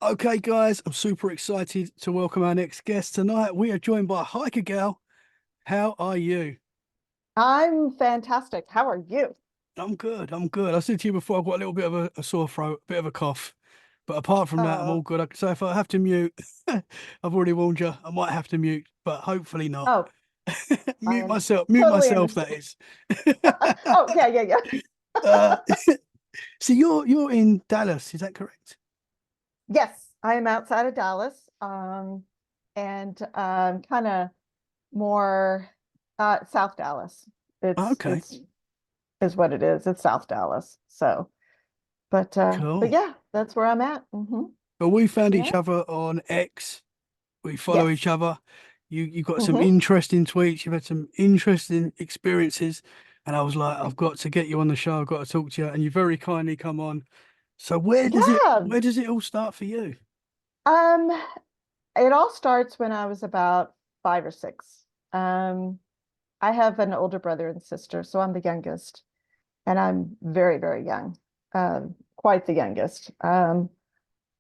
Okay, guys, I'm super excited to welcome our next guest tonight. We are joined by Hiker Gal. How are you? I'm fantastic. How are you? I'm good. I'm good. I said to you before, I've got a little bit of a sore throat, a bit of a cough. But apart from that, I'm Uh, all good. So if I have to mute, I've already warned you, I might have to mute, but hopefully not. oh, I Mute totally myself, that understand. is. Oh, yeah, yeah, yeah. uh, so you're in Dallas, is that correct? Yes, I am outside of Dallas. And kind of more South Dallas. It's Okay, it's is what it is. It's South Dallas. So, but cool. yeah, that's where I'm at. Well, we found Yeah. each other on X. We follow each Yes. other. You got some hmm interesting tweets. You've had some interesting experiences, and I was like, I've got to get you on the show. I've got to talk to you, and you very kindly come on. So Yeah. where does it all start for you? Um, it all starts when I was about 5 or 6. Um, I have an older brother and sister, so I'm the youngest, and I'm very, very young, quite the youngest.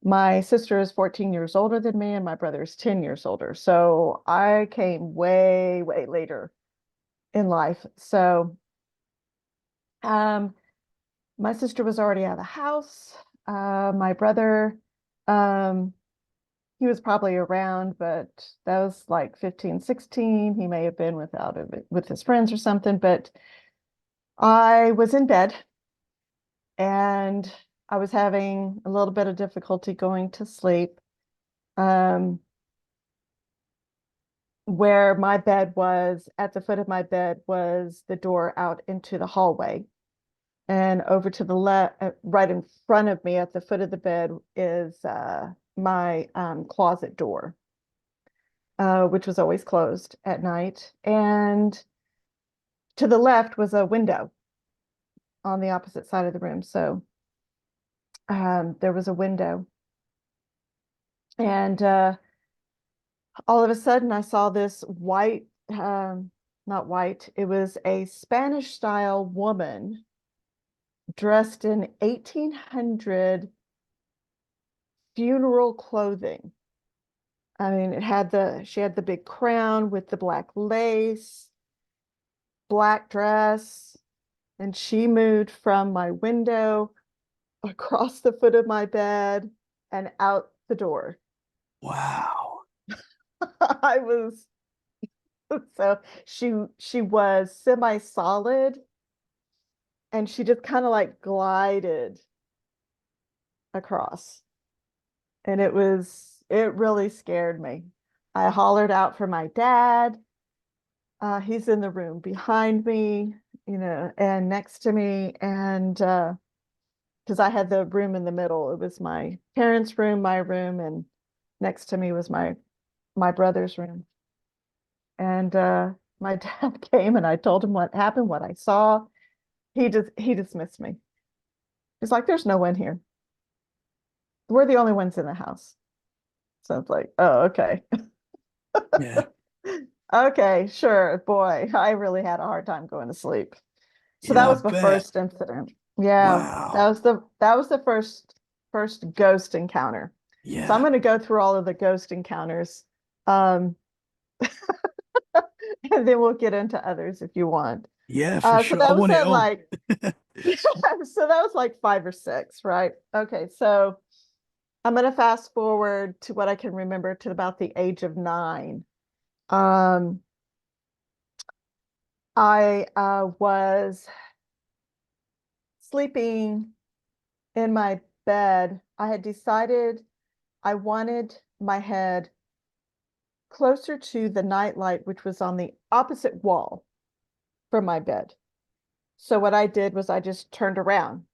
My sister is 14 years older than me, and my brother is 10 years older. So I came way, way later in life. So um, my sister was already out of the house. My brother, um, he was probably around, but that was like 15, 16. He may have been without it with his friends or something, but I was in bed and I was having a little bit of difficulty going to sleep. Um, where my bed was, at the foot of my bed was the door out into the hallway. And over to the left, right in front of me at the foot of the bed is my closet door, which was always closed at night. And to the left was a window on the opposite side of the room. So there was a window. And all of a sudden, I saw this white, not white, it was a Spanish style woman dressed in 1800 funeral clothing. I mean, she had the big crown with the black lace, black dress, and she moved from my window across the foot of my bed and out the door. Wow. I was so she was semi-solid and she just kind of like glided across. And it really scared me. I hollered out for my dad. He's in the room behind me, and next to me. And because I had the room in the middle, it was my parents' room, my room, and next to me was my brother's room. And my dad came and I told him what happened, what I saw. He dismissed me. He's like, "There's no one here. We're the only ones in the house." So it's like, "Oh, okay." Yeah. Okay, sure. Boy, I really had a hard time going to sleep. So that Yeah, I was the bet. first incident. Yeah, Wow. that was the first ghost encounter. So I'm Yeah. going to go through all of the ghost encounters, um, and then we'll get into others if you want. Yeah, for So sure. I that was want it at all. like, so that was like 5 or 6, right? Okay, so I'm going to fast forward to what I can remember to about the age of 9. Um, I was sleeping in my bed. I had decided I wanted my head closer to the nightlight, which was on the opposite wall from my bed. So what I did was I just turned around.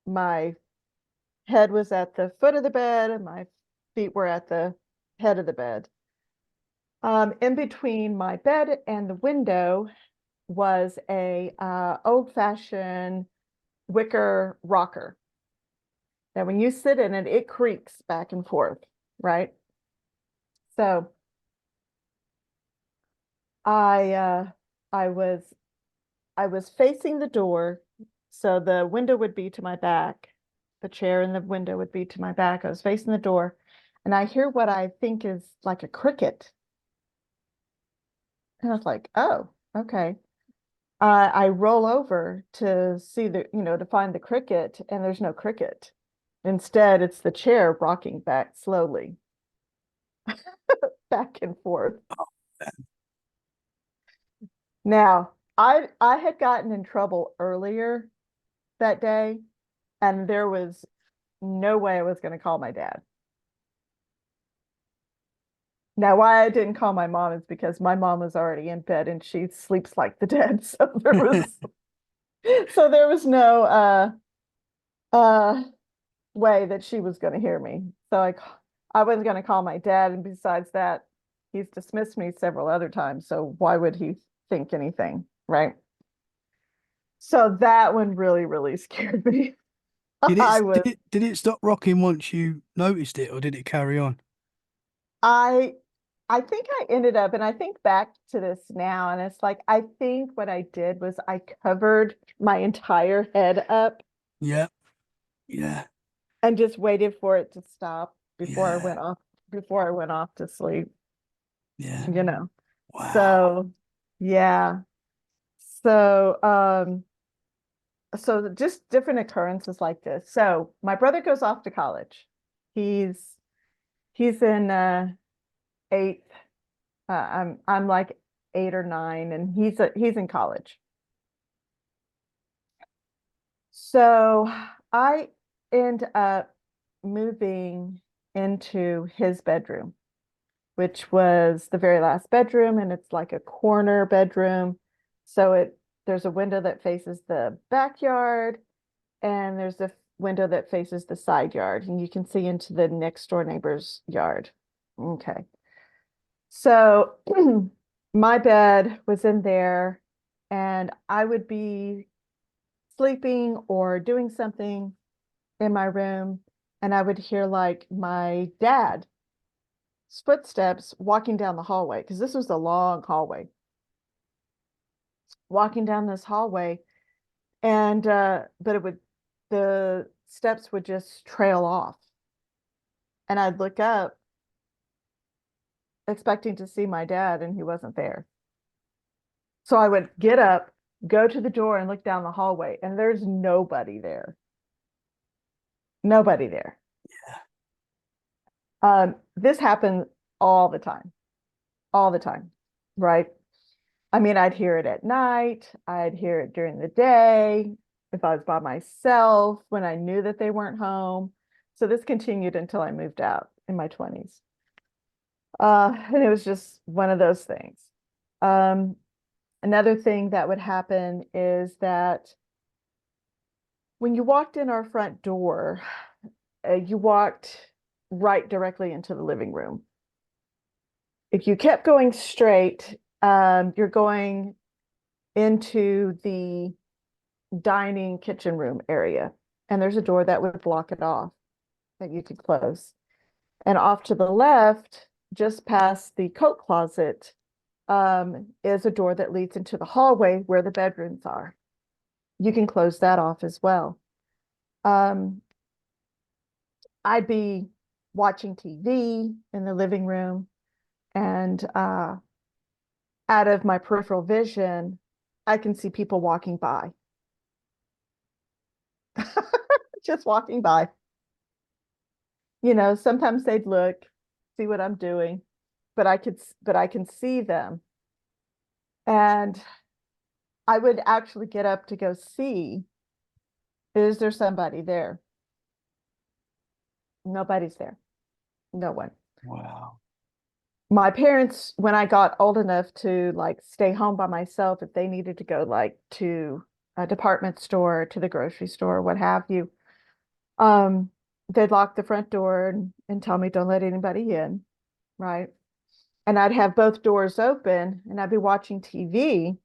My head was at the foot of the bed, and my feet were at the head of the bed. In between my bed and the window was a old-fashioned wicker rocker. Now, when you sit in it, it creaks back and forth, right? So I uh, I was I was facing the door, so the window would be to my back, the chair in the window would be to my back. I was facing the door, and I hear what I think is like a cricket. And I was like, oh, okay. I roll over to see to find the cricket, and there's no cricket. Instead, it's the chair rocking back slowly, back and forth. Now, I had gotten in trouble earlier that day, and there was no way I was going to call my dad. Now, why I didn't call my mom is because my mom was already in bed and she sleeps like the dead. So there was no uh way that she was going to hear me. So I wasn't going to call my dad, and besides that, he's dismissed me several other times. So why would he think anything, right? So that one really, really scared me. Did I it was did it did it stop rocking once you noticed it, or did it carry on? I I think I ended up, and I think back to this now, and it's like I think what I did was I covered my entire head up Yeah, yeah, and just waited for it to stop yeah, before I went off to sleep, yeah. you know. Wow. So yeah. So so just different occurrences like this. So my brother goes off to college. He's he's in eighth. I'm like 8 or 9, and he's in college. So I end up moving into his bedroom, which was the very last bedroom, and it's like a corner bedroom. So there's a window that faces the backyard, and there's a window that faces the side yard, and you can see into the next door neighbor's yard. Okay. So my bed was in there, and I would be sleeping or doing something in my room, and I would hear like my dad's footsteps walking down the hallway, because this was a long hallway, walking down this hallway, and but the steps would just trail off, and I'd look up expecting to see my dad, and he wasn't there. So I would get up, go to the door, and look down the hallway, and there's nobody there. Nobody there. This happened all the time, right? I mean, I'd hear it at night, I'd hear it during the day, if I was by myself, when I knew that they weren't home. So this continued until I moved out in my 20s. And it was just one of those things. Um, Another thing that would happen is that when you walked in our front door, you walked right directly into the living room. If you kept going straight, you're going into the dining kitchen room area, and there's a door that would block it off that you could close. And off to the left, just past the coat closet, is a door that leads into the hallway where the bedrooms are. You can close that off as well. Um, I'd be watching TV in the living room, and out of my peripheral vision, I can see people walking by, just walking by. Sometimes they'd look, see what I'm doing, but I can see them. And I would actually get up to go see, is there somebody there? Nobody's there. No one. Wow. My parents, when I got old enough to like stay home by myself, if they needed to go like to a department store, to the grocery store, what have you, um, they'd lock the front door and tell me don't let anybody in, right? And I'd have both doors open, and I'd be watching TV,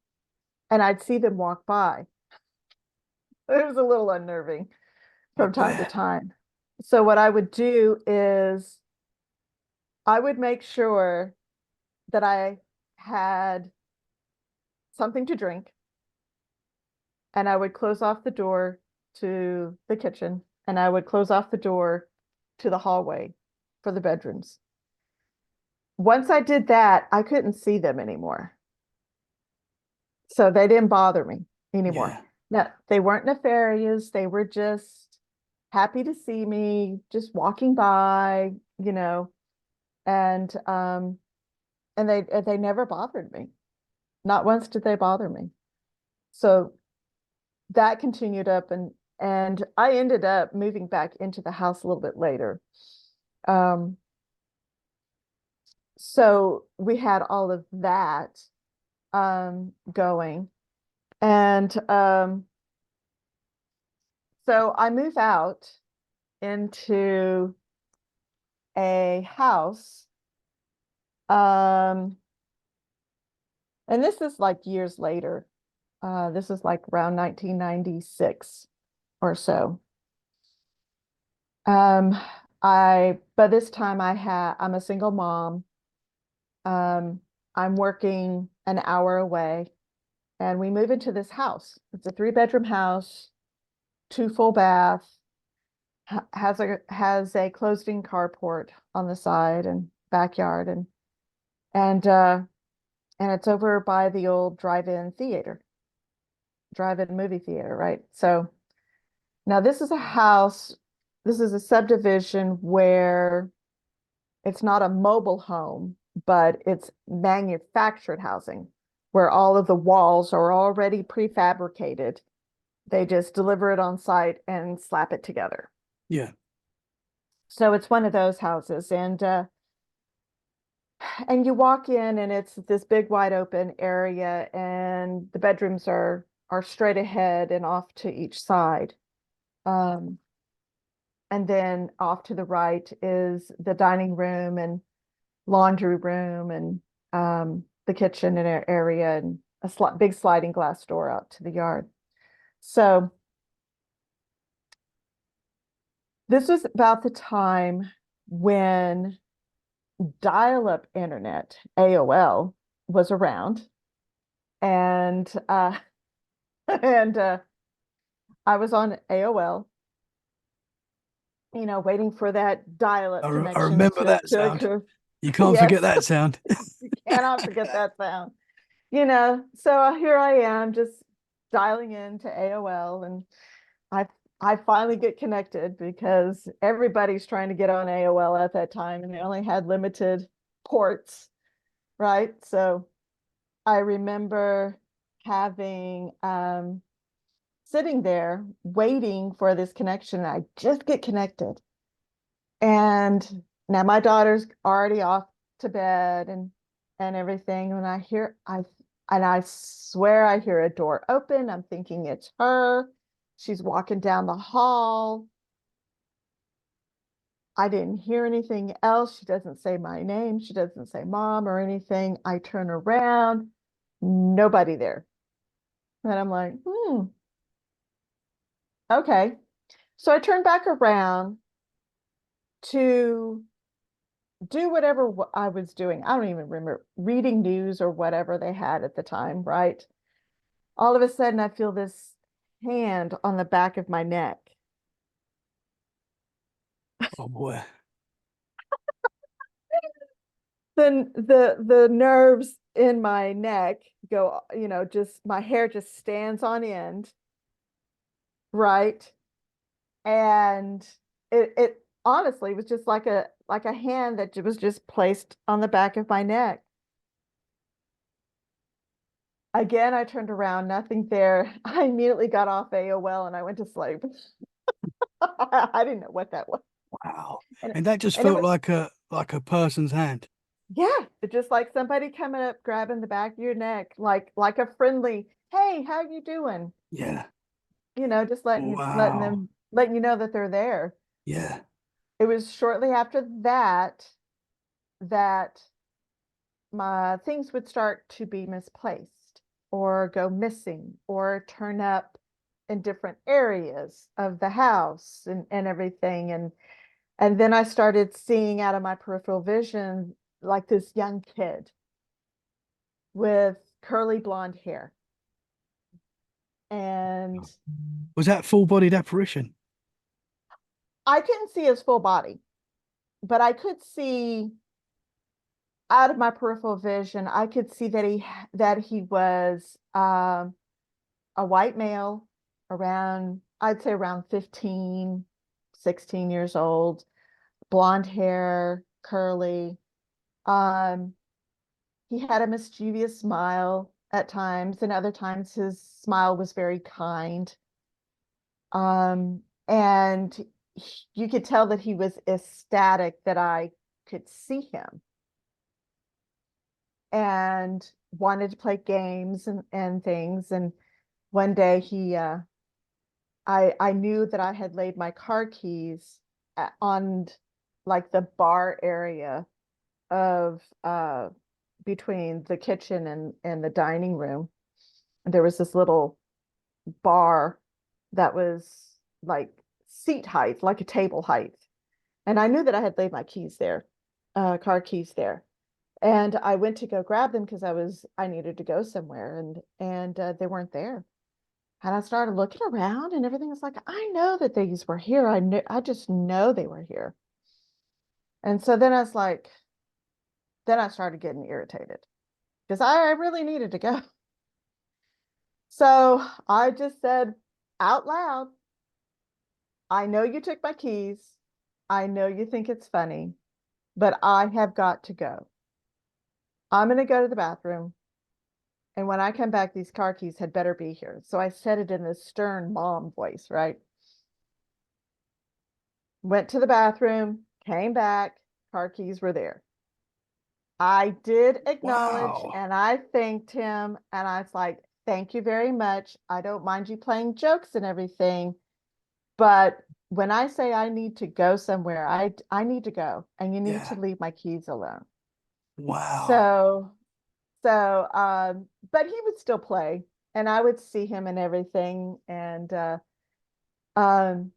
and I'd see them walk by. It was a little unnerving I from time to bet. time. So what I would do is I would make sure that I had something to drink, and I would close off the door to the kitchen, and I would close off the door to the hallway for the bedrooms. Once I did that, I couldn't see them anymore. So they didn't bother me anymore. Yeah. Now, they weren't nefarious. They were just happy to see me, just walking by, and they never bothered me. Not once did they bother me. So that continued up, and I ended up moving back into the house a little bit later. So we had all of that going. And so I move out into a house. And this is like years later. This is like around 1996 or so. By this time I'm a single mom. I'm working an hour away, and we move into this house. It's a 3-bedroom house, 2 full bath, has a closed-in carport on the side and backyard, and it's over by the old drive-in movie theater, right? So now this is a subdivision where it's not a mobile home, but it's manufactured housing where all of the walls are already prefabricated. They just deliver it on site and slap it together. Yeah. So it's one of those houses, and you walk in and it's this big wide open area, and the bedrooms are straight ahead and off to each side. And then off to the right is the dining room and laundry room and the kitchen and area, and a big sliding glass door out to the yard. So this was about the time when dial-up internet, AOL, was around, and and I was on AOL, waiting for that dial-up I connection remember that to sound. occur. You can't forget Yes, that sound. you cannot forget that sound. So here I am just dialing into AOL, and I I finally get connected because everybody's trying to get on AOL at that time, and they only had limited ports, right? So I remember having sitting there waiting for this connection. I just get connected, and now my daughter's already off to bed and everything. And I swear I hear a door open. I'm thinking it's her. She's walking down the hall. I didn't hear anything else. She doesn't say my name. She doesn't say mom or anything. I turn around, nobody there. And I'm like, okay. So I turn back around to do whatever I was doing. I don't even remember, reading news or whatever they had at the time, right? All of a sudden, I feel this hand on the back of my neck. Oh boy. Then the nerves in my neck go, just my hair just stands on end, right? And it honestly was just like a hand that was just placed on the back of my neck. Again, I turned around, nothing there. I immediately got off AOL and I went to sleep. I didn't know what that was. Wow. And And that just and it felt was, like a person's hand. yeah, it's just like somebody coming up, grabbing the back of your neck, like a friendly, hey, how you doing? Yeah. Just Wow. letting you know that they're there. Yeah. It was shortly after that my things would start to be misplaced or go missing or turn up in different areas of the house and everything. And then I started seeing out of my peripheral vision like this young kid with curly blonde hair. And Was that full-bodied apparition? I couldn't see his full body, but I could see out of my peripheral vision, I could see that he was a white male around, I'd say around 15, 16 years old, blonde hair, curly. Um, he had a mischievous smile at times, and other times his smile was very kind. And you could tell that he was ecstatic that I could see him and wanted to play games and things. And one day I knew that I had laid my car keys on like the bar area of between the kitchen and the dining room. And there was this little bar that was like seat height, like a table height. And I knew that I had laid my keys there, car keys there. And I went to go grab them because I needed to go somewhere, and they weren't there. And I started looking around and everything was like, I know that these were here. I just know they were here. And so then I was like, then I started getting irritated because I really needed to go. So I just said out loud, I know you took my keys. I know you think it's funny, but I have got to go. I'm going to go to the bathroom. And when I come back, these car keys had better be here. So I said it in this stern mom voice, right? Went to the bathroom, came back, car keys were there. I did acknowledge Wow. and I thanked him. And I was like, thank you very much. I don't mind you playing jokes and everything. But when I say I need to go somewhere, I need to go and you need to Yeah. leave my keys alone. Wow. So but he would still play and I would see him and everything. And um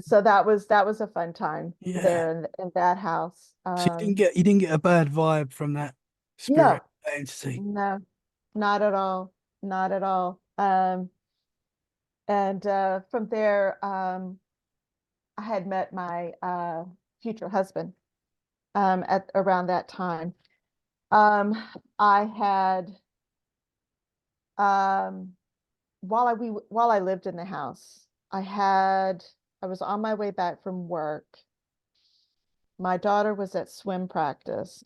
so that was a fun time Yeah. there in that house. So you didn't get a bad vibe from that spirit, No, that entity. no, not at all. Not at all. And from there, I had met my future husband at around that time. Um, I had um, while I lived in the house, I was on my way back from work. My daughter was at swim practice,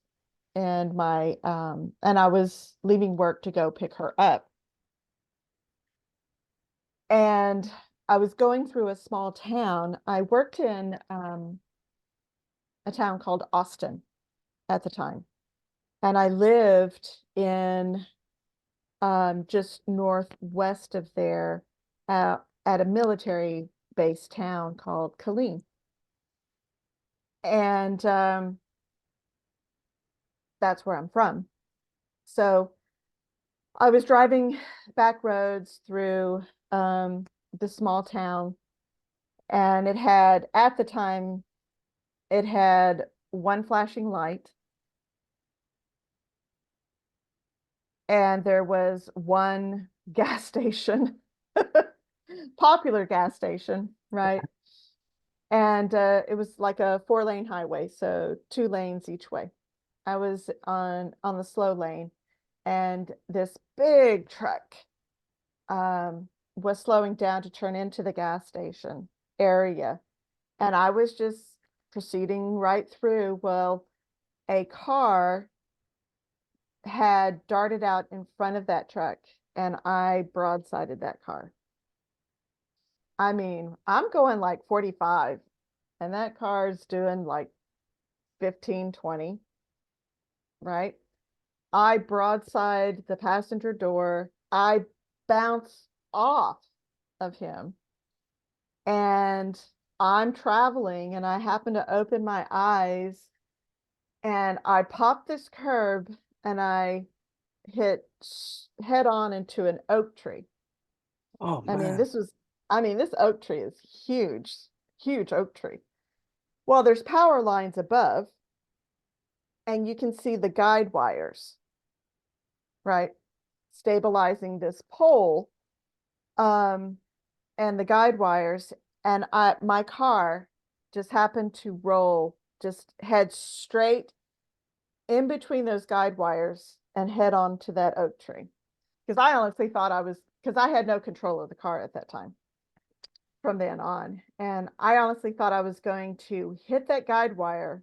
and I was leaving work to go pick her up. And I was going through a small town. I worked in a town called Austin at the time, and I lived in just northwest of there at a military based town called Killeen. And that's where I'm from. So I was driving back roads through the small town, and at the time, it had one flashing light, and there was one gas station, popular gas station, right? And it was like a 4-lane highway, so 2 lanes each way. I was on the slow lane, and this big truck was slowing down to turn into the gas station area. And I was just proceeding right through. Well, a car had darted out in front of that truck, and I broadsided that car. I mean, I'm going like 45, and that car's doing like 15, 20, right? I broadside the passenger door. I bounce off of him, and I'm traveling, and I happen to open my eyes, and I pop this curb, and I hit head on into an oak tree. Oh I mean, man. this oak tree is huge, huge oak tree. Well, there's power lines above, and you can see the guide wires, right? Stabilizing this pole, and the guide wires. and my car just happened to roll, just head straight in between those guide wires and head on to that oak tree. Because I honestly thought because I had no control of the car at that time from then on. And I honestly thought I was going to hit that guide wire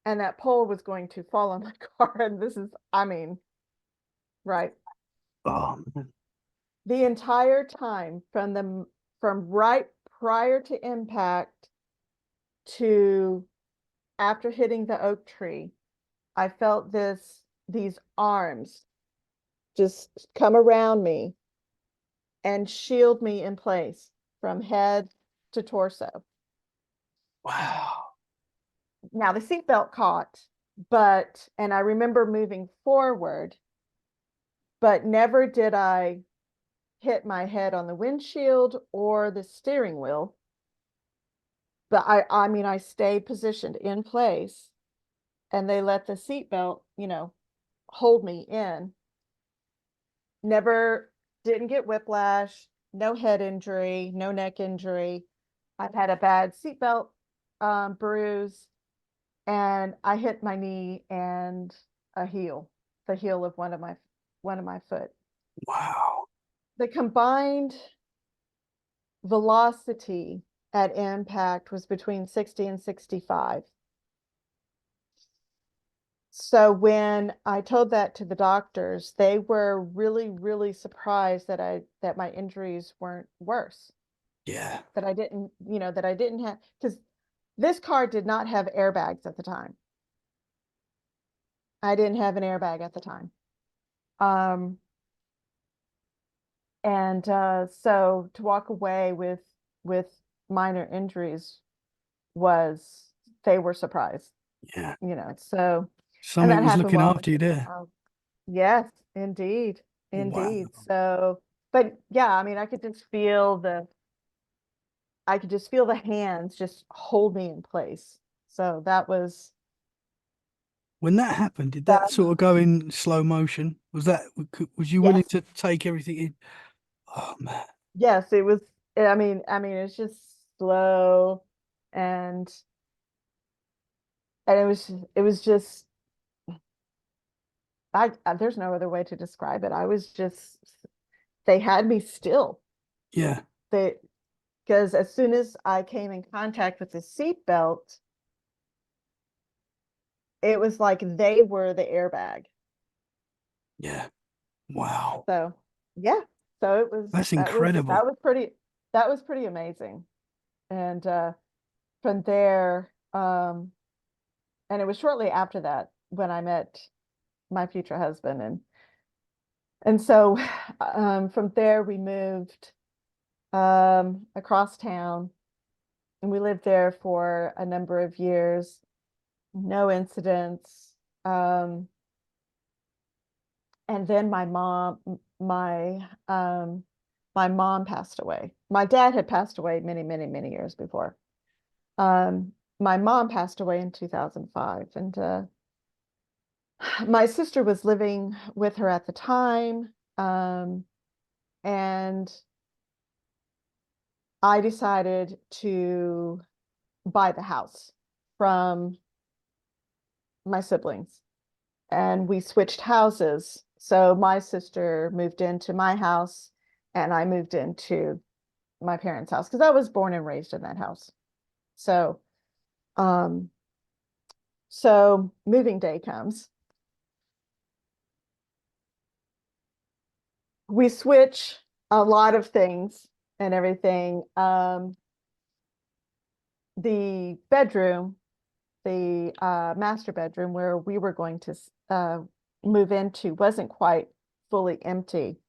and that pole was going to fall on my car. And this is, I mean, right. Oh man. The entire time from right prior to impact to after hitting the oak tree, I felt these arms just come around me and shield me in place from head to torso. Wow. Now the seatbelt caught, and I remember moving forward, but never did I hit my head on the windshield or the steering wheel. But I mean, I stayed positioned in place and they let the seatbelt, hold me in. Never didn't get whiplash, no head injury, no neck injury. I've had a bad seatbelt bruise, and I hit my knee and the heel of one of my foot. Wow. The combined velocity at impact was between 60 and 65. So when I told that to the doctors, they were really, really surprised that my injuries weren't worse. Yeah. That I didn't, that I didn't have, because this car did not have airbags at the time. I didn't have an airbag at the time. Um, and so to walk away with minor injuries was, they were surprised, Yeah. so, and Something that was happened looking while I was after you in the there. house. Yes, indeed, Wow. indeed. So, but yeah, I mean, I could just feel the hands just hold me in place. So When that happened, did that that, sort of go in slow motion? Was you willing yes, to take everything in? Oh man. yes, it was, I mean, it's just slow and, and it was just, there's no other way to describe it. I was just, they had me still. Yeah. They, because as soon as I came in contact with the seatbelt, it was like they were the airbag. Yeah. Wow. So yeah, so That's incredible. that was pretty amazing. And from there, and it was shortly after that when I met my future husband, and so from there we moved across town, and we lived there for a number of years, no incidents. And then my mom passed away. My dad had passed away many, many, many years before. My mom passed away in 2005, and my sister was living with her at the time. And I decided to buy the house from my siblings, and we switched houses. So my sister moved into my house, and I moved into my parents' house because I was born and raised in that house. So, um, so moving day comes. We switch a lot of things and everything. The bedroom, the master bedroom where we were going to move into wasn't quite fully empty.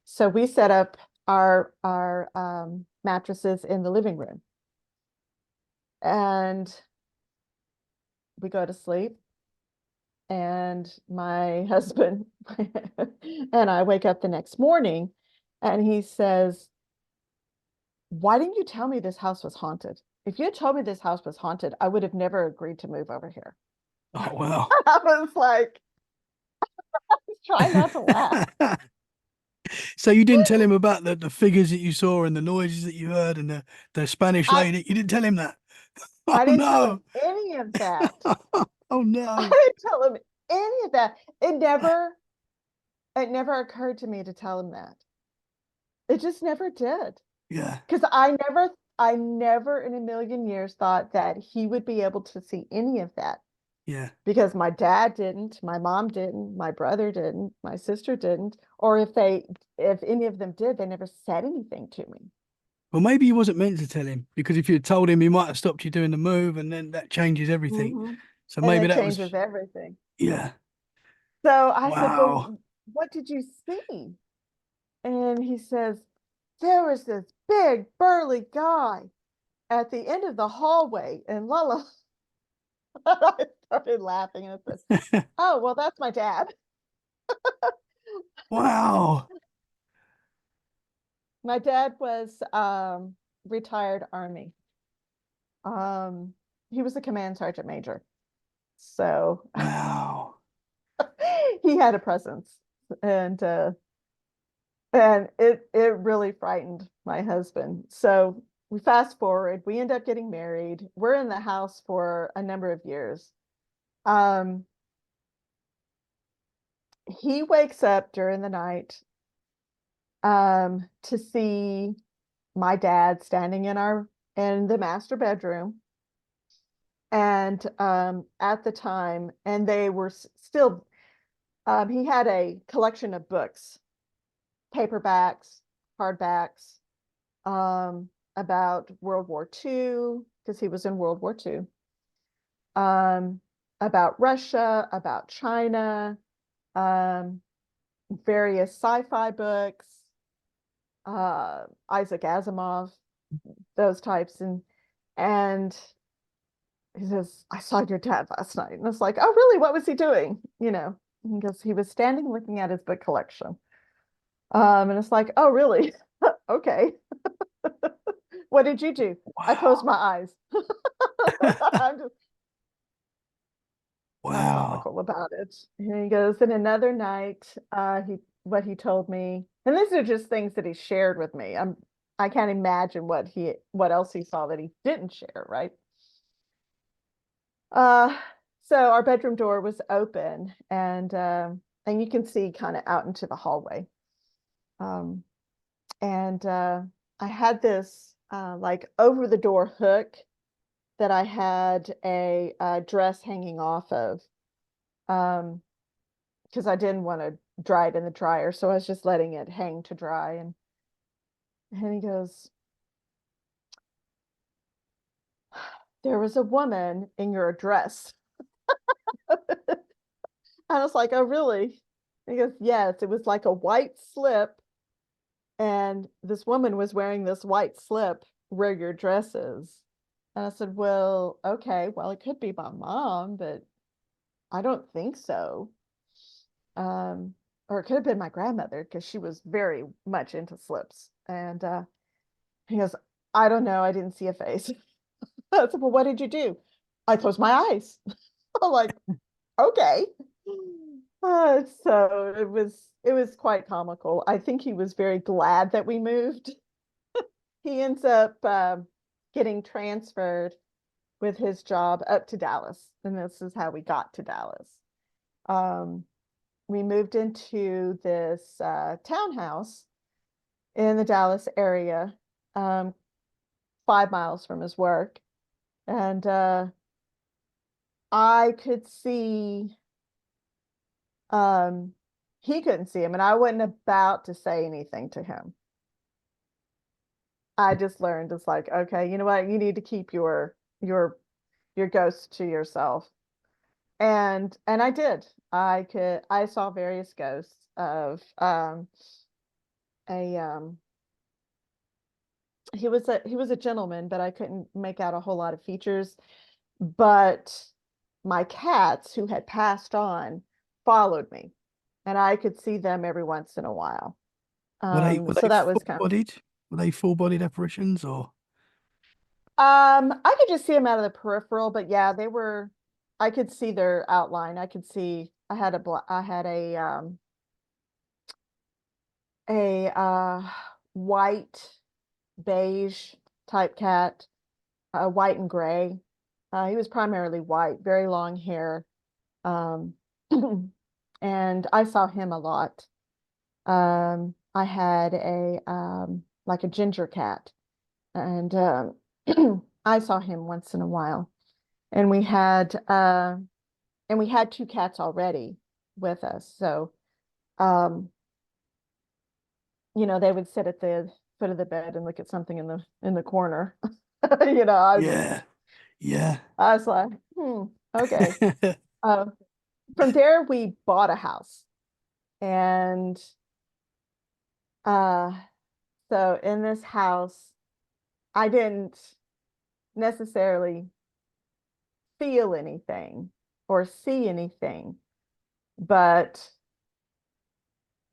So we set up our mattresses in the living room, and we go to sleep. And my husband and I wake up the next morning, and he says, "Why didn't you tell me this house was haunted? If you had told me this house was haunted, I would have never agreed to move over here." Oh wow. I was like, try not to laugh. So you didn't tell him about the figures that you saw and the noises that you heard and the Spanish I lady. You didn't tell him that. Oh I didn't tell him no. any of that. Oh I no. didn't tell him any of that. It never occurred to me to tell him that. It just never did. Yeah. Because I never in a million years thought that he would be able to see any of that. Yeah. Because my dad didn't, my mom didn't, my brother didn't, my sister didn't, or if any of them did, they never said anything to me. Well, maybe you wasn't meant to tell him because if you had told him, he might have stopped you doing the move, and then that changes everything. Hmm. So And maybe it that changes was, everything. yeah. So I said, Wow. "Well, what did you see?" And he says, "There was this big burly guy at the end of the hallway." And Lola, I started laughing and I said, "Oh, well, that's my dad." Wow. My dad was retired Army. Um, he was a command sergeant major. So Wow. he had a presence. And it really frightened my husband. So we fast forward, we end up getting married. We're in the house for a number of years. Um, he wakes up during the night to see my dad standing in the master bedroom. And at the time, and they were still, he had a collection of books, paperbacks, hardbacks, about World War II, because he was in World War II, um, about Russia, about China, um, various sci-fi books, Isaac Asimov, those types. And he says, "I saw your dad last night." And it's like, "Oh, really? What was he doing?" Because he was standing looking at his book collection. And it's like, "Oh, really?" Okay. What did you do? I closed Wow. my eyes. I'm just I'm Wow. comical about it. And he goes, "In another night, he told me, and these are just things that he shared with me. I can't imagine what else he saw that he didn't share, right?" Uh, so our bedroom door was open, and you can see kind of out into the hallway. Um, and I had this like over the door hook that I had a dress hanging off of. Um, because I didn't want to dry it in the dryer, so I was just letting it hang to dry. And he goes, "There was a woman in your dress." I was like, "Oh, really?" And he goes, "Yes, it was like a white slip, and this woman was wearing this white slip where your dress is." And I said, "Well, okay, well, it could be my mom, but I don't think so." Um, or it could have been my grandmother because she was very much into slips. And he goes, "I don't know. I didn't see a face." I said, "Well, what did you do?" "I closed my eyes." I'm like, "Okay." So it was quite comical. I think he was very glad that we moved. He ends up getting transferred with his job up to Dallas, and this is how we got to Dallas. Um, we moved into this townhouse in the Dallas area, um, 5 miles from his work, and I could see, um, he couldn't see him, and I wasn't about to say anything to him. I just learned it's like, okay, you know what? You need to keep your ghost to yourself. And I did. I saw various ghosts of a he was a gentleman, but I couldn't make out a whole lot of features. But my cats who had passed on followed me, and I could see them every once in a while. Were So they that full was kind of, bodied? Were they full bodied apparitions or I could just see them out of the peripheral, but yeah, I could see their outline. I could see I had a a white, beige type cat, white and gray. He was primarily white, very long hair. Um, and I saw him a lot. I had a like a ginger cat, and I saw him once in a while. And we had two cats already with us. So um, they would sit at the foot of the bed and look at something in the corner. You know, Yeah. Yeah. I was like, okay. Um, from there, we bought a house, and uh, so in this house, I didn't necessarily feel anything or see anything, but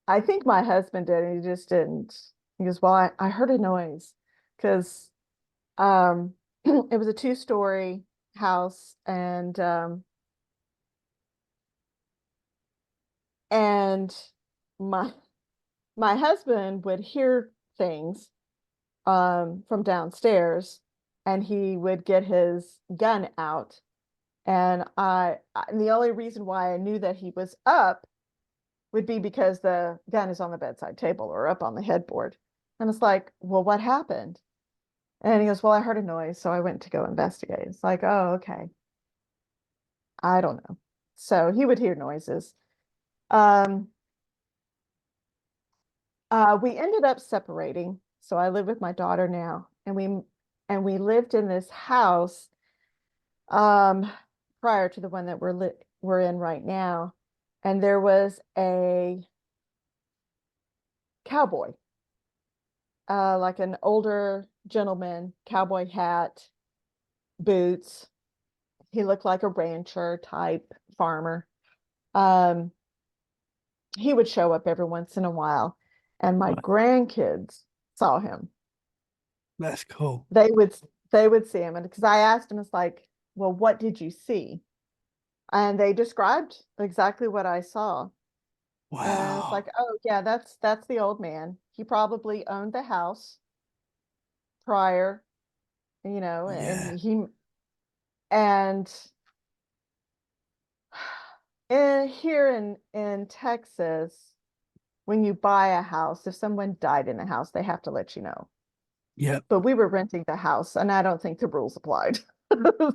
I think my husband did, and he just didn't. He goes, "Well, I heard a noise because it was a two-story house, and my my husband would hear things from downstairs, and he would get his gun out, and the only reason why I knew that he was up would be because the gun is on the bedside table or up on the headboard. And it's like, well, what happened? And he goes, well, I heard a noise, so I went to go investigate. It's like, oh, okay. I don't know. So he would hear noises. Um, we ended up separating. So I live with my daughter now, and we lived in this house um, prior to the one that we're in right now. And there was a cowboy, like an older gentleman, cowboy hat, boots. He looked like a rancher type farmer. Um, he would show up every once in a while, and my Right. grandkids saw him. That's cool. They would they would see him, and because I asked him, it's like, well, what did you see? And they described exactly what I saw. And it's Wow. like, oh yeah, that's the old man. He probably owned the house prior, Yeah. and here in Texas, when you buy a house, if someone died in the house, they have to let you know. Yep. But we were renting the house, and I don't think the rules applied.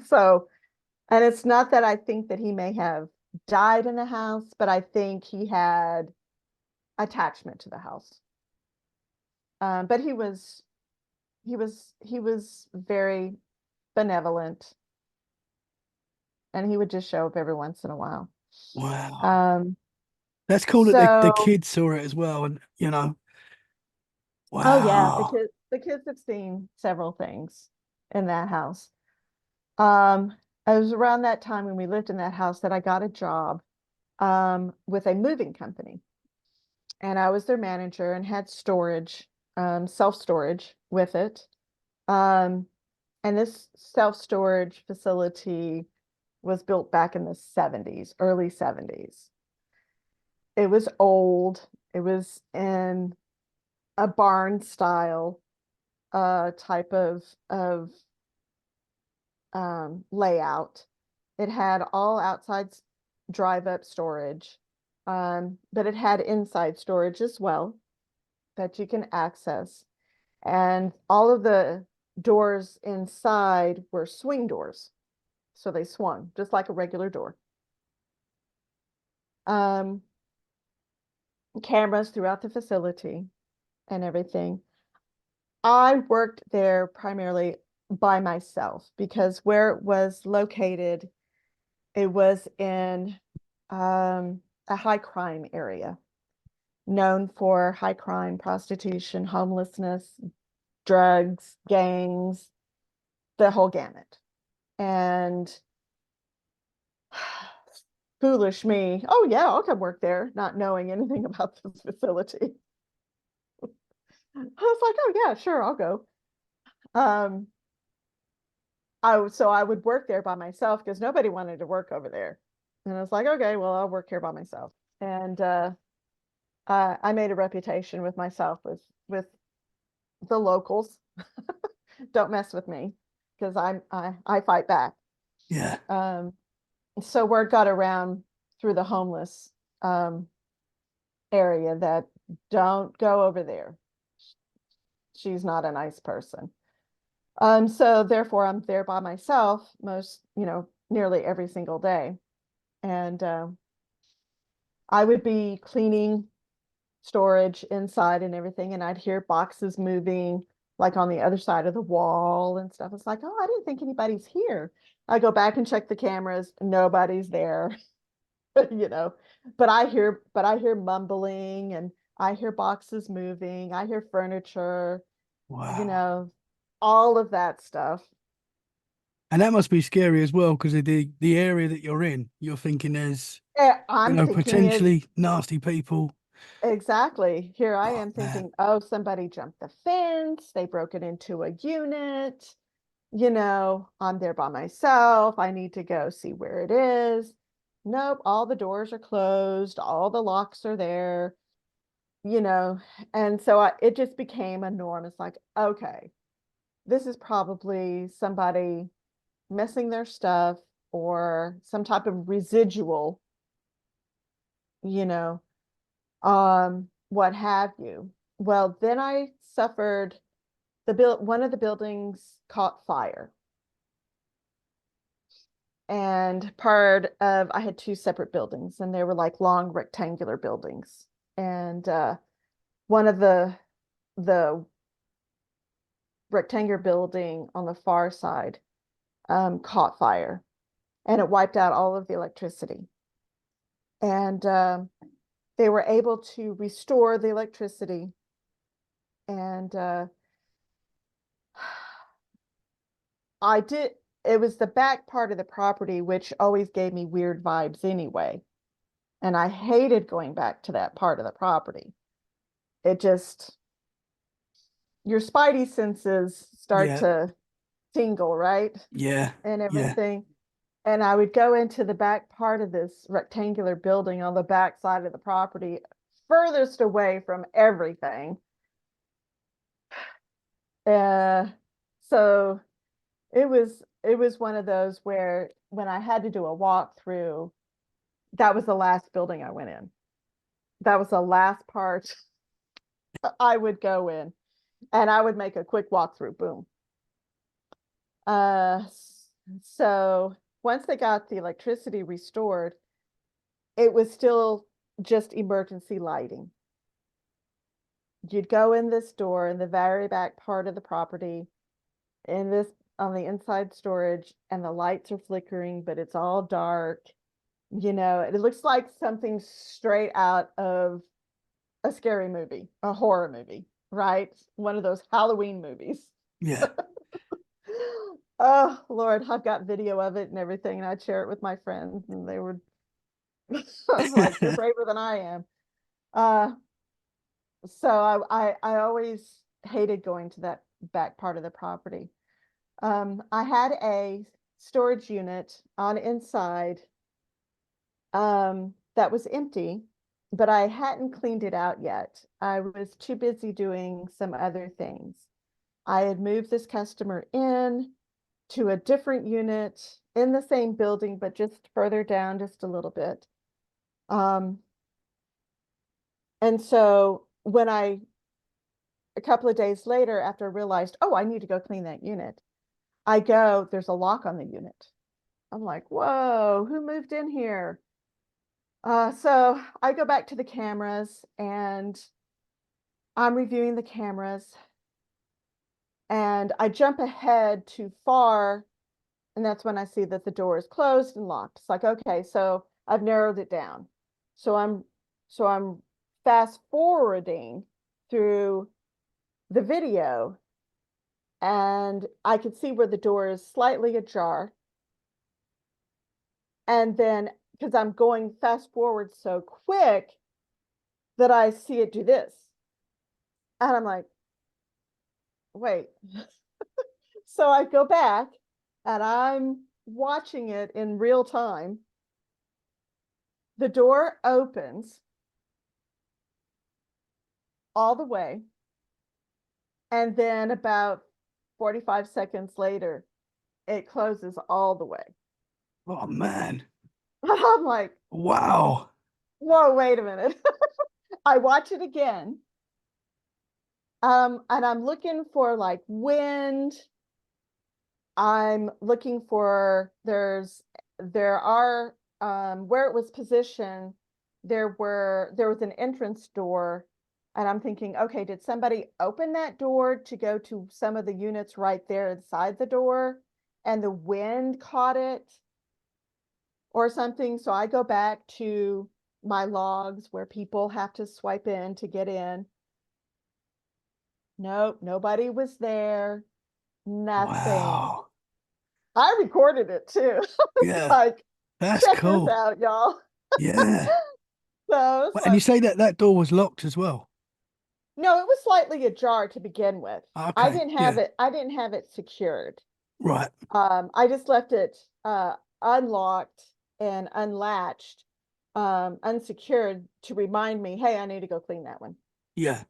So, and it's not that I think that he may have died in the house, but I think he had attachment to the house. But he was very benevolent, and he would just show up every once in a while. Wow. Um, That's cool that the so kids saw it as well. And, oh yeah, wow. the kids have seen several things in that house. Um, it was around that time when we lived in that house that I got a job with a moving company, and I was their manager and had storage, self-storage with it. Um, and this self-storage facility was built back in the 70s, early 70s. It was old. It was in a barn style type of layout. It had all outside drive up storage, but it had inside storage as well that you can access. And all of the doors inside were swing doors. So they swung just like a regular door. Um, Cameras throughout the facility and everything. I worked there primarily by myself because where it was located, it was in a high crime area, known for high crime, prostitution, homelessness, drugs, gangs, the whole gamut. And foolish me, oh yeah, I'll come work there, not knowing anything about this facility. I was like, oh yeah, sure, I'll go. Um, so I would work there by myself because nobody wanted to work over there. And I was like, okay, well, I'll work here by myself. And I made a reputation with myself with the locals. Don't mess with me because I fight back. Yeah. Um, so word got around through the homeless um, area that don't go over there. She's not a nice person. So therefore I'm there by myself most, nearly every single day. And I would be cleaning storage inside and everything, and I'd hear boxes moving like on the other side of the wall and stuff. It's like, oh, I didn't think anybody's here. I go back and check the cameras, nobody's there, you know. But I hear mumbling, and I hear boxes moving, I hear furniture, you Wow. know, all of that stuff. And that must be scary as well, because of the area that you're in. You're thinking there's, I'm thinking is potentially nasty people. exactly. Here I Oh am man. thinking, oh, somebody jumped the fence, they broke it into a unit. I'm there by myself. I need to go see where it is. Nope, all the doors are closed, all the locks are there, you know. And so it just became a norm. It's like, okay, this is probably somebody missing their stuff or some type of residual, you know, what have you. Well, then I suffered one of the buildings caught fire. And I had two separate buildings, and they were like long rectangular buildings. And one of the rectangular building on the far side caught fire, and it wiped out all of the electricity. And they were able to restore the electricity. And I did. It was the back part of the property, which always gave me weird vibes anyway. And I hated going back to that part of the property. It just, your spidey senses start Yeah. to tingle, right? Yeah. And Yeah. everything. And I would go into the back part of this rectangular building on the back side of the property, furthest away from everything. Uh, so it was one of those where when I had to do a walkthrough, that was the last building I went in. That was the last part I would go in, and I would make a quick walkthrough. Boom. Uh, so once they got the electricity restored, it was still just emergency lighting. You'd go in this door in the very back part of the property, in this on the inside storage, and the lights are flickering, but it's all dark. It looks like something straight out of a scary movie, a horror movie, right? One of those Halloween movies. Yeah. Oh Lord, I've got video of it and everything, and I'd share it with my friends, and they were I was like, you're braver than I am. Uh, so I always hated going to that back part of the property. I had a storage unit on inside that was empty, but I hadn't cleaned it out yet. I was too busy doing some other things. I had moved this customer in to a different unit in the same building, but just further down just a little bit. Um, and so a couple of days later, after I realized, oh, I need to go clean that unit, there's a lock on the unit. I'm like, whoa, who moved in here? So I go back to the cameras, and I'm reviewing the cameras, and I jump ahead too far. And that's when I see that the door is closed and locked. It's like, okay, so I've narrowed it down. So I'm fast forwarding through the video, and I could see where the door is slightly ajar. And then because I'm going fast forward so quick that I see it do this. And I'm like, wait. So I go back, and I'm watching it in real time. The door opens, all the way. And then about 45 seconds later, it closes all the way. Oh man. I'm like, Wow. whoa, wait a minute. I watch it again. And I'm looking for like wind. I'm looking for there are where it was positioned, there was an entrance door, and I'm thinking, okay, did somebody open that door to go to some of the units right there inside the door and the wind caught it or something? So I go back to my logs where people have to swipe in to get in. Nope, nobody was there. Nothing. Wow. I recorded it too. It's Yeah. like, That's check this cool. out, y'all. Yeah. So it's And you like, say that that door was locked as well? no, it was slightly ajar to begin with. Okay. Yeah. I didn't have it secured. Right. I just left it unlocked and unlatched, unsecured to remind me, hey, I need to go clean that one. Yeah.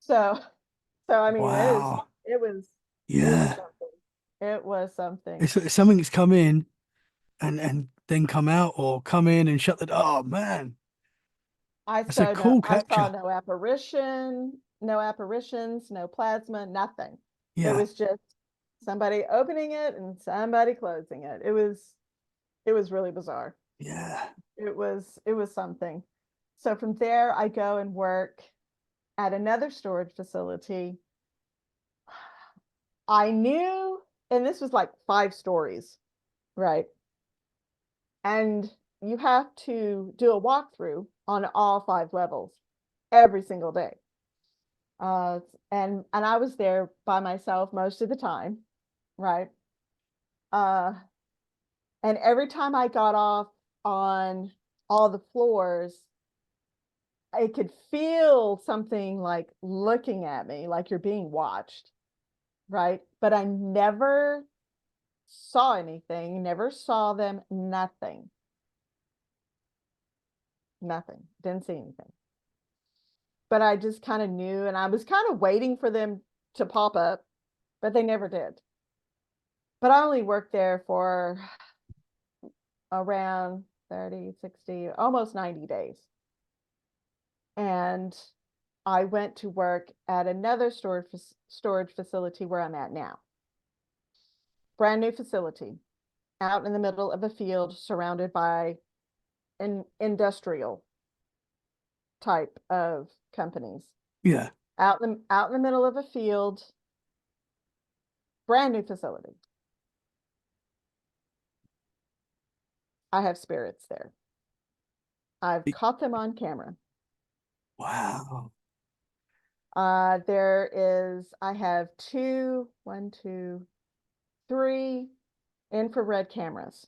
So I mean Wow. it was Yeah. something. It was something. It's something that's come in and then come out or come in and shut the door. Oh man. That's a cool I saw capture. no apparitions, no plasma, nothing. It Yeah. was just somebody opening it and somebody closing it. It was really bizarre. Yeah. It was something. So from there I go and work at another storage facility. I knew, and this was like 5 stories, right? And you have to do a walkthrough on all 5 levels every single day. And I was there by myself most of the time, right? Uh, and every time I got off on all the floors, I could feel something like looking at me, like you're being watched, right? But I never saw anything, never saw them, nothing, nothing, didn't see anything. But I just kind of knew, and I was kind of waiting for them to pop up, but they never did. But I only worked there for around 30, 60, almost 90 days. And I went to work at another storage facility where I'm at now. Brand new facility out in the middle of a field surrounded by an industrial type of companies. Yeah. Out in the middle of a field, brand new facility. I have spirits there. I've caught them on camera. Wow. I have three infrared cameras.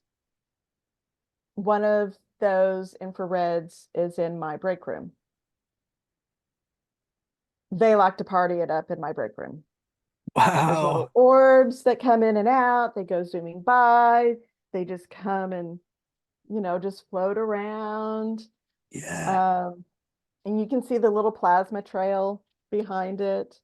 One of those infrareds is in my break room. They like to party it up in my break room. There's Wow. little orbs that come in and out. They go zooming by. They just come and, just float around. Yeah. And you can see the little plasma trail behind it.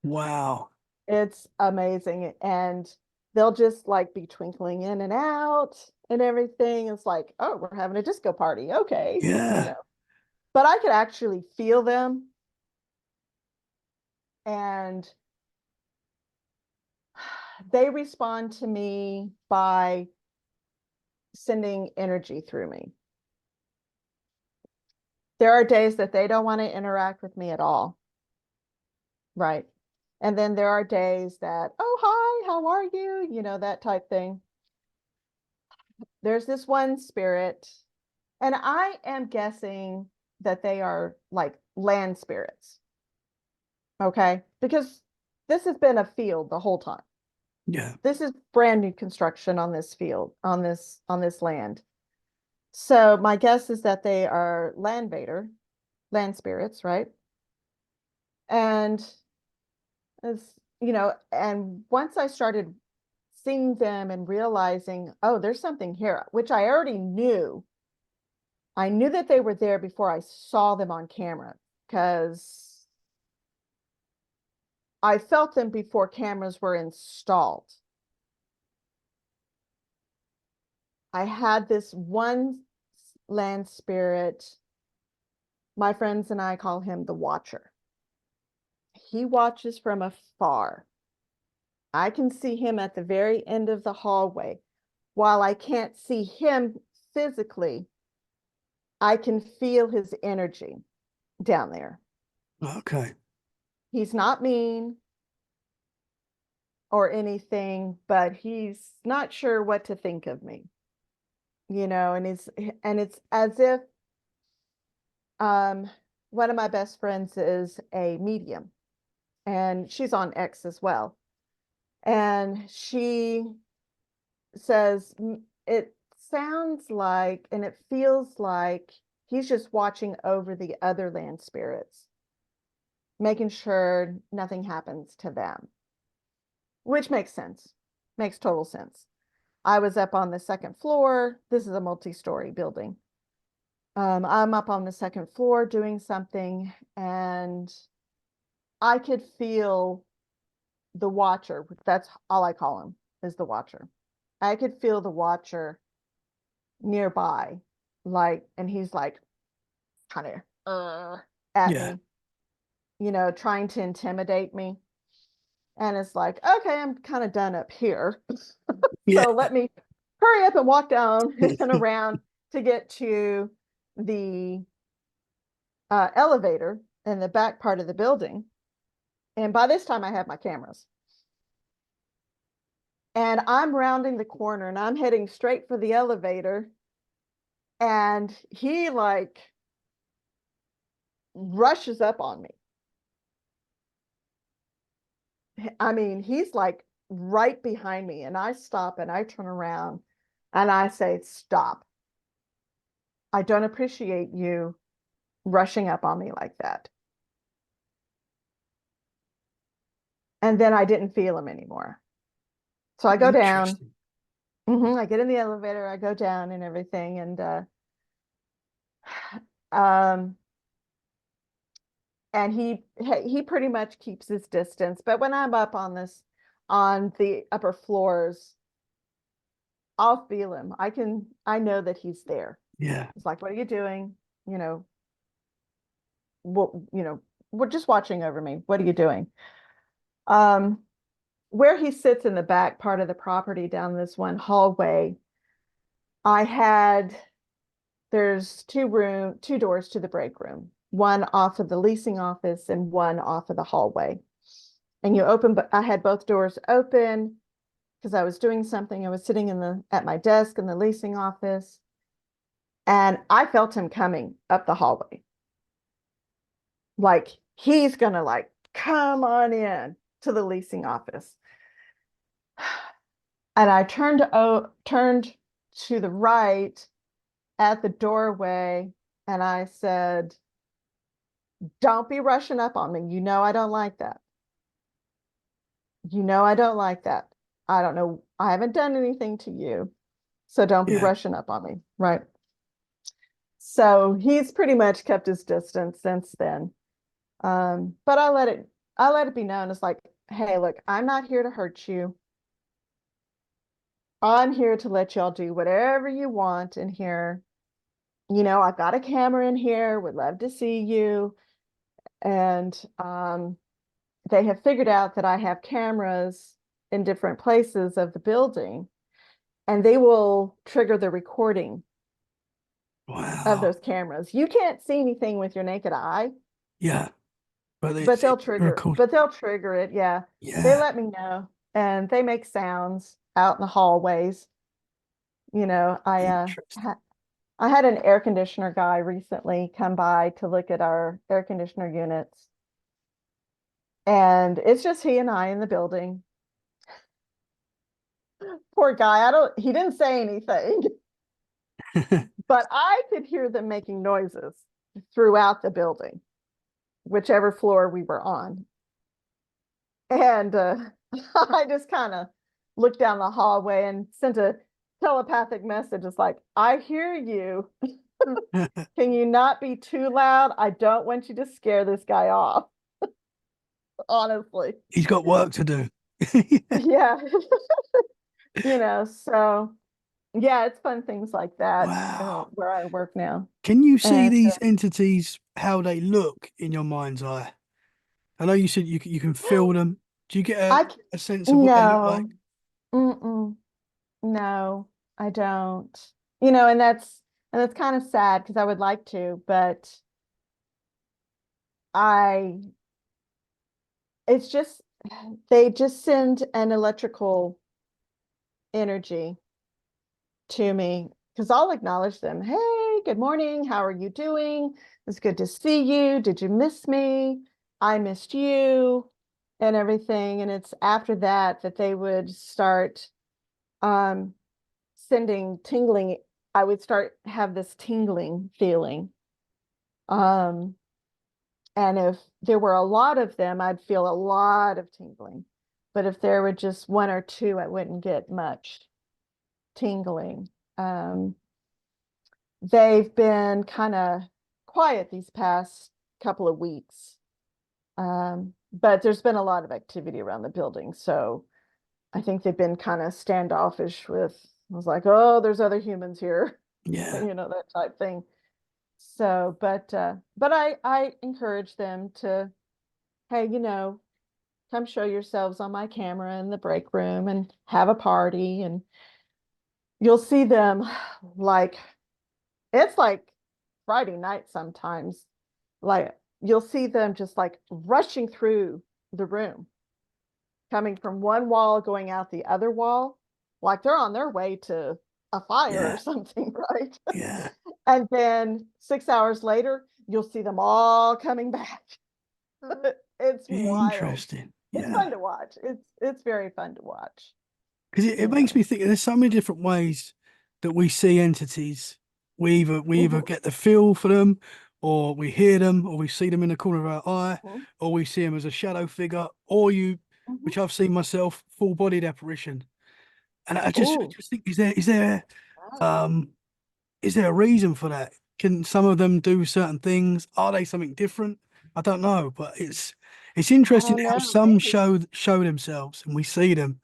Wow. It's amazing. And they'll just like be twinkling in and out and everything. It's like, oh, we're having a disco party. Okay. Yeah. But I could actually feel them. And they respond to me by sending energy through me. There are days that they don't want to interact with me at all. Right. And then there are days that, oh, hi, how are you? That type thing. There's this one spirit, and I am guessing that they are like land spirits. Okay. Because this has been a field the whole time. Yeah. This is brand new construction on this field, on this land. So my guess is that they are land spirits, right? And and once I started seeing them and realizing, oh, there's something here, which I already knew. I knew that they were there before I saw them on camera because I felt them before cameras were installed. I had this one land spirit. My friends and I call him the Watcher. He watches from afar. I can see him at the very end of the hallway. While I can't see him physically, I can feel his energy down there. Okay. He's not mean or anything, but he's not sure what to think of me. And it's as if one of my best friends is a medium, and she's on X as well. And she says it sounds like and it feels like he's just watching over the other land spirits, making sure nothing happens to them, which makes sense, makes total sense. I was up on the second floor. This is a multi-story building. I'm up on the second floor doing something, and I could feel the Watcher. That's all I call him, is the Watcher. I could feel the Watcher nearby, and he's like kind of at Yeah. me, trying to intimidate me. And it's like, okay, I'm kind of done up here. Yeah. So let me hurry up and walk down and around to get to the elevator in the back part of the building. And by this time, I have my cameras. And I'm rounding the corner and I'm heading straight for the elevator. And he rushes up on me. I mean, he's like right behind me, and I stop and I turn around and I say, stop. I don't appreciate you rushing up on me like that. And then I didn't feel him anymore. So I go down. Interesting. I get in the elevator, I go down and everything. Um, and he pretty much keeps his distance. But when I'm up on the upper floors, I'll feel him. I know that he's there. Yeah. It's like, what are you doing? What, we're just watching over me. What are you doing? Um, where he sits in the back part of the property down this one hallway, there's two doors to the break room, one off of the leasing office and one off of the hallway. And I had both doors open because I was doing something. I was sitting at my desk in the leasing office, and I felt him coming up the hallway. Like he's gonna come on in to the leasing office. And I turned to the right at the doorway, and I said, don't be rushing up on me. I don't like that. I don't like that. I don't know. I haven't done anything to you. So don't be Yeah. rushing up on me. Right. So he's pretty much kept his distance since then. But I let it be known as like, hey, look, I'm not here to hurt you. I'm here to let y'all do whatever you want in here. I've got a camera in here, would love to see you. And they have figured out that I have cameras in different places of the building, and they will trigger the recording of Wow. those cameras. You can't see anything with your naked eye, Yeah. But but they record. they'll trigger it. Yeah. They Yeah. let me know, and they make sounds out in the hallways. You know, I uh Interesting. ha I had an air conditioner guy recently come by to look at our air conditioner units. And it's just he and I in the building. Poor guy, he didn't say anything, but I could hear them making noises throughout the building, whichever floor we were on. And I just kind of looked down the hallway and sent a telepathic message. It's like, I hear you. Can you not be too loud? I don't want you to scare this guy off. honestly. He's got work to do. Yeah. So yeah, it's fun things like that Wow. where I work now. Can you see And these entities how they look in your mind's eye? I know you said you can feel them. Do you get I c- a sense of what they look like? no, mm-mm, no, I don't. And that's kind of sad because I would like to, but I it's just they just send an electrical energy to me because I'll acknowledge them. Hey, good morning. How are you doing? It's good to see you. Did you miss me? I missed you and everything. And it's after that that they would start um, sending tingling. I would start have this tingling feeling. Um, and if there were a lot of them, I'd feel a lot of tingling. But if there were just one or two, I wouldn't get much tingling. Um, they've been kind of quiet these past couple of weeks. But there's been a lot of activity around the building. So I think they've been kind of standoffish with, I was like, oh, there's other humans here, Yeah, that type thing. So, but I encourage them to, hey, come show yourselves on my camera in the break room and have a party. And you'll see them like, it's like Friday night sometimes. Like you'll see them just like rushing through the room, coming from one wall, going out the other wall, like they're on their way to a fire or yeah, something, right? yeah. And then 6 hours later, you'll see them all coming back. It's wild. Interesting. It's Yeah. fun to watch. It's very fun to watch, Because it you makes know. me think there's so many different ways that we see entities. We either Mhm, get the feel for them, or we hear them, or we see them in the corner of our eye, mhm, or we see them as a shadow figure, or mhm. which I've seen myself, full bodied apparition. And I Oh, just think, um is there a reason for that? Can some of them do certain things? Are they something different? I don't know, but it's I interesting don't how know. some Maybe. show themselves and we see them,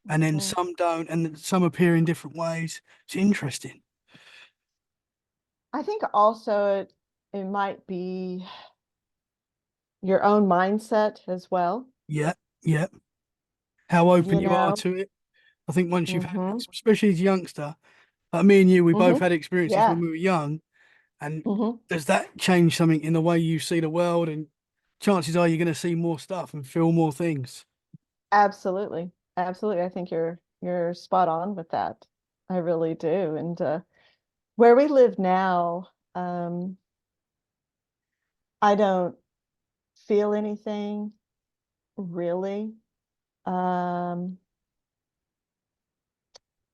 and then Mhm. some don't, and then some appear in different ways. It's interesting. I think also it might be your own mindset as well. Yeah, yeah. How open You you are know. to it. I think once you've had, Hmm. especially as a youngster, like me and you, we both Hmm. had experiences when Yeah. we were young. And Hmm. does that change something in the way you see the world? And chances are you're going to see more stuff and feel more things. Absolutely. Absolutely. I think you're spot on with that. I really do. And where we live now, I don't feel anything really. Um,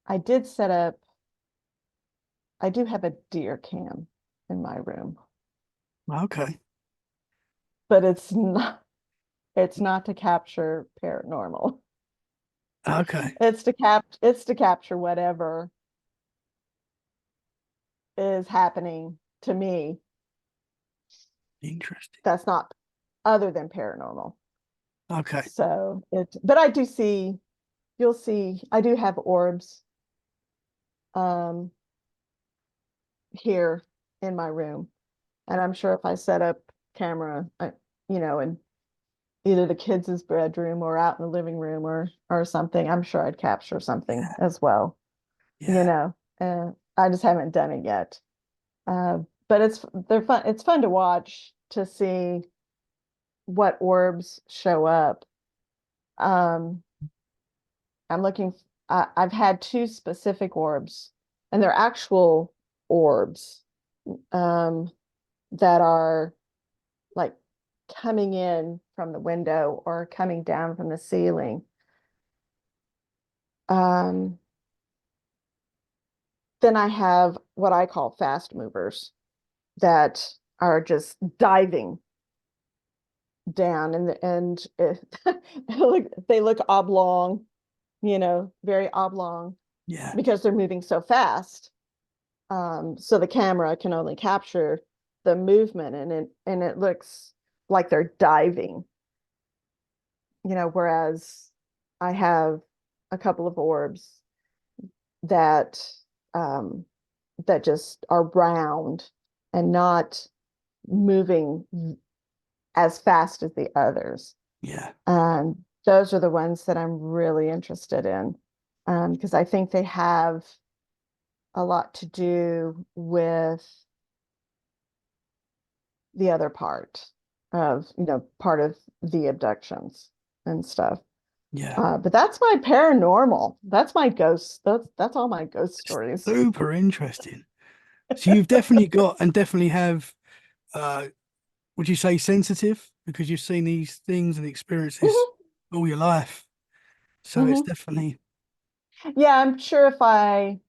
I did set up, I do have a deer cam in my room, Okay. but it's not to capture paranormal. Okay. It's to capture whatever is happening to me Interesting. that's not other than paranormal. Okay. But I do see, you'll see, I do have orbs um here in my room. And I'm sure if I set up camera, in either the kids' bedroom or out in the living room or something, I'm sure I'd capture something Yeah. as well, you Yeah. know. I just haven't done it yet. Uh, but they're fun. It's fun to watch to see what orbs show up. Um, I'm looking, I've had two specific orbs, and they're actual orbs um, that are like coming in from the window or coming down from the ceiling. Um, then I have what I call fast movers that are just diving down and they look oblong, very oblong Yeah. because they're moving so fast. So the camera can only capture the movement and it looks like they're diving. whereas I have a couple of orbs that um that just are round and not moving as fast as the others. Yeah. Those are the ones that I'm really interested in, because I think they have a lot to do with the other part of the abductions and stuff. Yeah. But that's my paranormal. That's my ghost. That's all my ghost stories. Super interesting. So you've definitely got and definitely have, uh, would you say sensitive? Because you've seen these things and experiences Mhm, all your life. So it's mhm. definitely, Yeah, I'm sure if I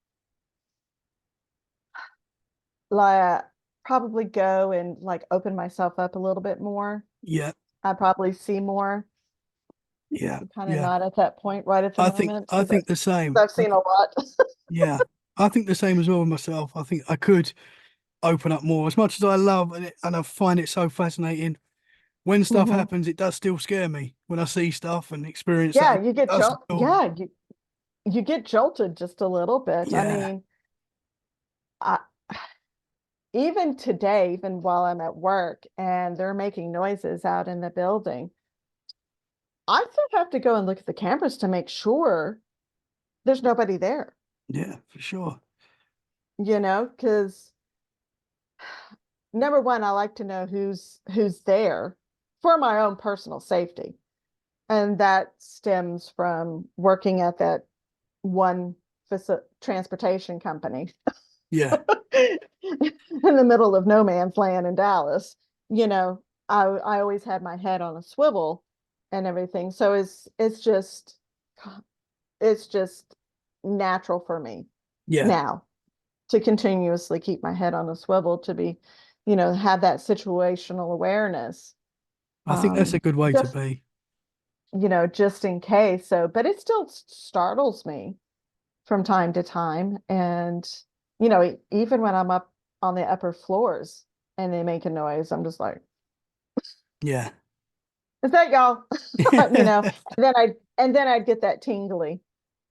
like probably go and like open myself up a little bit more, yeah, I'd probably see more. yeah, I'm kind of yeah. not at that point right at the I think moment I because think the same. I've seen a lot. Yeah. I think the same as well with myself. I think I could open up more as much as I love and I find it so fascinating. When stuff Mhm. happens, it does still scare me when I see stuff and experience that Yeah, it you get does jolt. feel, Yeah, you get jolted just a little bit. I yeah, mean, I, even today, even while I'm at work and they're making noises out in the building, I still have to go and look at the cameras to make sure there's nobody there, yeah, for sure. because number one, I like to know who's there for my own personal safety. And that stems from working at that one transportation company Yeah, in the middle of no man's land in Dallas. You know, I always had my head on a swivel and everything. So it's just natural for me yeah. now to continuously keep my head on a swivel to be, have that situational awareness. I think that's a good way to Just, be. just in case. So, but it still startles me from time to time. And, even when I'm up on the upper floors and they make a noise, I'm just like, Yeah. is that y'all? And then I'd get that tingly,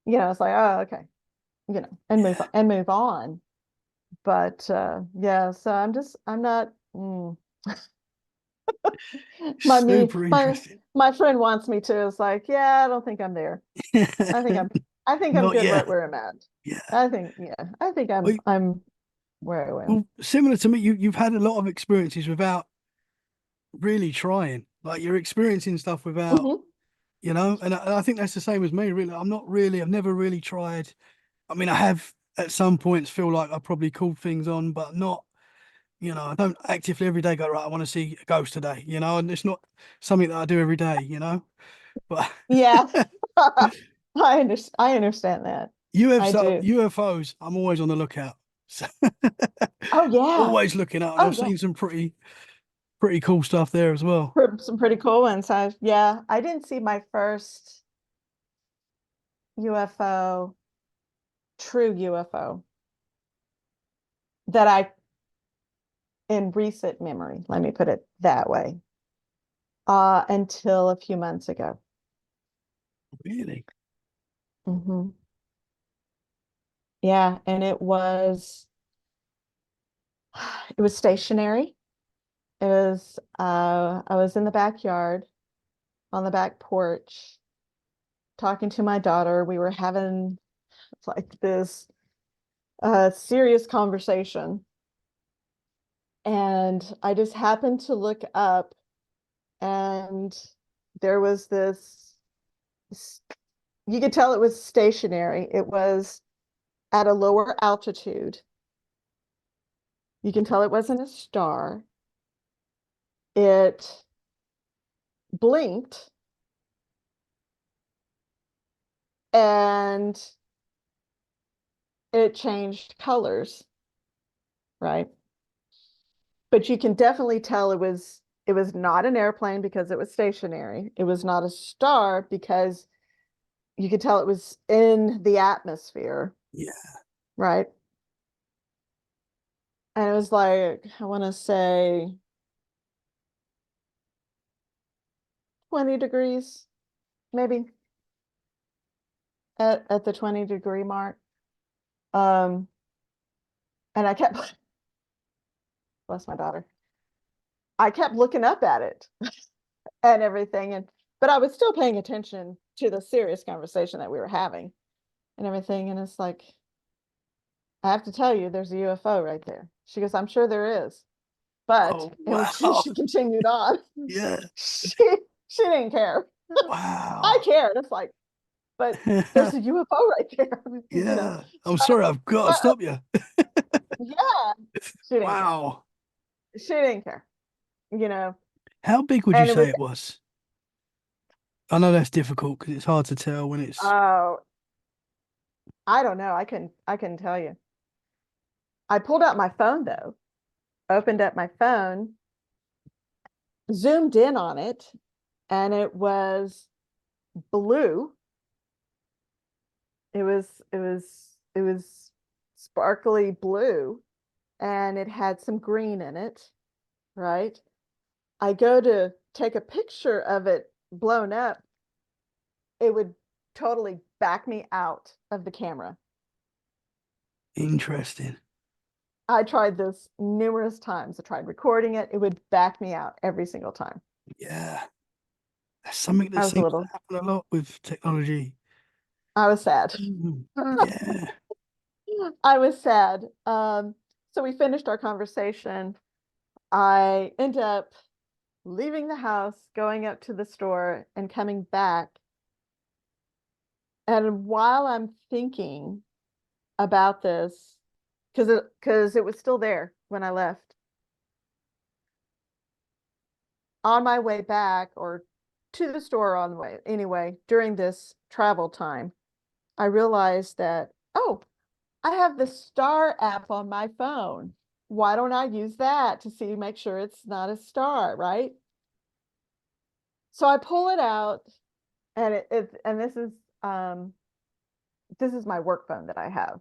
it's like, oh, okay, Yeah. and move on. But yeah, so I'm not my me Super my interesting. my friend wants me to. It's like, yeah, I don't think I'm there. I think I'm I think I'm Not good right yet. where I'm at. Yeah. I think Well, I'm where I am. well, similar to me, you've had a lot of experiences without really trying. Like you're experiencing stuff without, Mhm. and I think that's the same as me, really. I've never really tried. I mean, I have at some points feel like I probably called things on, but not, I don't actively every day go, right, I want to see a ghost today, and it's not something that I do every day. But Yeah. I understand that. I do. UFOs, I'm always on the lookout. So Oh yeah. always looking out, and Oh I've yeah. seen some pretty cool stuff there as well. Some pretty cool ones. Yeah, I didn't see my first UFO, true UFO that I in recent memory, let me put it that way, until a few months ago. Really? Hmm. Yeah, and it was stationary. I was in the backyard on the back porch talking to my daughter. We were having like this serious conversation. And I just happened to look up, and there was you could tell it was stationary. It was at a lower altitude. You can tell it wasn't a star. It blinked and it changed colors, right? But you can definitely tell it was not an airplane because it was stationary. It was not a star because you could tell it was in the atmosphere, Yeah. right? And it was like, I want to say 20 degrees. maybe at the 20-degree mark. Um, and I kept, bless my daughter, I kept looking up at it and everything. But I was still paying attention to the serious conversation that we were having and everything. And it's like, I have to tell you, there's a UFO right there. She goes, I'm sure there is. But Oh, it was, wow. she continued on. Yeah. She she didn't care. I Wow. cared. It's like, but there's a UFO right there, you know. Yeah. I'm sorry, I've got to Uh, stop you. yeah, she didn't care. Wow. She didn't care, you know. How big would you And it say was, it was? I know that's difficult because it's hard to tell when it's oh, I don't know. I couldn't tell you. I pulled out my phone though, opened up my phone, zoomed in on it, and it was blue. It was sparkly blue, and it had some green in it, right? I go to take a picture of it blown up, it would totally back me out of the camera. interesting. I tried this numerous times. I tried recording it. It would back me out every single time. Yeah. That's something that I was a seems to little, happen a lot with technology. I was sad. Mhm. Yeah. I was sad. So we finished our conversation. I end up leaving the house, going up to the store, and coming back. And while I'm thinking about this, because it was still there when I left, on my way back or to the store on the way, anyway, during this travel time, I realized that, oh, I have the Star app on my phone. Why don't I use that to see, make sure it's not a star, right? So I pull it out, and and this is my work phone that I have.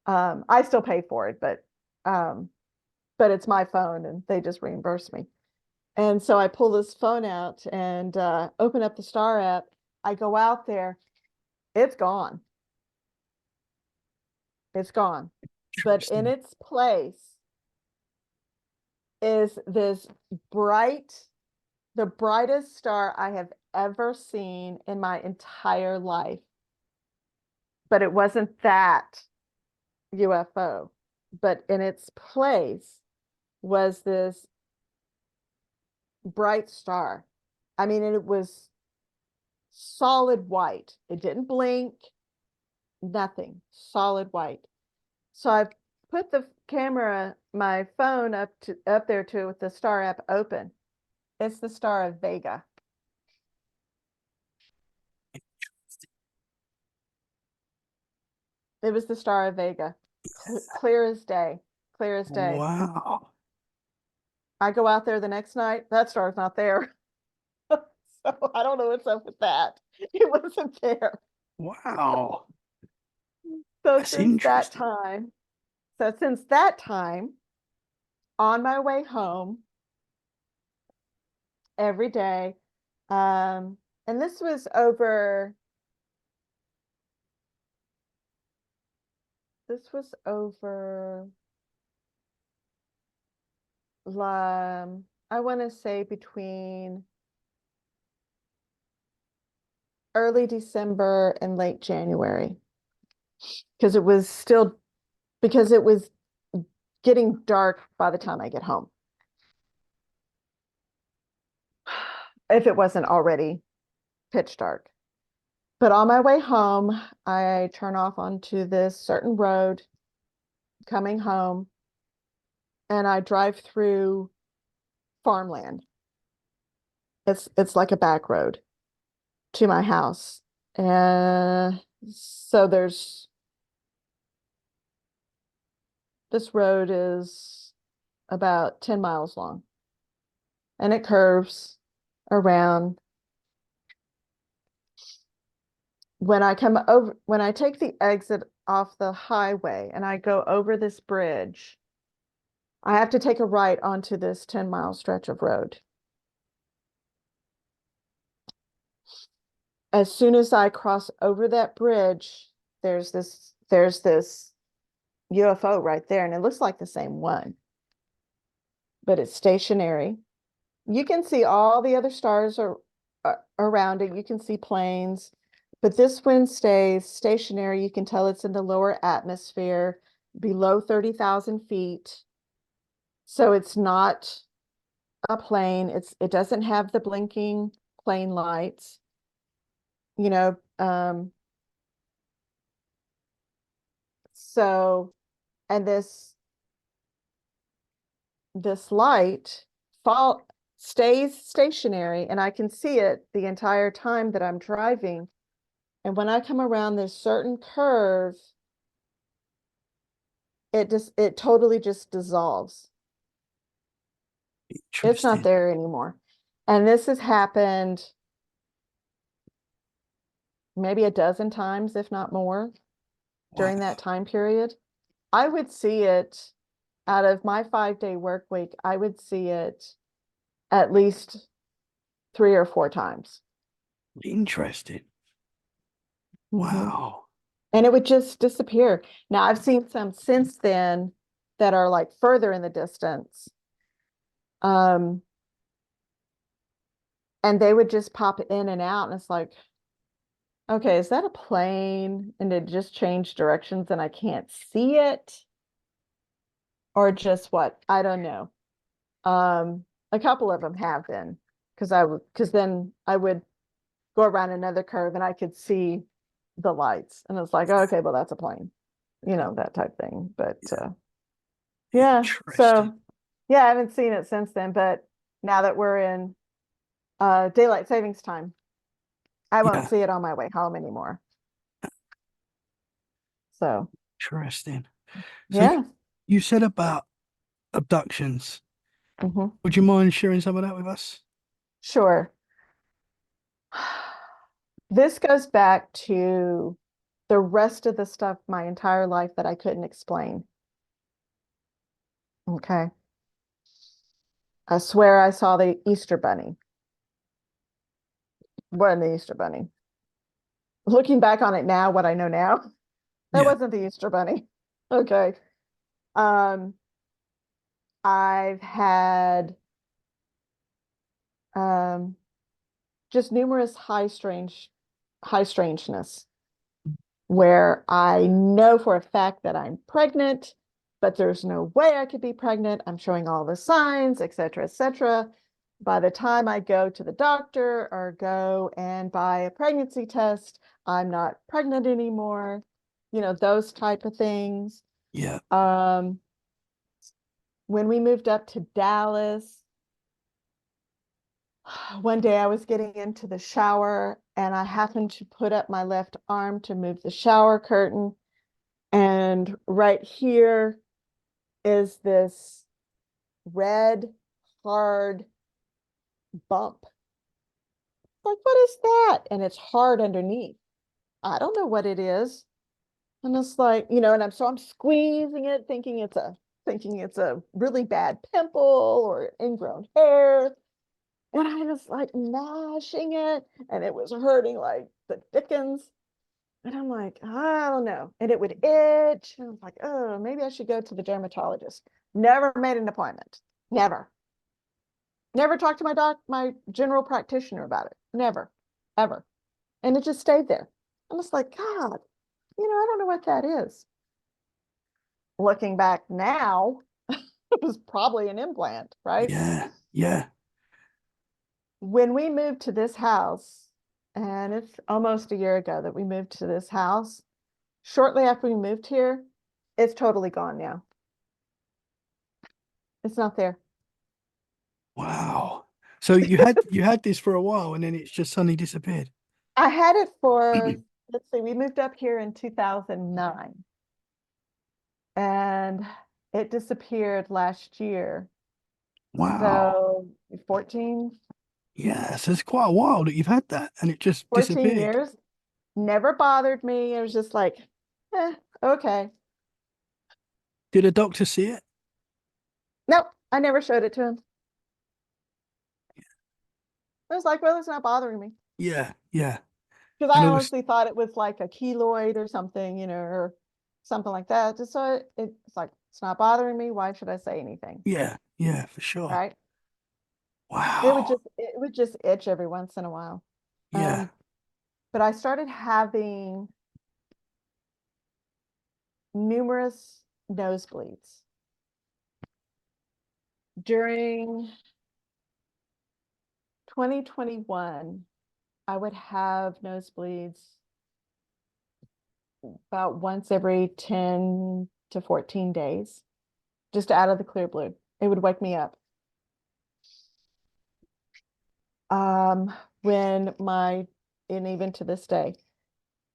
I still pay for it, um, but it's my phone, and they just reimburse me. And so I pull this phone out and open up the Star app. I go out there, it's gone. It's gone. But in Interesting. its place is this bright, the brightest star I have ever seen in my entire life. But it wasn't that UFO. But in its place was this bright star. I mean, it was solid white. It didn't blink, nothing, solid white. So I put the camera, my phone up there to with the Star app open. It's the Star of Vega. It was the Star of Vega. Clear as day, clear as day. Wow. I go out there the next night, that star's not there. So I don't know what's up with that. It wasn't there. Wow. So That's since that interesting. time, so since that time, on my way home every day, and this was over I want to say between early December and late January, because it was getting dark by the time I get home. If it wasn't already pitch dark. But on my way home, I turn off onto this certain road coming home, and I drive through farmland. It's like a back road to my house. And so this road is about 10 miles long, and it curves around. When I take the exit off the highway and I go over this bridge, I have to take a right onto this 10-mile stretch of road. as soon as I cross over that bridge, there's this UFO right there, and it looks like the same one, but it's stationary. You can see all the other stars around it. You can see planes, but this one stays stationary. You can tell it's in the lower atmosphere, below 30,000 feet. So it's not a plane. It doesn't have the blinking plane lights, you know. So, and this light fall stays stationary, and I can see it the entire time that I'm driving. And when I come around this certain curve, it totally just dissolves. It's not Interesting. there anymore. And this has happened maybe a dozen times, if not more, Wow. during that time period. I would see it out of my 5-day work week, I would see it at least 3 or 4 times. Interesting. Mhm. Wow. And it would just disappear. Now, I've seen some since then that are like further in the distance. Um, and they would just pop in and out, and it's like, okay, is that a plane? And it just changed directions and I can't see it, or just what? I don't know. A couple of them have been, because then I would go around another curve and I could see the lights, and it's like, oh, okay, well, that's a plane, that type thing. But yeah, Interesting. so yeah, I haven't seen it since then, but now that we're in daylight savings time, I won't Yeah. see it on my way home anymore. So Interesting. So yeah. you said about abductions. Hmm. Would you mind sharing some of that with us? Sure. This goes back to the rest of the stuff my entire life that I couldn't explain. Okay. I swear I saw the Easter Bunny. Wasn't the Easter Bunny. Looking back on it now, what I know now, that Yeah. wasn't the Easter Bunny. Okay. Um, I've had um just numerous high strangeness, where I know for a fact that I'm pregnant, but there's no way I could be pregnant. I'm showing all the signs, et cetera, et cetera. By the time I go to the doctor or go and buy a pregnancy test, I'm not pregnant anymore. Those type of things. Yeah. Um, when we moved up to Dallas, one day I was getting into the shower and I happened to put up my left arm to move the shower curtain. And right here is this red, hard bump. Like, what is that? And it's hard underneath. I don't know what it is. And it's like, and I'm squeezing it, thinking it's a really bad pimple or ingrown hair. And I was like mashing it, and it was hurting like the dickens. And I'm like, I don't know. And it would itch. And I was like, oh, maybe I should go to the dermatologist. Never made an appointment. Never. Never talked to my general practitioner about it. Never, ever. And it just stayed there. I'm just like, God, I don't know what that is. Looking back now, it was probably an implant, right? Yeah. Yeah. When we moved to this house, and it's almost a year ago that we moved to this house, shortly after we moved here, it's totally gone now. It's not there. Wow. So you had this for a while and then it's just suddenly disappeared. I had it for, let's see, we moved up here in 2009, and it disappeared last year. Wow. So 14, Yeah. So it's quite a while that you've had that and it just 14 disappeared. years. Never bothered me. It was just like, okay. Did a doctor see it? Nope, I never showed it to him. I was like, well, it's not bothering me. Yeah. Yeah. Because And I all this, honestly thought it was like a keloid or something, or something like that. Just so it's like, it's not bothering me. Why should I say anything? yeah, yeah, for sure. Right. Wow. It would just itch every once in a while. Yeah. But I started having numerous nosebleeds during 2021. I would have nosebleeds about once every 10 to 14 days, just out of the clear blue. It would wake me up. Um, when my, and even to this day,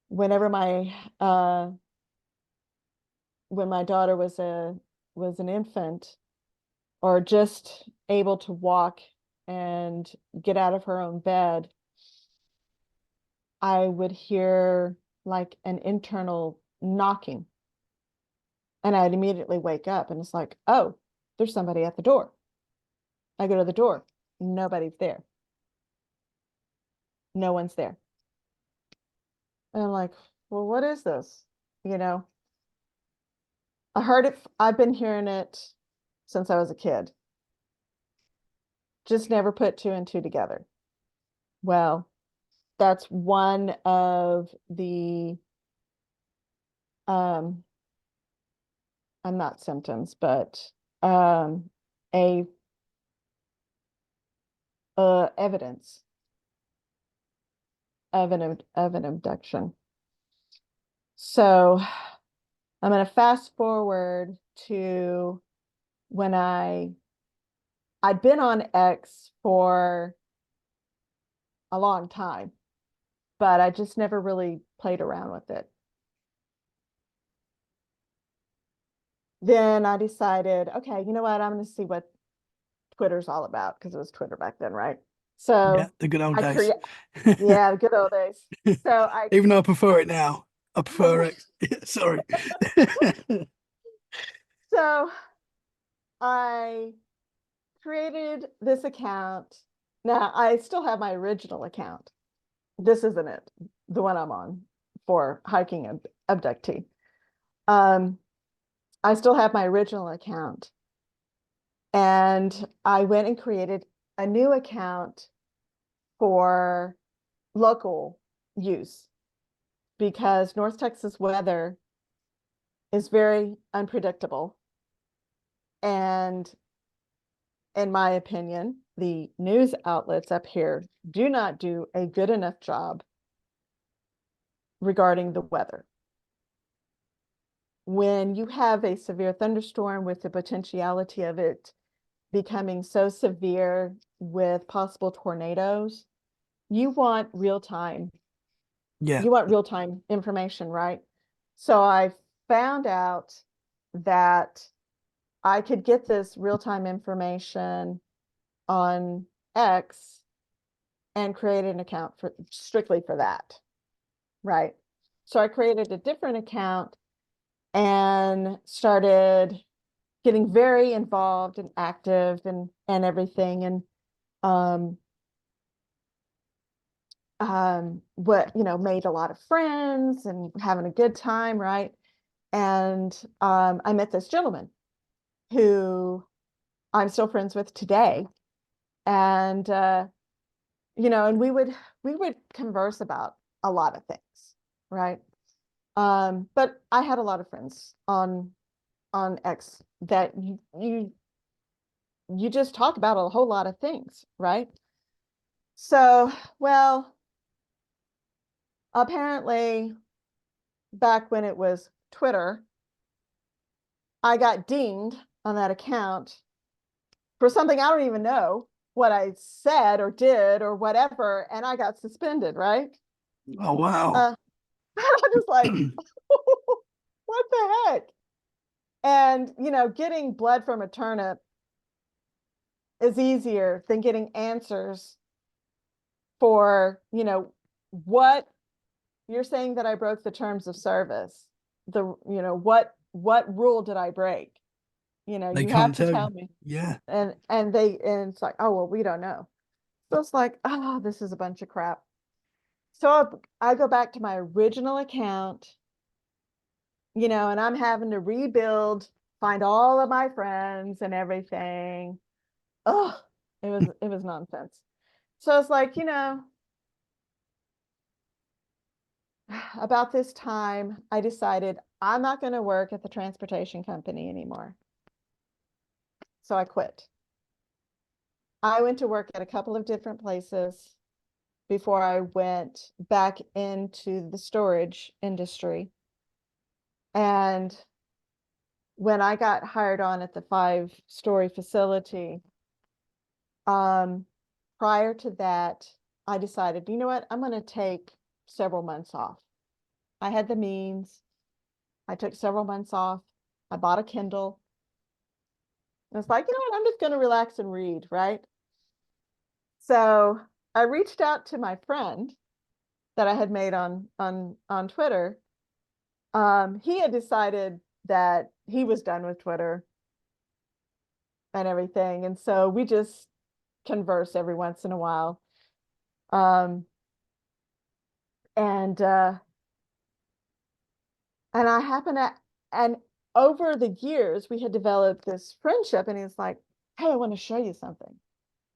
whenever when my daughter was an infant or just able to walk and get out of her own bed, I would hear like an internal knocking, and I'd immediately wake up and it's like, oh, there's somebody at the door. I go to the door. Nobody's there. No one's there. And I'm like, well, what is this? You know, I heard it. I've been hearing it since I was a kid. Just never put two and two together. Well, that's one of the, um, I'm not symptoms, but um, a evidence of an abduction. So I'm going to fast forward to when I'd been on X for a long time, but I just never really played around with it. Then I decided, okay, you know what? I'm going to see what Twitter's all about, because it was Twitter back then, right? Yeah, So the good old I days. create, yeah, the good old days. So Even though I prefer it now, I prefer X. Sorry. so I created this account. Now I still have my original account. This isn't it, the one I'm on for hiking abductee. Um, I still have my original account, and I went and created a new account for local use, because North Texas weather is very unpredictable. And in my opinion, the news outlets up here do not do a good enough job regarding the weather. When you have a severe thunderstorm with the potentiality of it becoming so severe with possible tornadoes, you want real time. Yeah, You want real time information, right? So I found out that I could get this real time information on X and create an account for strictly for that, right? So I created a different account and started getting very involved and active and everything, and um what, made a lot of friends and having a good time, right? And I met this gentleman who I'm still friends with today. And and we would converse about a lot of things, right? But I had a lot of friends on X that you just talk about a whole lot of things, right? So, well, apparently back when it was Twitter, I got dinged on that account for something I don't even know what I said or did or whatever, and I got suspended, right? oh wow. Uh, I'm just like, what the heck? And getting blood from a turnip is easier than getting answers for, what you're saying, that I broke the terms of service. What rule did I break? They You have can't to tell tell you. me. Yeah. And it's like, oh well, we don't know. So it's like, oh, this is a bunch of crap. So I go back to my original account, you know, and I'm having to rebuild, find all of my friends and everything. Oh, it was nonsense. So it's like, you know, about this time, I decided I'm not going to work at the transportation company anymore. So I quit. I went to work at a couple of different places before I went back into the storage industry. And when I got hired on at the 5-story facility, prior to that, I decided, you know what, I'm going to take several months off. I had the means. I took several months off. I bought a Kindle. And it's like, you know what, I'm just going to relax and read, right? So I reached out to my friend that I had made on Twitter. He had decided that he was done with Twitter and everything. And so we just converse every once in a while. Um, and I happen to, and over the years, we had developed this friendship, and he's like, hey, I want to show you something.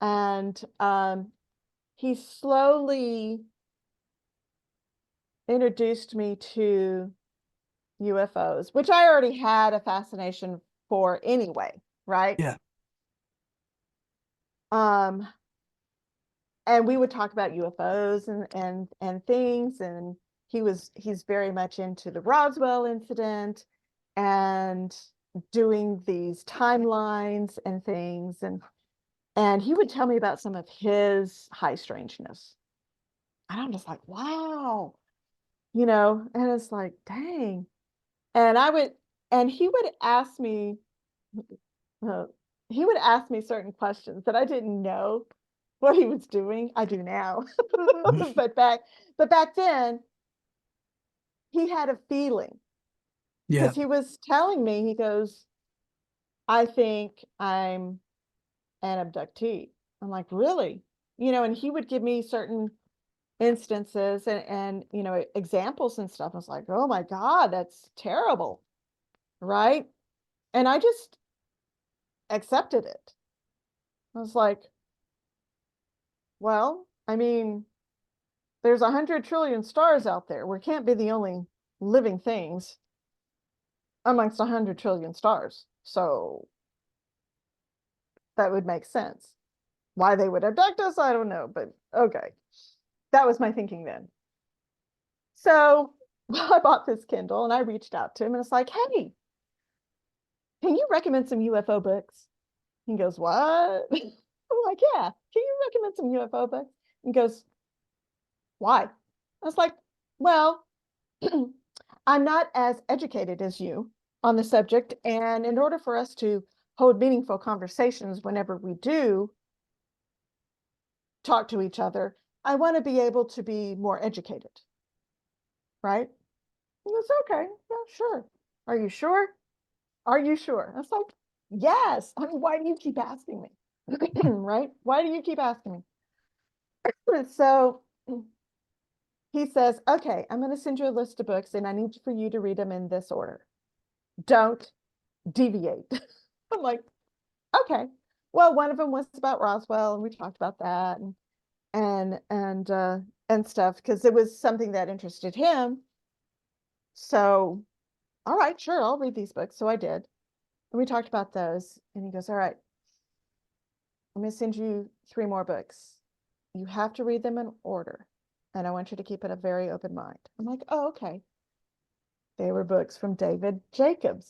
And he slowly introduced me to UFOs, which I already had a fascination for anyway, right? Yeah. Um, and we would talk about UFOs and things, and he's very much into the Roswell incident and doing these timelines and things, and he would tell me about some of his high strangeness. And I'm just like, wow, you know, and it's like, dang. And he would ask me, uh, certain questions that I didn't know what he was doing. I do now. but back but back then he had a feeling, Yeah. because he was telling me, he goes, I think I'm an abductee. I'm like, really? You know, and he would give me certain instances and you know, examples and stuff. I was like, oh my God, that's terrible. Right. And I just accepted it. I was like, well, I mean, there's 100 trillion stars out there. We can't be the only living things amongst 100 trillion stars. So that would make sense. Why they would abduct us, I don't know, but okay. That was my thinking then. So I bought this Kindle and I reached out to him and it's like, hey, can you recommend some UFO books? He goes, what? I'm like, yeah, can you recommend some UFO books? He goes, why? I was like, well, I'm not as educated as you on the subject. And in order for us to hold meaningful conversations whenever we do talk to each other, I want to be able to be more educated. Right? He goes, okay, yeah, sure. Are you sure? Are you sure? I was like, yes. I mean, why do you keep asking me? Right? Why do you keep asking me? So he says, okay, I'm going to send you a list of books and I need for you to read them in this order. Don't deviate. I'm like, okay. Well, one of them was about Roswell and we talked about that and stuff because it was something that interested him. So, all right, sure, I'll read these books. So I did. And we talked about those. And he goes, all right, I'm going to send you 3 more books. You have to read them in order. And I want you to keep it a very open mind. I'm like, oh, okay. They were books from David Jacobs,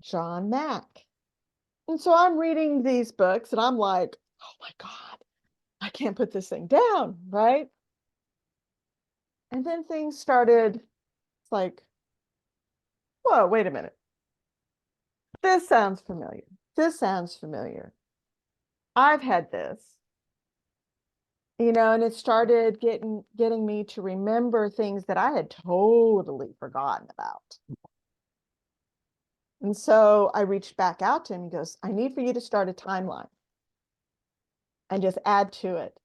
John Mack. And so I'm reading these books and I'm like, oh my God, I can't put this thing down, right? And then things started, it's like, whoa, wait a minute. This sounds familiar. This sounds familiar. I've had this, you know, and it started getting me to remember things that I had totally forgotten about. And so I reached back out to him. He goes, I need for you to start a timeline and just add to it.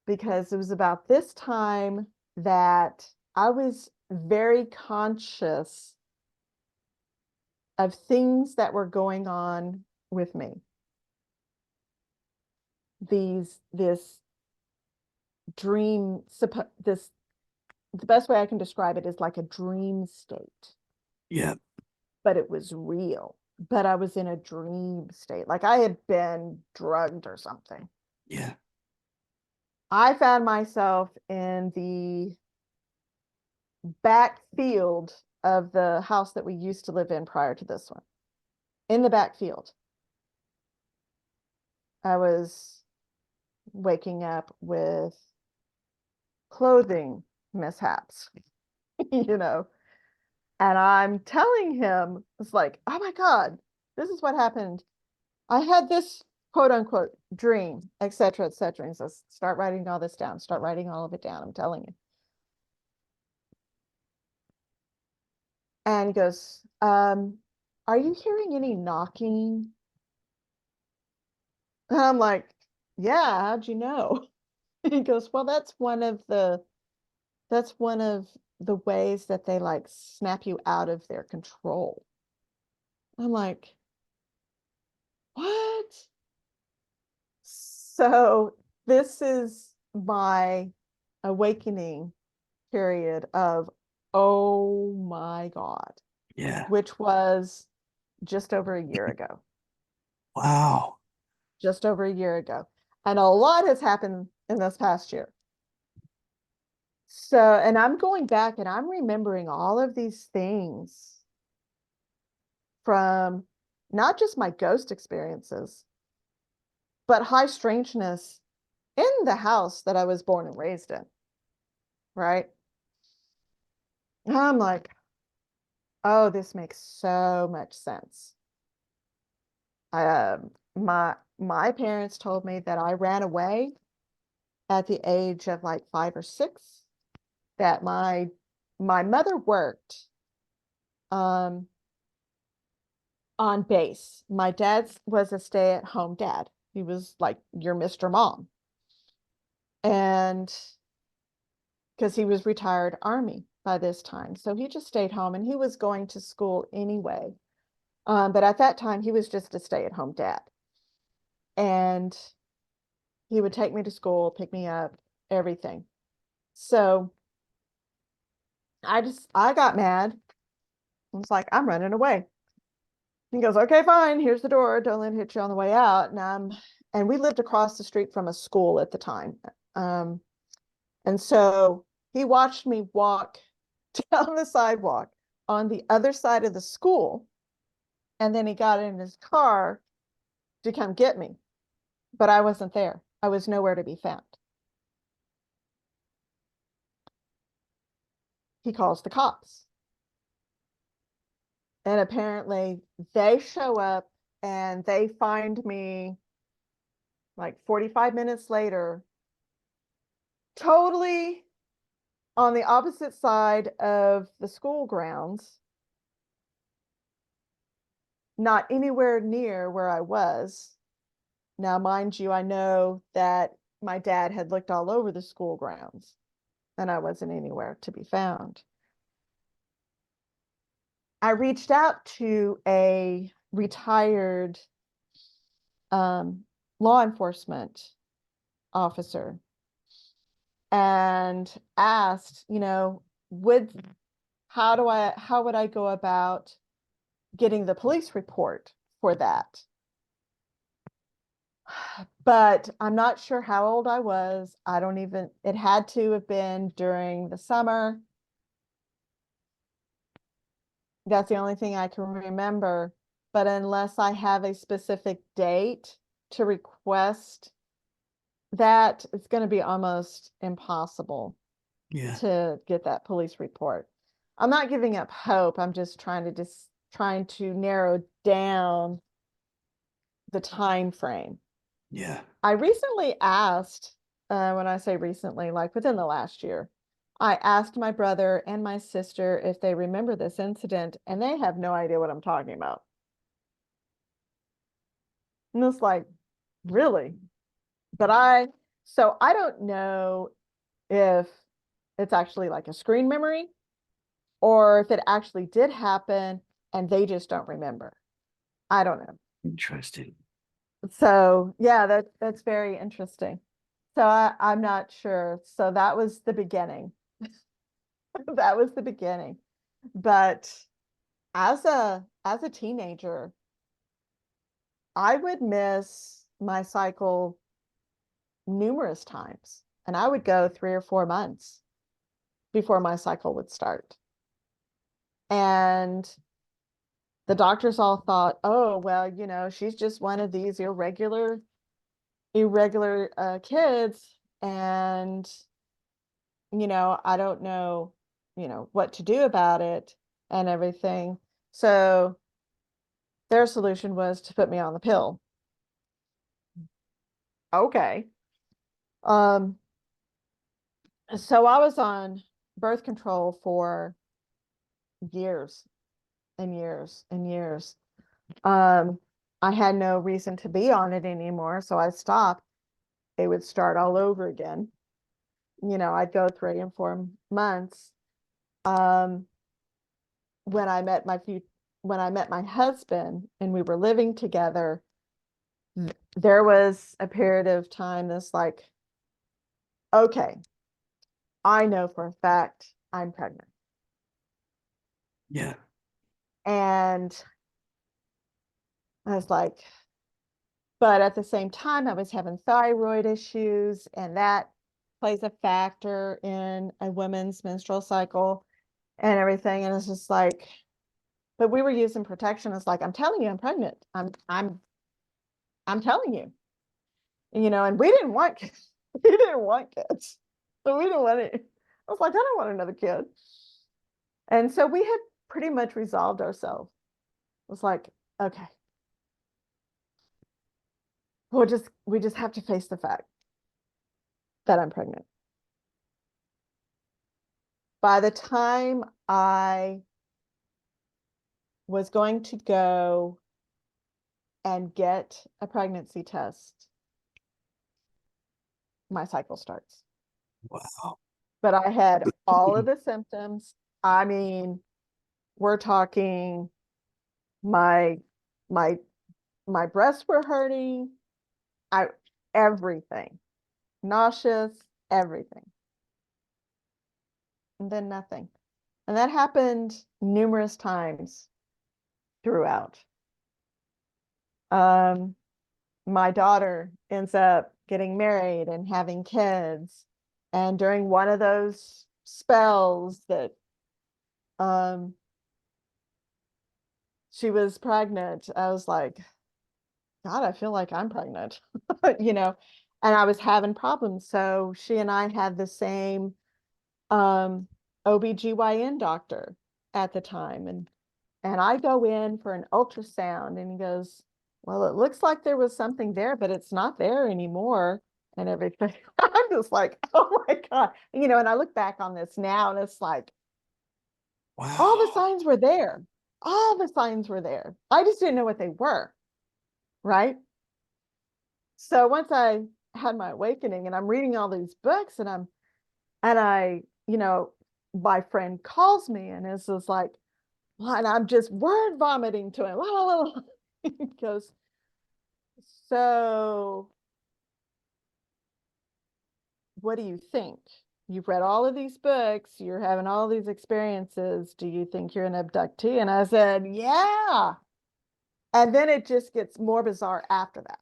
because it was about this time that I was very conscious of things that were going on with me. This dream, this, the best way I can describe it is like a dream state, Yeah. but it was real. But I was in a dream state, like I had been drugged or something. Yeah. I found myself in the back field of the house that we used to live in prior to this one. In the back field. I was waking up with clothing mishaps, you know, and I'm telling him, it's like, oh my God, this is what happened. I had this quote unquote dream, etc., etc. And he says, start writing all this down, start writing all of it down. I'm telling you. And he goes, are you hearing any knocking? And I'm like, yeah, how'd you know? He goes, well, that's one of the ways that they like snap you out of their control. I'm like, what? So this is my awakening period of, oh my God, Yeah. which was just over a year ago. Wow. Just over a year ago. And a lot has happened in this past year. So, and I'm going back and I'm remembering all of these things from not just my ghost experiences, but high strangeness in the house that I was born and raised in. Right. And I'm like, oh, this makes so much sense. My parents told me that I ran away at the age of like 5 or 6, that my mother worked um on base. My dad was a stay-at-home dad. He was like your Mr. Mom. And because he was retired Army by this time. So he just stayed home and he was going to school anyway. But at that time, he was just a stay-at-home dad. And he would take me to school, pick me up, everything. So I got mad. I was like, I'm running away. He goes, okay, fine. Here's the door. Don't let it hit you on the way out. And we lived across the street from a school at the time. And so he watched me walk down the sidewalk on the other side of the school. And then he got in his car to come get me. But I wasn't there. I was nowhere to be found. He calls the cops. And apparently they show up and they find me like 45 minutes later, totally on the opposite side of the school grounds, not anywhere near where I was. Now, mind you, I know that my dad had looked all over the school grounds and I wasn't anywhere to be found. I reached out to a retired law enforcement officer and asked, how would I go about getting the police report for that? But I'm not sure how old I was. It had to have been during the summer. That's the only thing I can remember. But unless I have a specific date to request that, it's going to be almost impossible to get that police report. I'm not giving up hope. I'm just trying to narrow down the time frame. Yeah. I recently asked, when I say recently, like within the last year, I asked my brother and my sister if they remember this incident, and they have no idea what I'm talking about. And it's like, really? But So I don't know if it's actually like a screen memory or if it actually did happen and they just don't remember. I don't know. Interesting. So yeah, that's very interesting. So I'm not sure. So that was the beginning. That was the beginning. But as a teenager, I would miss my cycle numerous times, and I would go 3 or 4 months before my cycle would start. And the doctors all thought, oh, well, she's just one of these irregular kids, and I don't know, what to do about it and everything. So their solution was to put me on the pill. Okay. Um, so I was on birth control for years and years and years. Um, I had no reason to be on it anymore, so I stopped. It would start all over again. I'd go 3 and 4 months. Um, when I met my husband and we were living together, there was a period of time that's like, okay, I know for a fact I'm pregnant. Yeah. And I was like, but at the same time, I was having thyroid issues, and that plays a factor in a woman's menstrual cycle and everything. And it's just like, but we were using protection. It's like, I'm telling you, I'm pregnant. I'm telling you, and we didn't want kids. We didn't want kids. So we didn't want it. I was like, I don't want another kid. And so we had pretty much resolved ourselves. It was like, okay, we just have to face the fact that I'm pregnant. By the time I was going to go and get a pregnancy test, my cycle starts. Wow. But I had all of the symptoms. I mean, we're talking my my my breasts were hurting, I everything, nauseous, everything. And then nothing. And that happened numerous times throughout. Um, my daughter ends up getting married and having kids. And during one of those spells that um, she was pregnant, I was like, God, I feel like I'm pregnant, and I was having problems. So she and I had the same OBGYN doctor at the time. And I go in for an ultrasound and he goes, well, it looks like there was something there, but it's not there anymore and everything. I'm just like, oh my God. And I look back on this now and it's like, all the Wow. signs were there. All the signs were there. I just didn't know what they were. Right. So once I had my awakening and I'm reading all these books and I, my friend calls me and is just like, and I'm just word vomiting to him. He goes, so what do you think? You've read all of these books, you're having all these experiences. Do you think you're an abductee? And I said, yeah. And then it just gets more bizarre after that.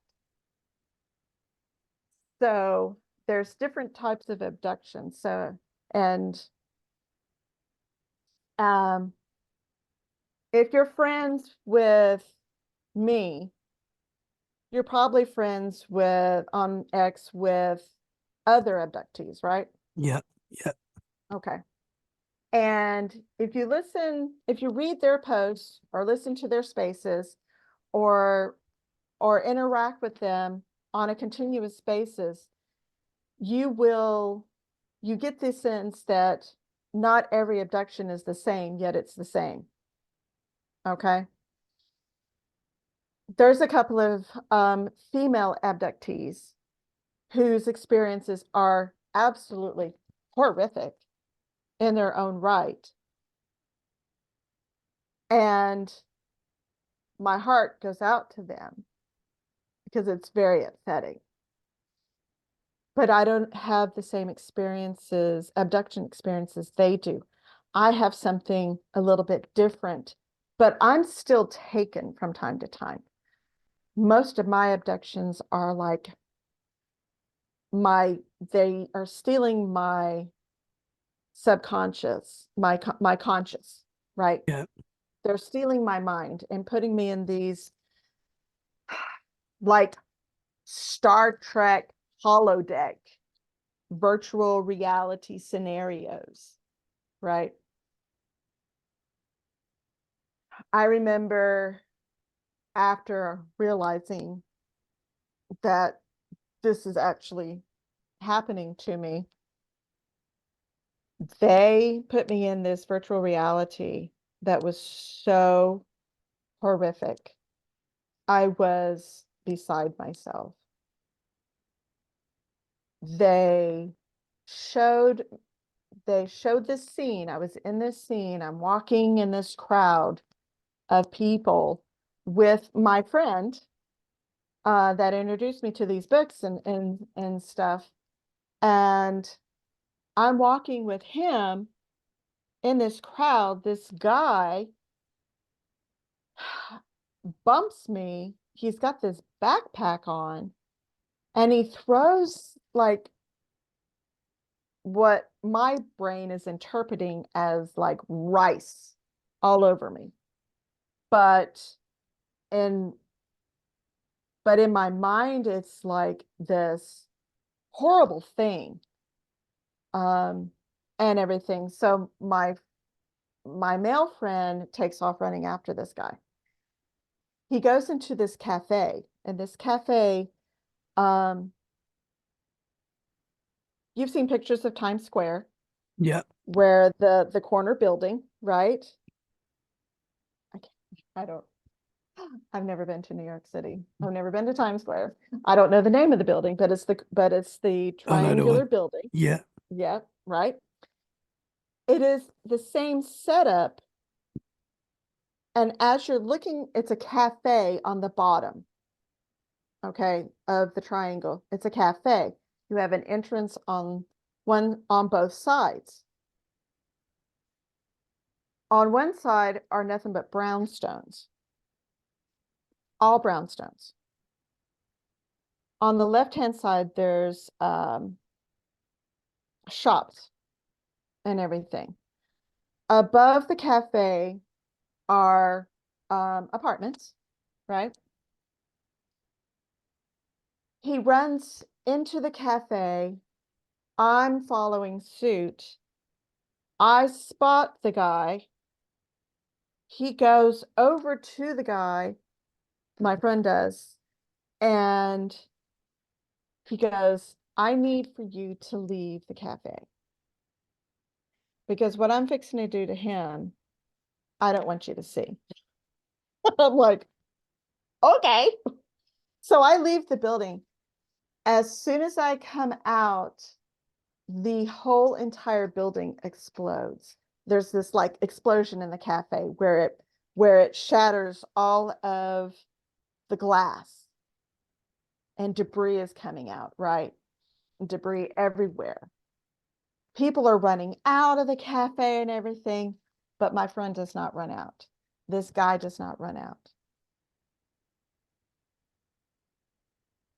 So there's different types of abductions. And um, if you're friends with me, you're probably friends with on X with other abductees, right? Yeah. Yeah. Okay. And if you read their posts or listen to their spaces or interact with them on a continuous basis, you get this sense that not every abduction is the same, yet it's the same. Okay. There's a couple of female abductees whose experiences are absolutely horrific in their own right. And my heart goes out to them because it's very upsetting. But I don't have the same experiences, abduction experiences they do. I have something a little bit different, but I'm still taken from time to time. Most of my abductions are like they are stealing my subconscious, my conscious, right? Yeah. They're stealing my mind and putting me in these like Star Trek holodeck virtual reality scenarios, right? I remember after realizing that this is actually happening to me, they put me in this virtual reality that was so horrific. I was beside myself. They showed this scene. I was in this scene. I'm walking in this crowd of people with my friend that introduced me to these books and stuff. And I'm walking with him in this crowd. This guy bumps me. He's got this backpack on and he throws like what my brain is interpreting as like rice all over me. But in in my mind, it's like this horrible thing. Um, and everything. So my male friend takes off running after this guy. He goes into this cafe, and this cafe, um, you've seen pictures of Times Square, Yeah. where the corner building, right? I can't, I don't, I've never been to New York City. I've never been to Times Square. I don't know the name of the building, but it's the I know the triangular one. building. Yeah. Yeah, right. It is the same setup. And as you're looking, it's a cafe on the bottom, okay, of the triangle. It's a cafe. You have an entrance on both sides. On one side are nothing but brownstones, all brownstones. On the left-hand side, there's shops and everything. Above the cafe are apartments, right? He runs into the cafe. I'm following suit. I spot the guy. He goes over to the guy, my friend does, and he goes, I need for you to leave the cafe because what I'm fixing to do to him, I don't want you to see. I'm like, okay. So I leave the building. As soon as I come out, the whole entire building explodes. There's this like explosion in the cafe where it shatters all of the glass and debris is coming out, right? Debris everywhere. People are running out of the cafe and everything, but my friend does not run out. This guy does not run out.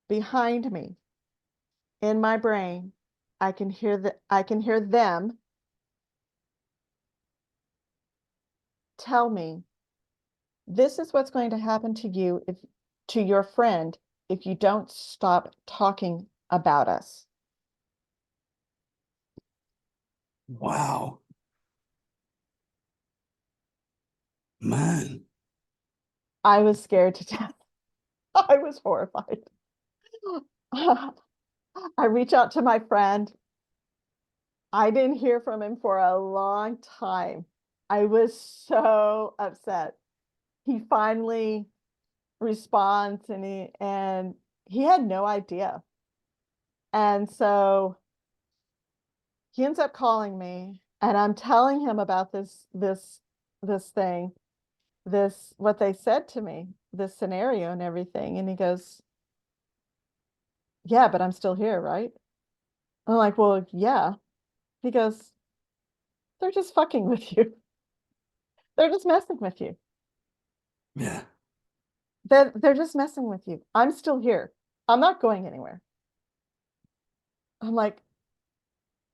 Behind me, in my brain, I can hear them tell me, this is what's going to happen to you if to your friend if you don't stop talking about us. Wow. Man. I was scared to death. I was horrified. I reach out to my friend. I didn't hear from him for a long time. I was so upset. He finally responds and he had no idea. And so he ends up calling me, and I'm telling him about this thing, what they said to me, this scenario and everything. And he goes, yeah, but I'm still here, right? I'm like, well, yeah. He goes, they're just fucking with you. They're just messing with you. Yeah. They're just messing with you. I'm still here. I'm not going anywhere. I'm like,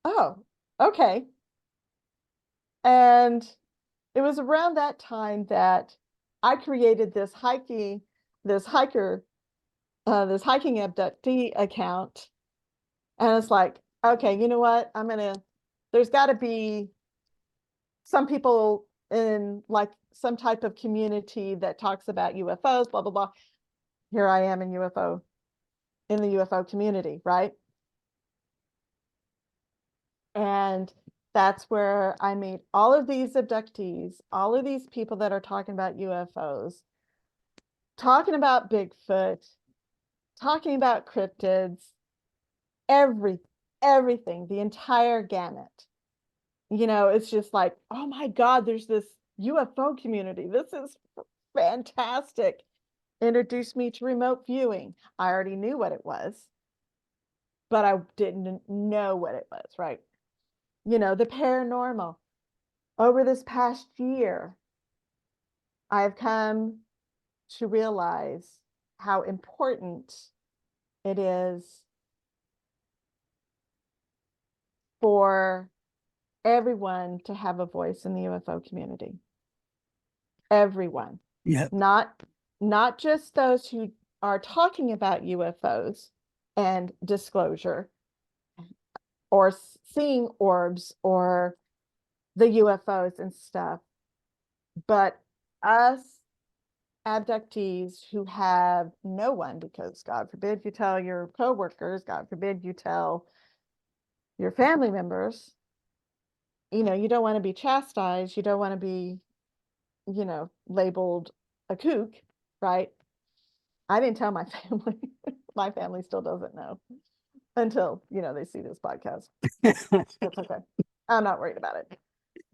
oh, okay. And it was around that time that I created this hiker, this hiking abductee account. And it's like, okay, you know what? There's got to be some people in like some type of community that talks about UFOs, blah, blah, blah. Here I am in the UFO community, right? And that's where I meet all of these abductees, all of these people that are talking about UFOs, talking about Bigfoot, talking about cryptids, every everything, the entire gamut. It's just like, oh my God, there's this UFO community. This is fantastic. Introduced me to remote viewing. I already knew what it was, but I didn't know what it was, right? The paranormal. Over this past year, I've come to realize how important it is for everyone to have a voice in the UFO community. Everyone. Yeah. Not just those who are talking about UFOs and disclosure or seeing orbs or the UFOs and stuff, but us abductees who have no one, because God forbid you tell your coworkers, God forbid you tell your family members, you don't want to be chastised, you don't want to be, labeled a kook, right? I didn't tell my family. My family still doesn't know until, they see this podcast. That's okay. I'm not worried about it.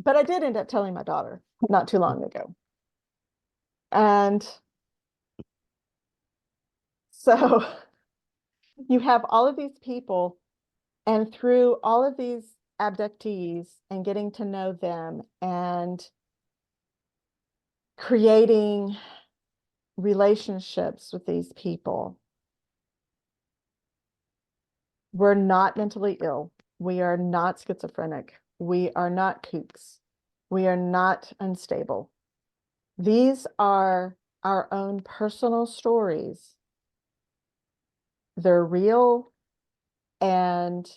But I did end up telling my daughter not too long ago. And so you have all of these people, and through all of these abductees and getting to know them and creating relationships with these people, we're not mentally ill. We are not schizophrenic. We are not kooks. We are not unstable. These are our own personal stories. They're real, and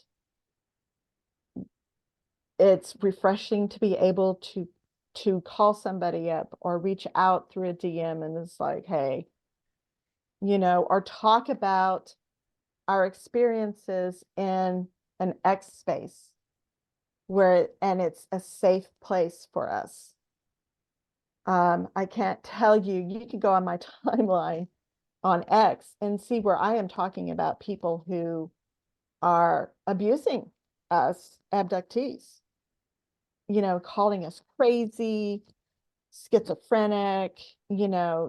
it's refreshing to be able to call somebody up or reach out through a DM and it's like, hey, or talk about our experiences in an X space and it's a safe place for us. I can't tell you, you can go on my timeline on X and see where I am talking about people who are abusing us abductees, calling us crazy, schizophrenic,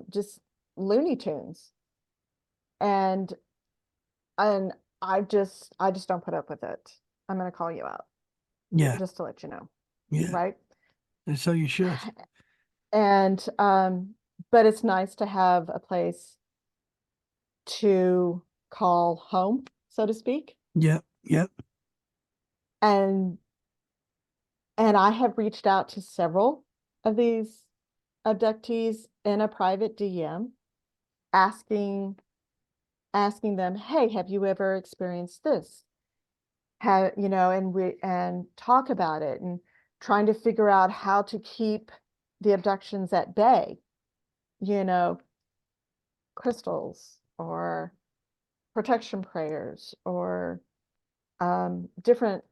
just Looney Tunes. And I just don't put up with it. I'm going to call you out Yeah. just to let you know. Yeah. Right. And so you should. And but it's nice to have a place to call home, so to speak. Yeah. Yeah. And I have reached out to several of these abductees in a private DM asking them, hey, have you ever experienced this? And talk about it and trying to figure out how to keep the abductions at bay, crystals or protection prayers or different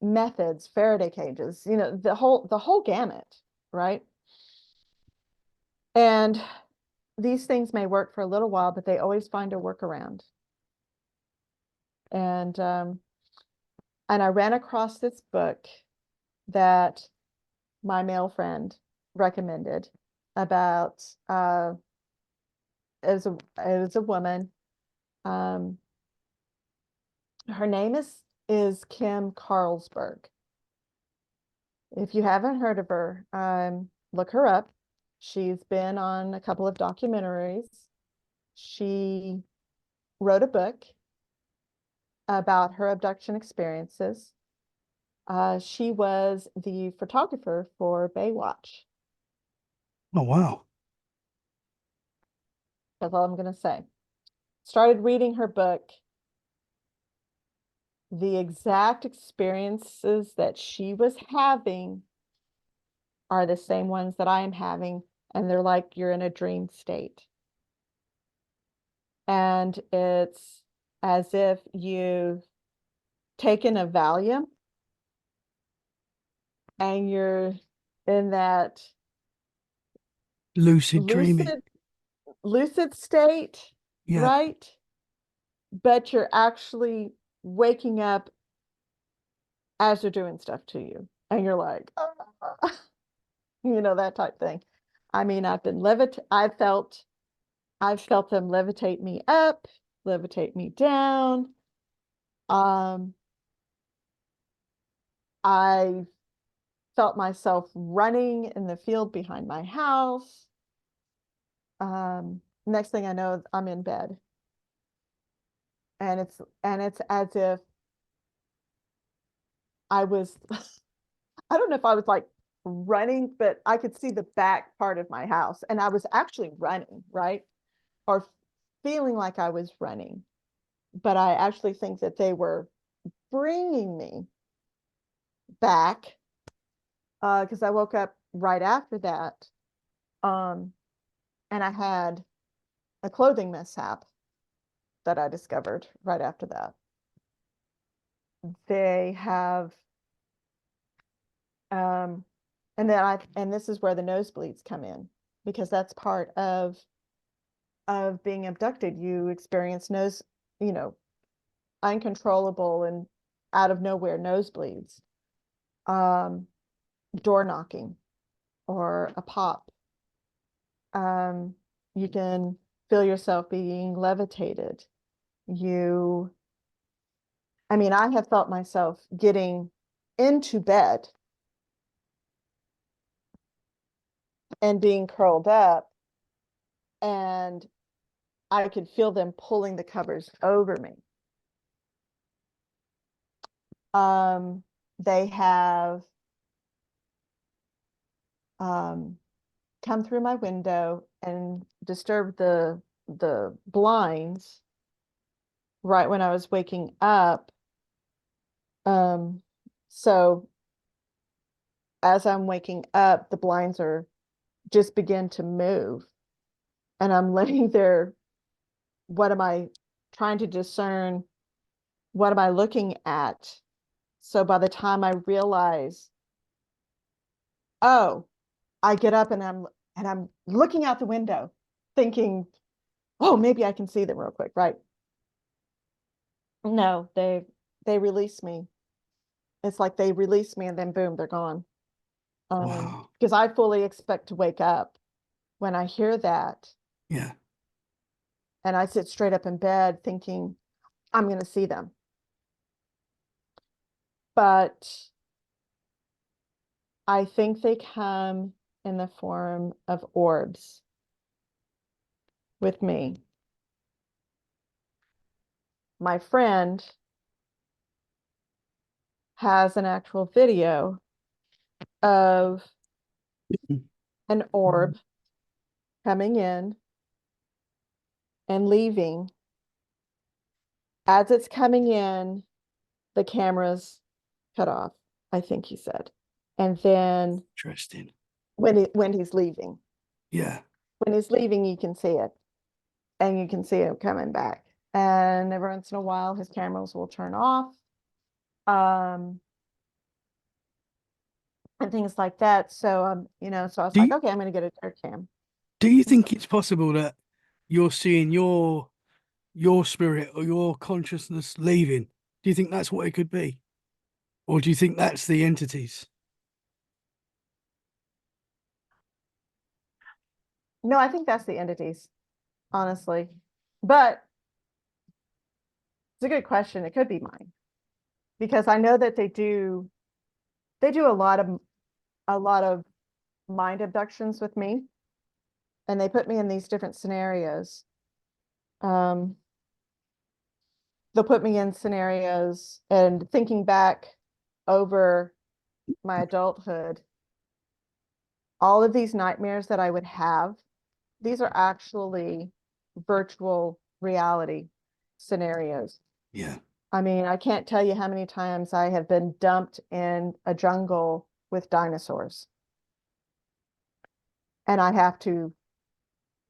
methods, Faraday cages, the whole gamut, right? And these things may work for a little while, but they always find a workaround. And I ran across this book that my male friend recommended about it was a woman. Um, her name is Kim Carlsberg. If you haven't heard of her, look her up. She's been on a couple of documentaries. She wrote a book about her abduction experiences. She was the photographer for Baywatch. Oh, wow. That's all I'm going to say. Started reading her book. The exact experiences that she was having are the same ones that I am having, and they're like you're in a dream state. And it's as if you've taken a Valium and you're in that Lucid dreaming. lucid state, Yeah. right? But you're actually waking up as they're doing stuff to you. And you're like, "Ah," that type thing. I mean, I've felt them levitate me up, levitate me down. Um, I felt myself running in the field behind my house. Next thing I know, I'm in bed. And it's as if I was I don't know if I was like running, but I could see the back part of my house and I was actually running, right? Or feeling like I was running. But I actually think that they were bringing me back because I woke up right after that. Um, and I had a clothing mishap that I discovered right after that. They have, um, and this is where the nosebleeds come in because that's part of being abducted. You experience you know, uncontrollable and out of nowhere nosebleeds, um, door knocking or a pop. You can feel yourself being levitated. You, I mean, I have felt myself getting into bed and being curled up, and I could feel them pulling the covers over me. They have come through my window and disturbed the blinds right when I was waking up. So as I'm waking up, the blinds are just begin to move, and I'm laying there. What am I trying to discern? What am I looking at? So by the time I realize, oh, I get up and I'm looking out the window, thinking, oh, maybe I can see them real quick, right? No, they release me. It's like they release me and then boom, they're gone. Wow. Because I fully expect to wake up when I hear that, Yeah. and I sit straight up in bed thinking I'm going to see them. But I think they come in the form of orbs with me. My friend has an actual video of an orb coming in and leaving. As it's coming in, the cameras cut off, I think he said. And then Interesting. when he's leaving, Yeah. you can see it, and you can see him coming back. And every once in a while, his cameras will turn off, um, and things like that. So, so I was Do like, you, okay, I'm going to get a dirt cam. do you think it's possible that you're seeing your your spirit or your consciousness leaving? Do you think that's what it could be? Or do you think that's the entities? No, I think that's the entities, honestly. But it's a good question. It could be mine because I know that they do a lot of mind abductions with me, and they put me in these different scenarios. Um, they'll put me in scenarios, and thinking back over my adulthood, all of these nightmares that I would have, these are actually virtual reality scenarios. Yeah. I mean, I can't tell you how many times I have been dumped in a jungle with dinosaurs. And I have to,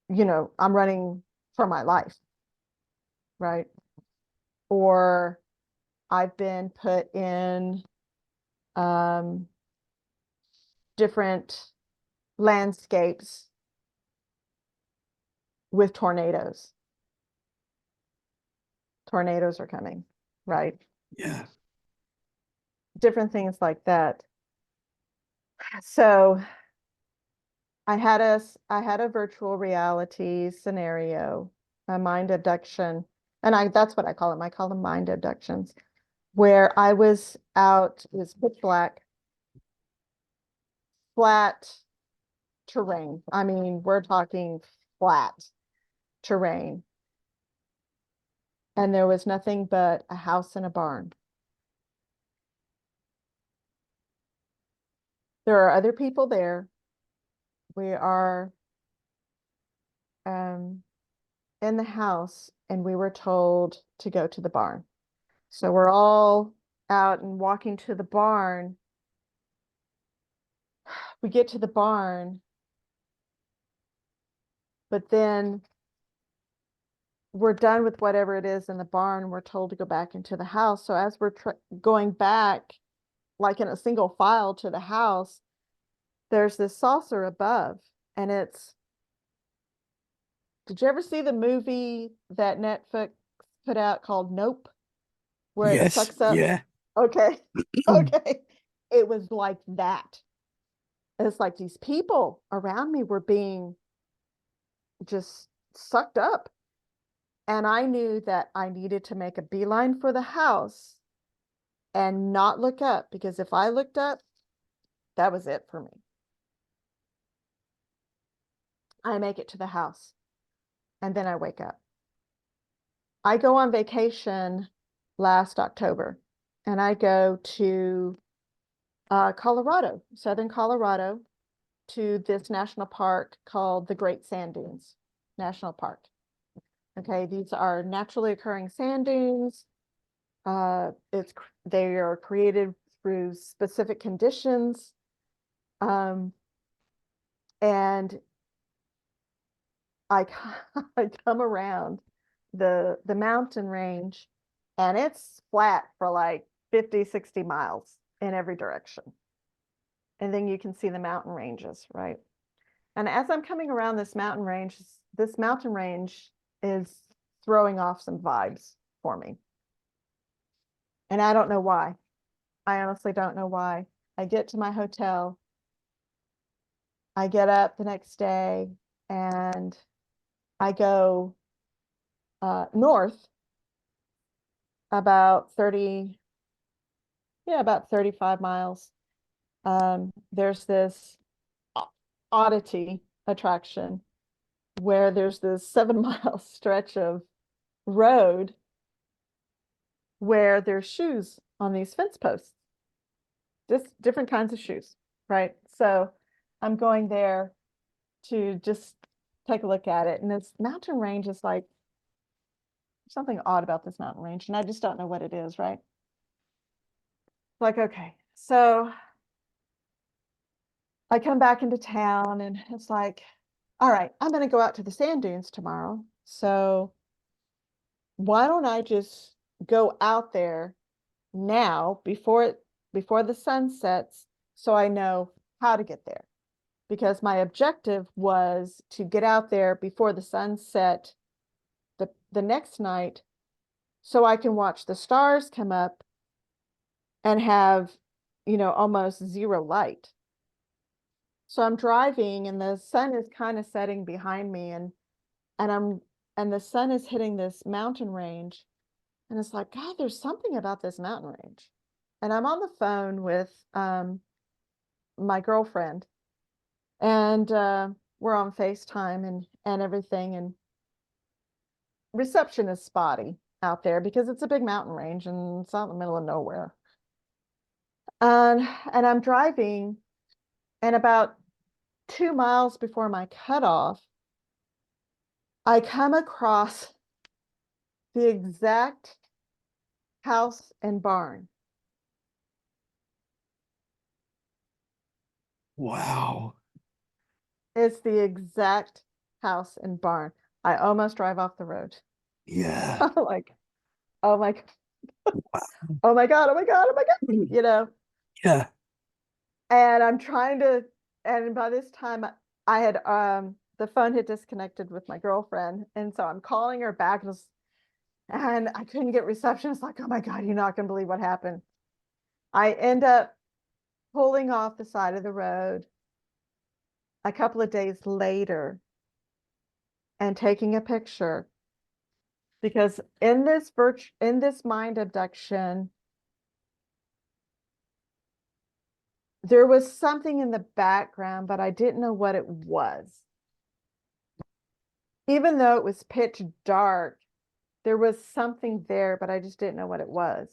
I'm running for my life, right? Or I've been put in um, different landscapes with tornadoes. Tornadoes are coming, right? Yeah. Different things like that. So I had a virtual reality scenario, a mind abduction, and that's what I call them. I call them mind abductions, where I was out, it was pitch black, flat terrain. I mean, we're talking flat terrain. And there was nothing but a house and a barn. There are other people there. We are in the house, and we were told to go to the barn. So we're all out and walking to the barn. We get to the barn, but then we're done with whatever it is in the barn. We're told to go back into the house. So as we're going back, like in a single file to the house, there's this saucer above, and did you ever see the movie that Netflix put out called Nope, where it Yes. sucks up? Yeah. Okay. Okay. It was like that. It's like these people around me were being just sucked up. And I knew that I needed to make a beeline for the house and not look up, because if I looked up, that was it for me. I make it to the house and then I wake up. I go on vacation last October, and I go to Colorado, southern Colorado, to this national park called the Great Sand Dunes National Park. Okay, these are naturally occurring sand dunes. They are created through specific conditions. Um, and I, I come around the mountain range, and it's flat for like 50, 60 miles in every direction. And then you can see the mountain ranges, right? And as I'm coming around this mountain range is throwing off some vibes for me. And I don't know why. I honestly don't know why. I get to my hotel. I get up the next day, and I go north about 30, yeah, about 35 miles. There's this oddity attraction where there's this 7 mile stretch of road where there's shoes on these fence posts, just different kinds of shoes, right? So I'm going there to just take a look at it. And this mountain range is like something odd about this mountain range, and I just don't know what it is, right? Like, okay, so I come back into town, and it's like, all right, I'm going to go out to the sand dunes tomorrow. So why don't I just go out there now before the sun sets, so I know how to get there? Because my objective was to get out there before the sun set the next night so I can watch the stars come up and have, almost zero light. So I'm driving and the sun is kind of setting behind me, and I'm and the sun is hitting this mountain range, and it's like, God, there's something about this mountain range. And I'm on the phone with my girlfriend, and we're on FaceTime and everything, and reception is spotty out there because it's a big mountain range and it's out in the middle of nowhere. And I'm driving, and about 2 miles before my cutoff, I come across the exact house and barn. Wow. It's the exact house and barn. I almost drive off the road. Yeah. I'm like, oh my, Wow. oh my God, oh my God, oh my God, Yeah. and I'm trying to, and by this time I had, the phone had disconnected with my girlfriend. And so I'm calling her back, and I couldn't get reception. It's like, oh my God, you're not going to believe what happened. I end up pulling off the side of the road a couple of days later and taking a picture, because in this mind abduction, there was something in the background, but I didn't know what it was. Even though it was pitch dark, there was something there, but I just didn't know what it was.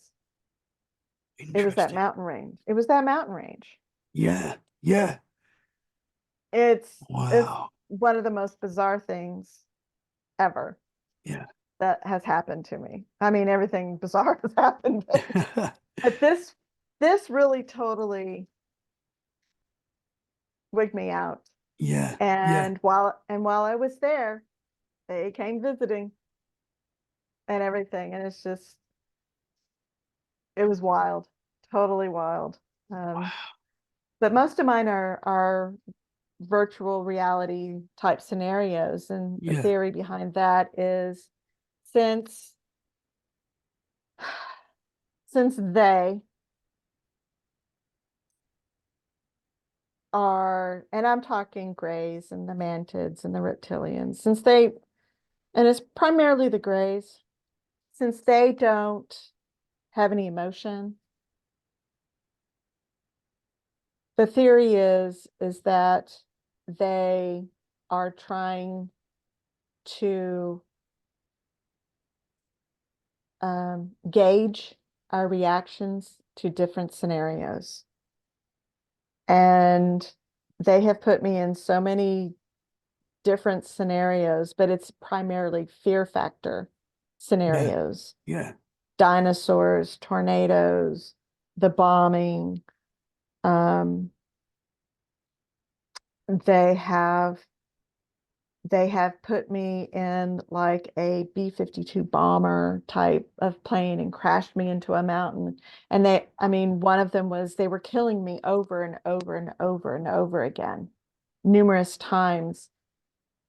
It was that Interesting. mountain range. It was that mountain range. Yeah. Yeah. It's Wow. one of the most bizarre things ever Yeah. that has happened to me. I mean, everything bizarre has happened, but this really totally wigged me out. Yeah. Yeah. And while I was there, they came visiting and everything, and it was wild, totally wild. Um, Wow. but most of mine are virtual reality type scenarios, and the Yeah. theory behind that is, since since they are, and I'm talking grays and the mantids and the reptilians, and it's primarily the grays, since they don't have any emotion, the theory is that they are trying to gauge our reactions to different scenarios. And they have put me in so many different scenarios, but it's primarily fear factor Yeah. scenarios. Yeah. Dinosaurs, tornadoes, the bombing. Um, they have they have put me in like a B-52 bomber type of plane and crashed me into a mountain. And I mean, one of them was, they were killing me over and over and over and over again, numerous times,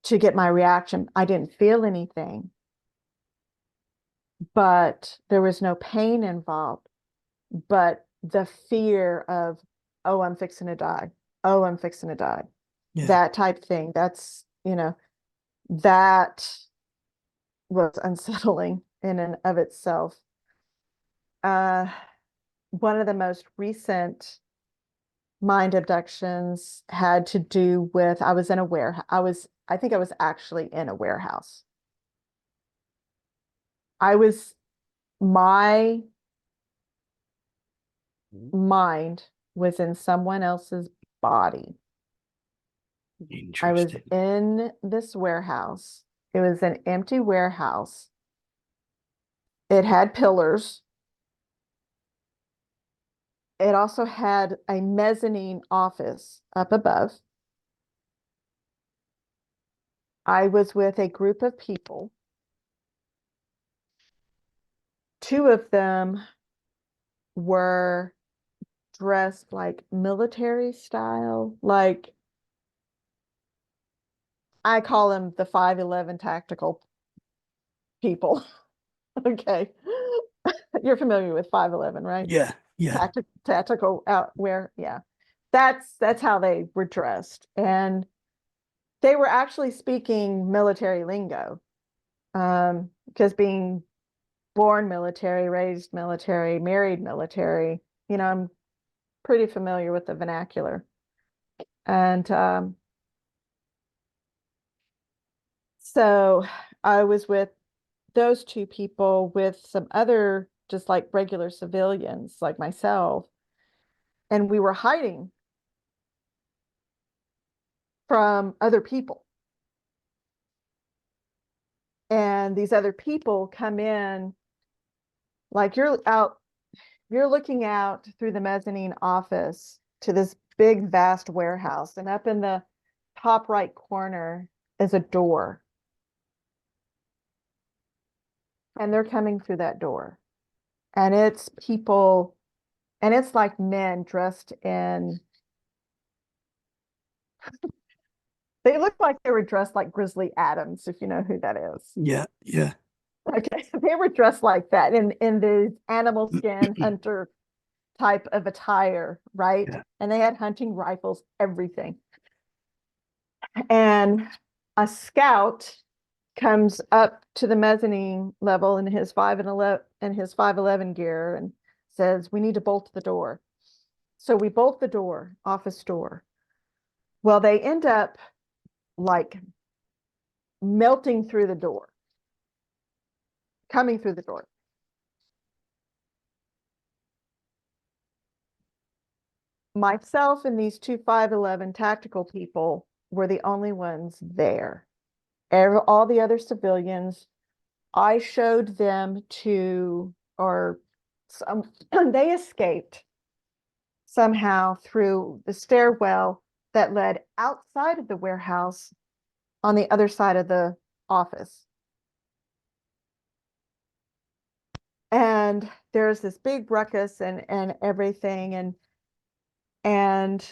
to get my reaction. I didn't feel anything, but there was no pain involved. But the fear of, oh, I'm fixing to die. Oh, I'm fixing to die. Yeah. That type thing. That was unsettling in and of itself. Uh, One of the most recent mind abductions had to do with, I was in a warehouse. I think I was actually in a warehouse. I was, my mind was in someone else's body. I was Interesting. in this warehouse. It was an empty warehouse. It had pillars. It also had a mezzanine office up above. I was with a group of people. Two of them were dressed like military style, like, I call them the 511 tactical people. Okay. You're familiar with 511, right? Yeah, yeah, Tactical outwear. Yeah. That's how they were dressed. And they were actually speaking military lingo. Because being born military, raised military, married military, I'm pretty familiar with the vernacular. And so I was with those two people with some other just like regular civilians like myself, and we were hiding from other people. And these other people come in, like you're looking out through the mezzanine office to this big, vast warehouse. And up in the top right corner is a door. And they're coming through that door. And it's people, and it's like men dressed in, they look like they were dressed like Grizzly Adams, if you know who that is. yeah, yeah. Okay, so they were dressed like that in the animal skin hunter type of attire, right? Yeah. And they had hunting rifles, everything. And a scout comes up to the mezzanine level in his 511 gear and says, "We need to bolt the door." So we bolt the door, office door. Well, they end up like melting through the door, coming through the door. Myself and these two 511 tactical people were the only ones there. All the other civilians, I showed them to, or some, they escaped somehow through the stairwell that led outside of the warehouse on the other side of the office. And there's this big ruckus and everything. And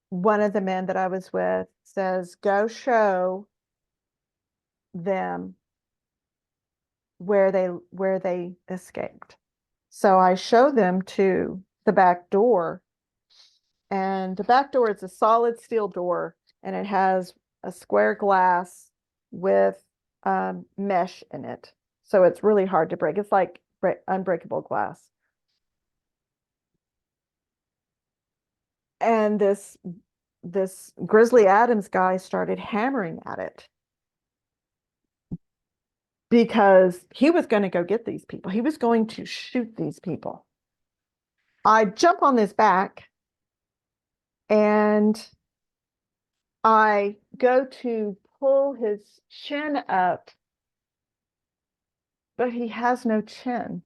one of the men that I was with says, "Go show them where they escaped." So I show them to the back door, and the back door is a solid steel door, and it has a square glass with mesh in it. So it's really hard to break. It's like unbreakable glass. And this Grizzly Adams guy started hammering at it because he was going to go get these people. He was going to shoot these people. I jump on this back and I go to pull his chin up, but he has no chin.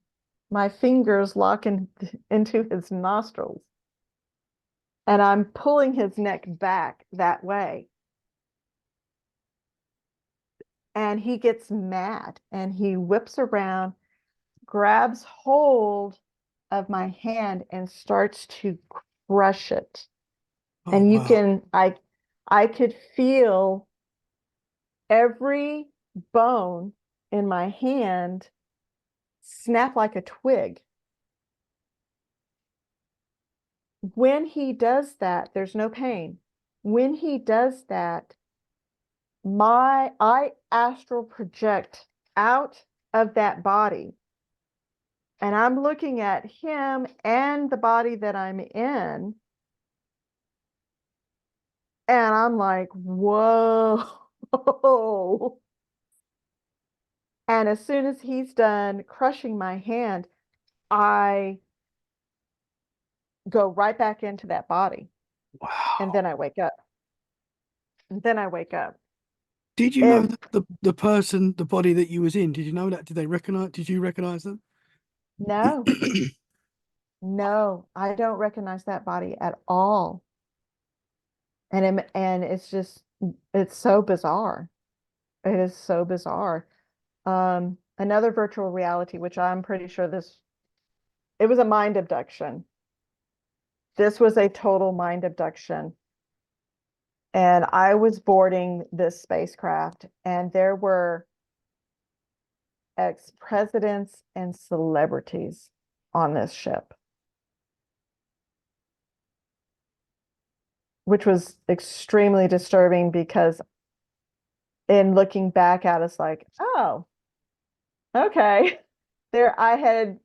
My fingers lock into his nostrils, and I'm pulling his neck back that way. And he gets mad and he whips around, grabs hold of my hand and starts to crush it. Oh, And wow. I could feel every bone in my hand snap like a twig. When he does that, there's no pain. When he does that, I astral project out of that body, and I'm looking at him and the body that I'm in, and I'm like, whoa. And as soon as he's done crushing my hand, I go right back into that body. And Wow. then I wake up. And then I wake up. Did you know It, that the person, the body that you was in, did you know that? Did you recognize them? no, no, I don't recognize that body at all. And it's just, it's so bizarre. It is so bizarre. Another virtual reality, which I'm pretty sure it was a mind abduction. This was a total mind abduction. And I was boarding this spacecraft, and there were ex-presidents and celebrities on this ship, which was extremely disturbing because in looking back at us like, oh, okay. There I had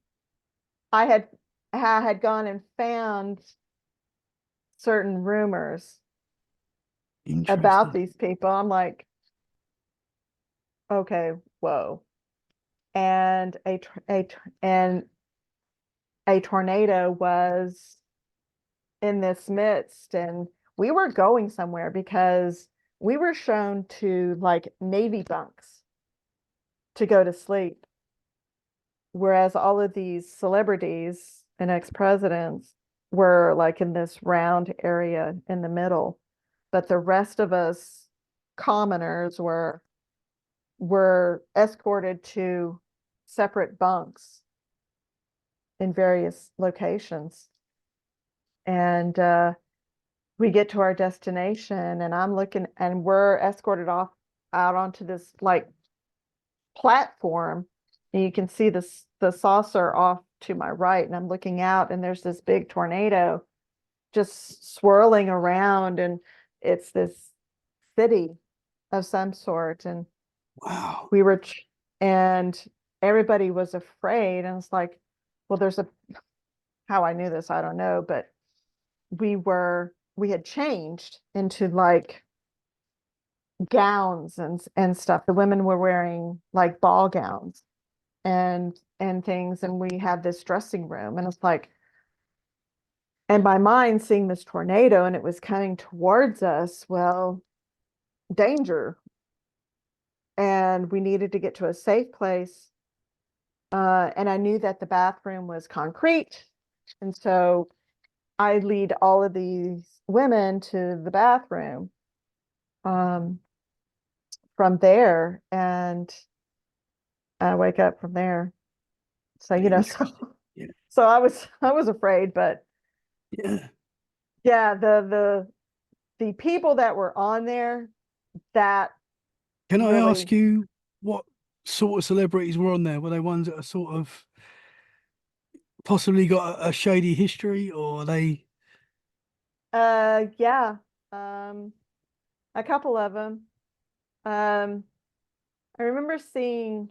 I had gone and found certain rumors about Interesting. these people. I'm like, okay, whoa. And and a tornado was in this midst, and we were going somewhere because we were shown to like Navy bunks to go to sleep, whereas all of these celebrities and ex-presidents were like in this round area in the middle, but the rest of us commoners were escorted to separate bunks in various locations. And we get to our destination, and I'm looking, and we're escorted off out onto this like platform, and you can see the saucer off to my right, and I'm looking out, and there's this big tornado just swirling around, and it's this city of some sort, and Wow. we were and everybody was afraid, and it's like, well, there's a how I knew this, I don't know, but we had changed into like gowns and stuff. The women were wearing like ball gowns and things, and we had this dressing room, and it's like, and my mind seeing this tornado and it was coming towards us, well, danger, and we needed to get to a safe place. And I knew that the bathroom was concrete, and so I lead all of these women to the bathroom um, from there, and I wake up from there. So, Interesting. Yeah. so I was afraid, but Yeah. yeah, the people that were on there, that Can I really, ask you what sort of celebrities were on there? Were they ones that are sort of possibly got a shady history, or are they? yeah, um, a couple of them. Um, I remember seeing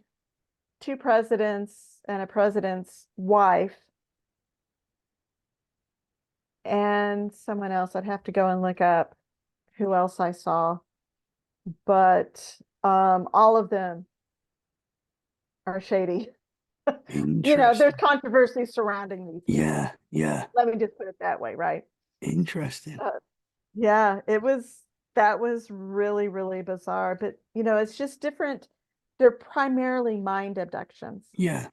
two presidents and a president's wife and someone else. I'd have to go and look up who else I saw, but all of them are shady. There's Interesting. controversy surrounding these people. Yeah. Yeah. Let me just put it that way, right? Interesting. Uh, yeah, that was really, really bizarre. But it's just different. They're primarily mind abductions, Yeah.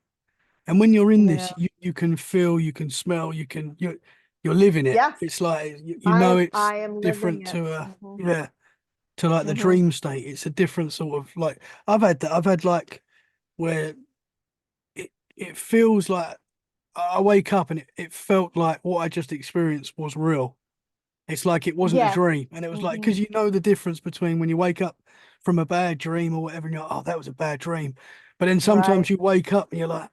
And when you're in you this, know. you can feel, you can smell, you're living it. Yeah, It's like you know it's I am living different it. to Hmm. yeah, to like the Hmm. dream state. It's a different sort of like I've had that. I've had like where it feels like I wake up and it felt like what I just experienced was real. It's like it wasn't a Yes. dream. And it was like, Hmm. because you know the difference between when you wake up from a bad dream or whatever, and you're like, oh, that was a bad dream. But then sometimes Right. you wake up and you're like,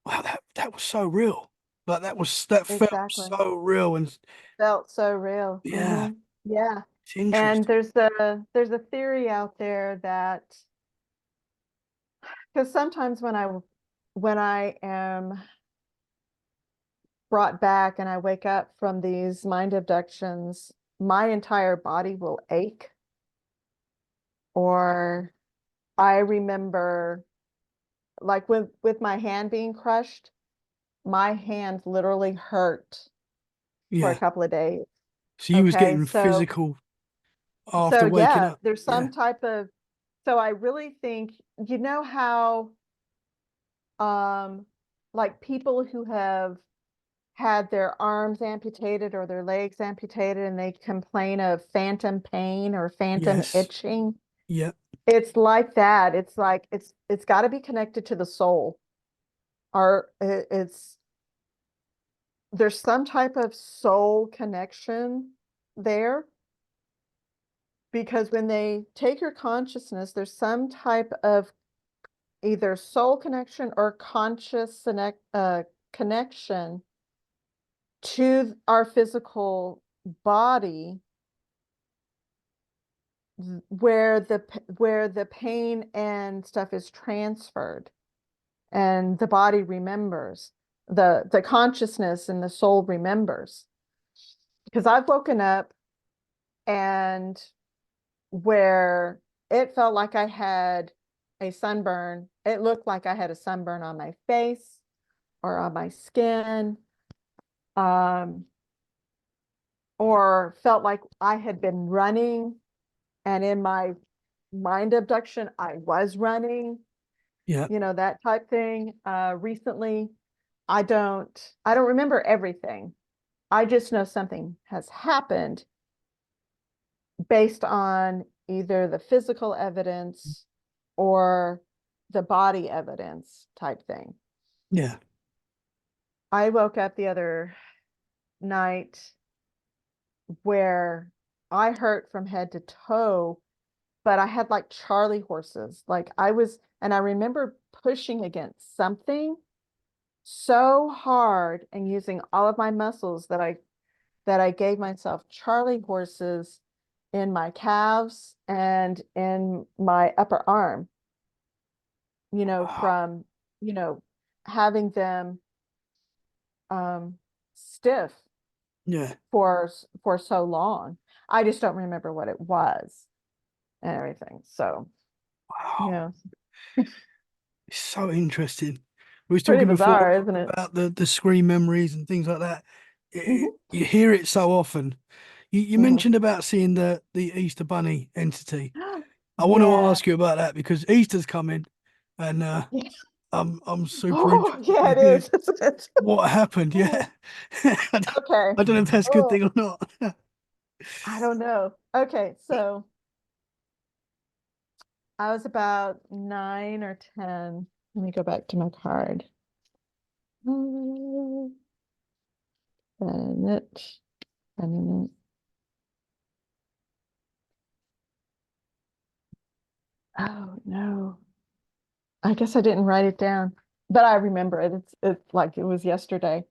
wow, that was so real. Like that felt Exactly. so real. And Felt so real. yeah, Hmm. Yeah. it's And interesting. there's a theory out there that, because sometimes when I am brought back and I wake up from these mind abductions, my entire body will ache, or I remember like with my hand being crushed, my hand literally hurt for a Yeah. couple of days. So you was Okay, getting so physical after waking yeah, up. there's some Yeah. type of, so I really think, how um like people who have had their arms amputated or their legs amputated and they complain of phantom pain or phantom Yes. itching. Yep. It's like that. It's like it's got to be connected to the soul. Or it's there's some type of soul connection there, because when they take your consciousness, there's some type of either soul connection or conscious connection to our physical body, where the pain and stuff is transferred and the body remembers, the consciousness and the soul remembers. Because I've woken up and where it felt like I had a sunburn, it looked like I had a sunburn on my face or on my skin, or felt like I had been running, and in my mind abduction, I was running, Yeah. that type thing. Recently, I don't remember everything. I just know something has happened based on either the physical evidence or the body evidence type thing. Yeah. I woke up the other night where I hurt from head to toe, but I had like Charlie horses. And I remember pushing against something so hard and using all of my muscles that I gave myself Charlie horses in my calves and in my upper arm, Wow. from, having them stiff Yeah. for so long. I just don't remember what it was and everything. So, Wow. yeah, It's so interesting. We was pretty talking before bizarre, isn't it? about the screen memories and things like that. Hmm. You hear it so often. You Hmm. mentioned about seeing the Easter Bunny entity. I want to Yeah. ask you about that because Easter's coming, and Yeah. I'm super Oh, interested yeah, to it hear is, isn't it? what happened. Yeah, Okay. I don't know if that's a good Oh, thing or not. I don't know. Okay, so I was about 9 or 10. Let me go back to my card. Bennett, Bennett. Oh no. I guess I didn't write it down, but I remember it. It's like it was yesterday.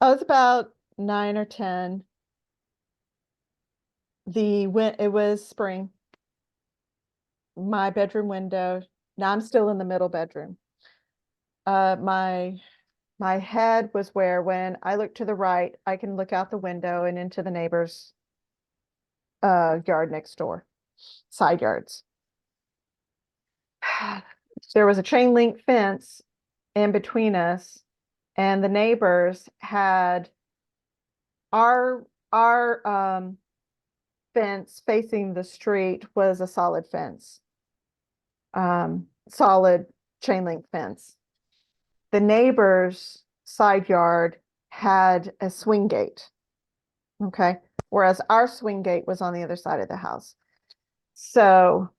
I was about 9 or 10. It was spring. My bedroom window. Now I'm still in the middle bedroom. My head was where when I look to the right, I can look out the window and into the neighbor's yard next door, side yards. There was a chain link fence in between us, and the neighbors had our fence facing the street was a solid fence, solid chain link fence. The neighbor's side yard had a swing gate. Okay. Whereas our swing gate was on the other side of the house. So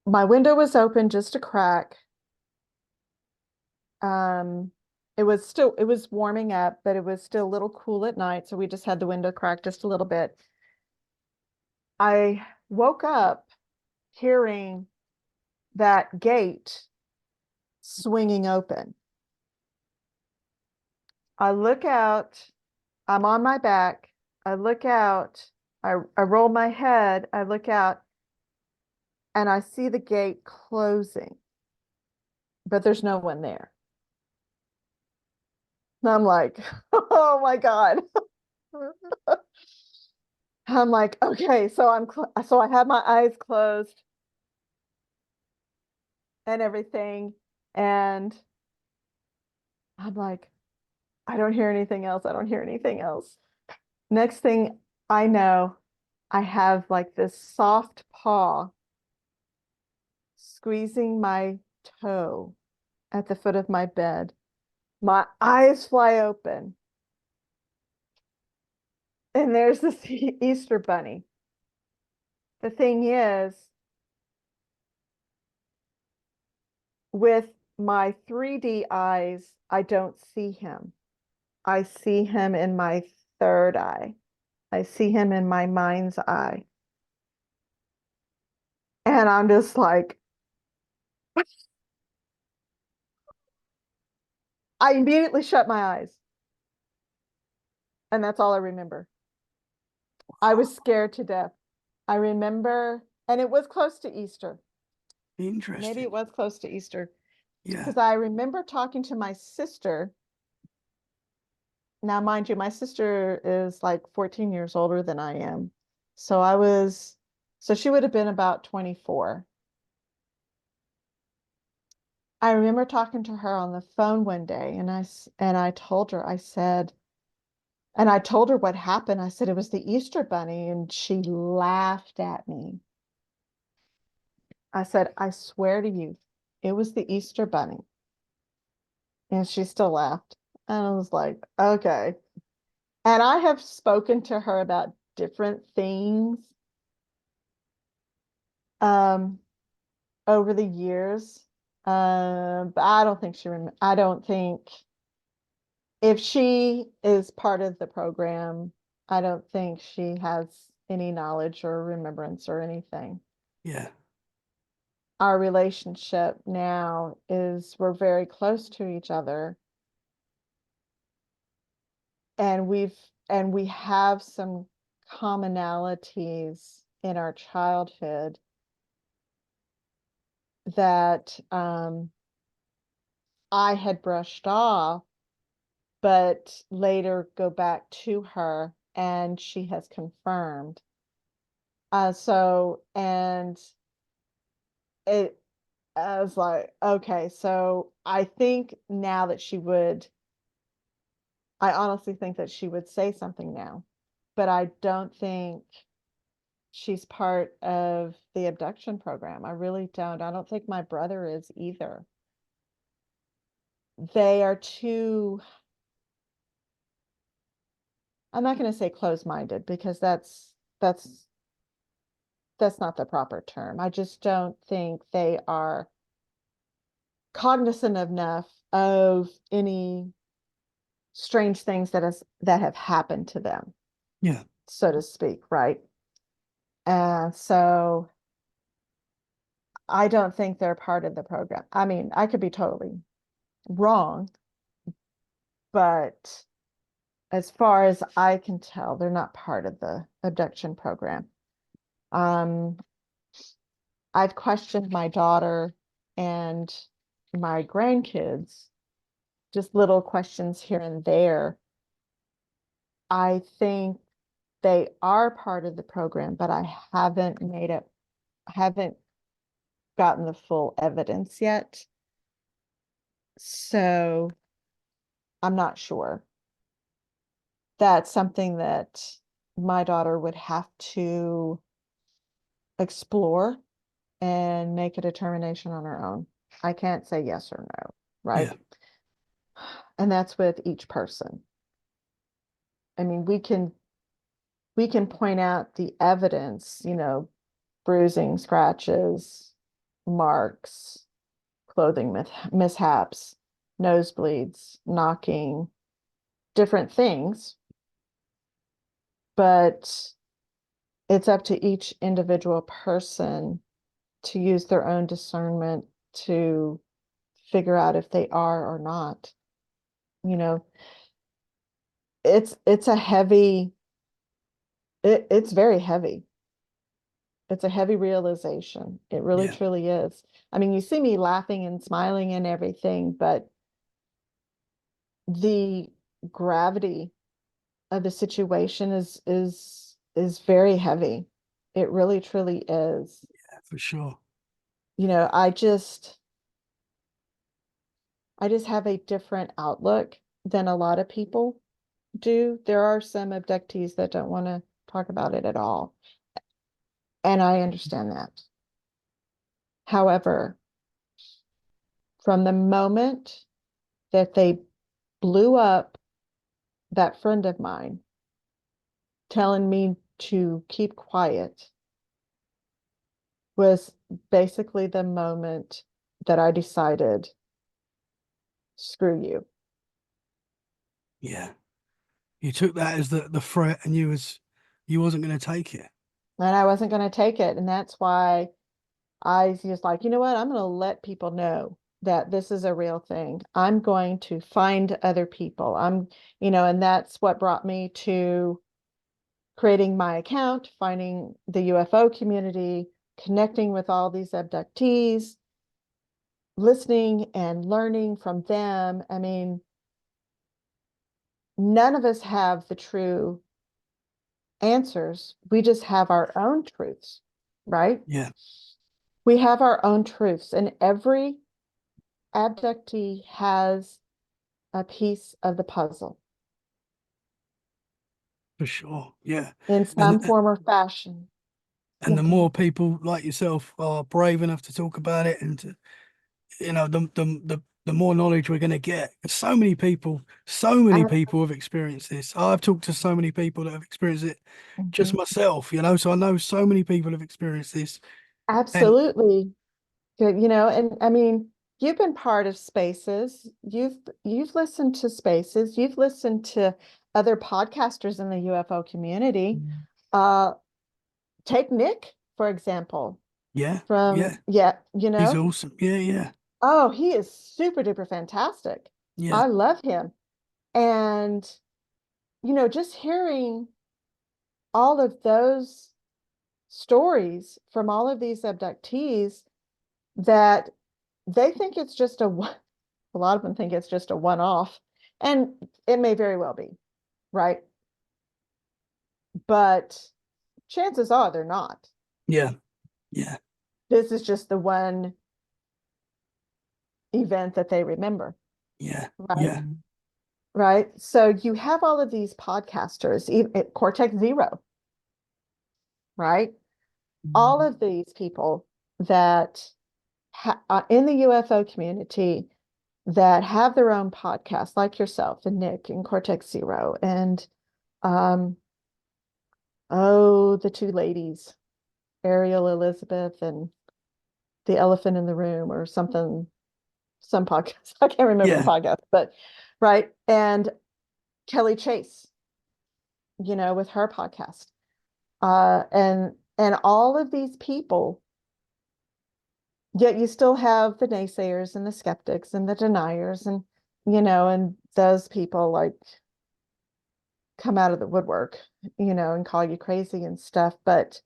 my window was open just a crack. Um, it was warming up, but it was still a little cool at night. So we just had the window cracked just a little bit. I woke up hearing that gate swinging open. I look out, I'm on my back. I look out, I roll my head, I look out, and I see the gate closing, but there's no one there. And I'm like, oh my God. I'm like, okay, so I have my eyes closed and everything. And I'm like, I don't hear anything else. I don't hear anything else. Next thing I know, I have like this soft paw squeezing my toe at the foot of my bed. My eyes fly open, and there's this Easter bunny. The thing is, with my 3D eyes, I don't see him. I see him in my third eye. I see him in my mind's eye. And I'm just like, I immediately shut my eyes. And that's all I remember. I was scared to death. I remember, and it was close to Easter. Maybe Interesting. it was close to Easter. Yeah. Because I remember talking to my sister. Now, mind you, my sister is like 14 years older than I am. So she would have been about 24. I remember talking to her on the phone one day, and I told her, and I told her what happened. I said it was the Easter Bunny, and she laughed at me. I said, I swear to you, it was the Easter Bunny. And she still laughed. And I was like, okay. And I have spoken to her about different things um, over the years. But I don't think I don't think if she is part of the program, I don't think she has any knowledge or remembrance or anything. Yeah. Our relationship now is we're very close to each other, and we have some commonalities in our childhood that I had brushed off, but later go back to her and she has confirmed. And it I was like, okay, so I think now that I honestly think that she would say something now, but I don't think she's part of the abduction program. I really don't. I don't think my brother is either. They are too, I'm not going to say close-minded because that's not the proper term. I just don't think they are cognizant enough of any strange things that have happened to them, Yeah. so to speak, right? And so I don't think they're part of the program. I mean, I could be totally wrong, but as far as I can tell, they're not part of the abduction program. Um, I've questioned my daughter and my grandkids, just little questions here and there. I think they are part of the program, but I haven't gotten the full evidence yet. So I'm not sure. That's something that my daughter would have to explore and make a determination on her own. I can't say yes or no, right? Yeah. And that's with each person. I mean, we can point out the evidence, bruising, scratches, marks, clothing mishaps, nosebleeds, knocking, different things, but it's up to each individual person to use their own discernment to figure out if they are or not. You know, it's a heavy, it's very heavy. It's a heavy realization. It really Yeah. truly is. I mean, you see me laughing and smiling and everything, but the gravity of the situation is very heavy. It really truly is. Yeah, for sure. You know, I just have a different outlook than a lot of people do. There are some abductees that don't want to talk about it at all, and I understand that. However, from the moment that they blew up that friend of mine, telling me to keep quiet, was basically the moment that I decided, screw you. Yeah. You took that as the threat and you wasn't going to take it. And I wasn't going to take it. And that's why I just like, you know what? I'm going to let people know that this is a real thing. I'm going to find other people. And that's what brought me to creating my account, finding the UFO community, connecting with all these abductees, listening and learning from them. I mean, none of us have the true answers. We just have our own truths, right? Yeah, We have our own truths, and every abductee has a piece of the puzzle for sure. Yeah. in And some form or fashion. and Yeah, the go more ahead. people like yourself are brave enough to talk about it and to, the more knowledge we're going to get. So many Ab- people have experienced this. I've talked to so many people that have experienced it just Mhm. myself, so I know so many people have experienced this. And Absolutely. Good, and I mean, you've been part of spaces. You've listened to spaces. You've listened to other podcasters in the UFO community. Uh, take Nick, for example, yeah, from yeah, yeah, he's awesome. Yeah, yeah, oh, he is super duper fantastic. yeah, I love him. And, just hearing all of those stories from all of these abductees that they think it's just a lot of them think it's just a one-off, and it may very well be, right? But chances are they're not. yeah, yeah, This is just the one event that they remember, yeah, right? yeah, Right. So you have all of these podcasters, Cortex Zero, right? All of these people that in the UFO community that have their own podcast, like yourself and Nick and Cortex Zero, and um, oh, the two ladies, Ariel Elizabeth and the Elephant in the Room, or something, some podcast. I can't remember the yeah, podcast, but right. And Kelly Chase, with her podcast. And all of these people, yet you still have the naysayers and the skeptics and the deniers, and those people like come out of the woodwork, and call you crazy and stuff. But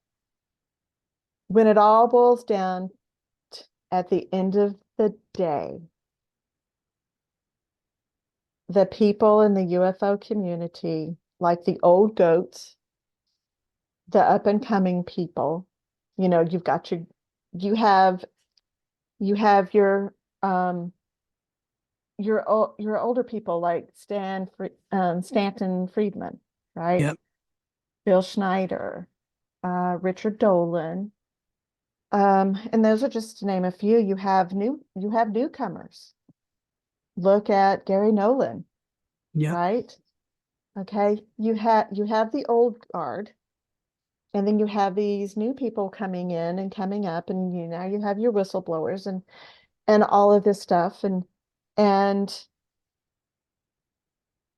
when it all boils down at the end of the day, the people in the UFO community, like the old goats, the up and coming people, you've got you have you have your older people like Stanton Friedman, right? yeah, Bill Schneider, Richard Dolan, and those are just to name a few. You have newcomers. Look at Gary Nolan, yeah, right? Okay, you have the old guard, and then you have these new people coming in and coming up, and now you have your whistleblowers and all of this stuff, and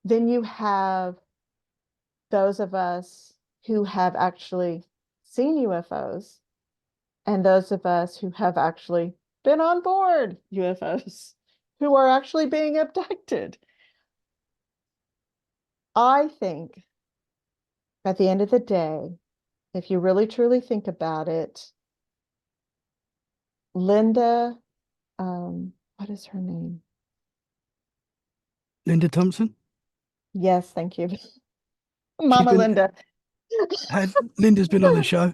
then you have those of us who have actually seen UFOs and those of us who have actually been on board UFOs, who are actually being abducted. I think at the end of the day, if you really truly think about it, Linda, what is her name? Linda Thompson. Yes, thank you. She's Mama been Linda. had Linda's been on the show.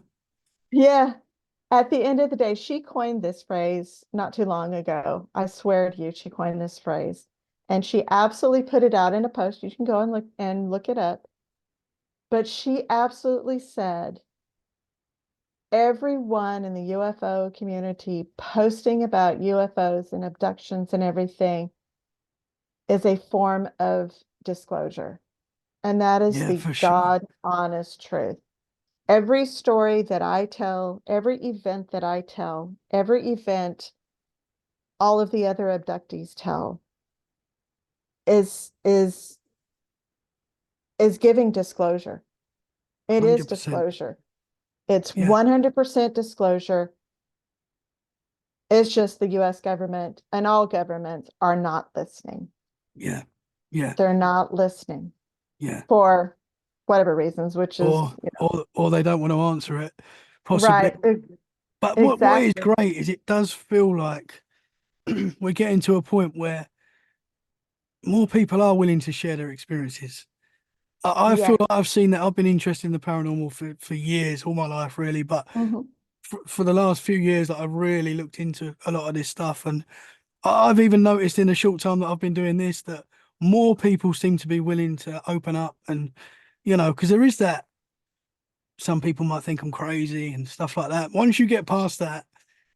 Yeah. At the end of the day, she coined this phrase not too long ago. I swear to you, she coined this phrase. And she absolutely put it out in a post. You can go and look it up. But she absolutely said everyone in the UFO community posting about UFOs and abductions and everything is a form of disclosure. And that is Yeah, the for sure. God honest truth. Every story that I tell, every event that I tell, every event all of the other abductees tell is is is giving disclosure. It is 100%. disclosure. It's Yeah, 100% disclosure. It's just the US government and all governments are not listening. Yeah. Yeah. They're not listening Yeah. for whatever reasons, which is, Or they don't want to answer it, possibly. right. But what is Exactly. great is it does feel like we're getting to a point where more people are willing to share their experiences. I feel Yeah. like I've seen that. I've been interested in the paranormal for years, all my life, really. But Hmm. for the last few years, that I've really looked into a lot of this stuff. And I've even noticed in the short time that I've been doing this that more people seem to be willing to open up. And, because there is that, some people might think I'm crazy and stuff like that. Once you get past that,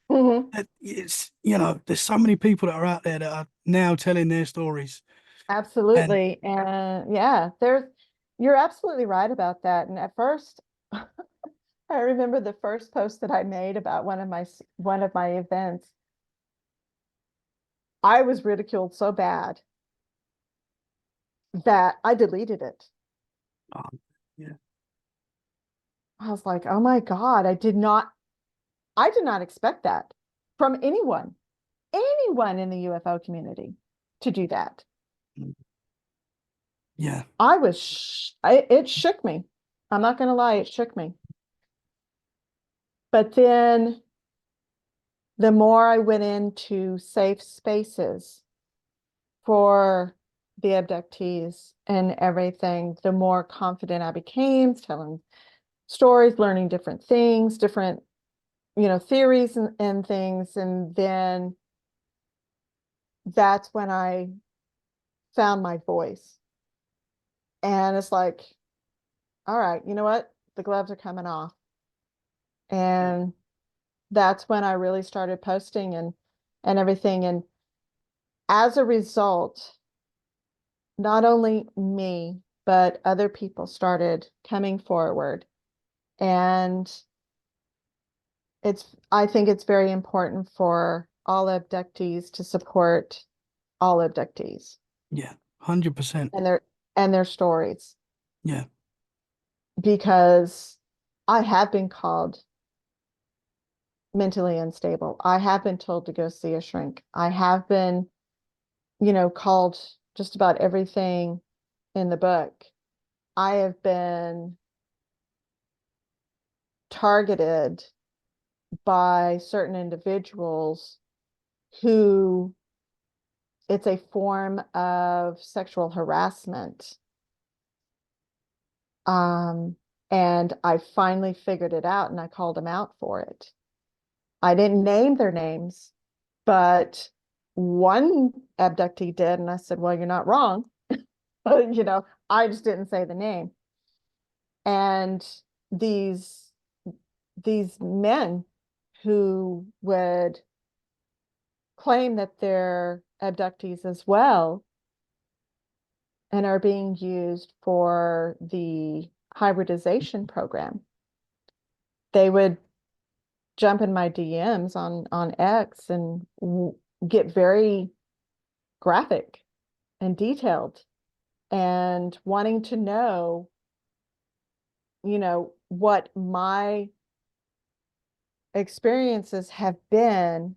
Hmm. there's so many people that are out there that are now telling their stories. And Absolutely. And yeah, you're absolutely right about that. And at first, I remember the first post that I made about one of my events. I was ridiculed so bad that I deleted it. um, yeah, I was like, "Oh my God, I did not expect that from anyone in the UFO community to do that." yeah, It shook me. I'm not going to lie, it shook me. But then the more I went into safe spaces for the abductees and everything, the more confident I became, telling stories, learning different things, different, theories and things. And then that's when I found my voice. And it's like, all right, you know what? The gloves are coming off. And that's when I really started posting and everything. And as a result, not only me, but other people started coming forward. And I think it's very important for all abductees to support all abductees yeah, 100%. and their stories, Yeah, because I have been called mentally unstable. I have been told to go see a shrink. I have been, called just about everything in the book. I have been targeted by certain individuals who it's a form of sexual harassment. Um, and I finally figured it out and I called them out for it. I didn't name their names, but one abductee did. And I said, well, you're not wrong. I just didn't say the name. And these these men who would claim that they're abductees as well and are being used for the hybridization program, they would jump in my DMs on X and get very graphic and detailed and wanting to know, what my experiences have been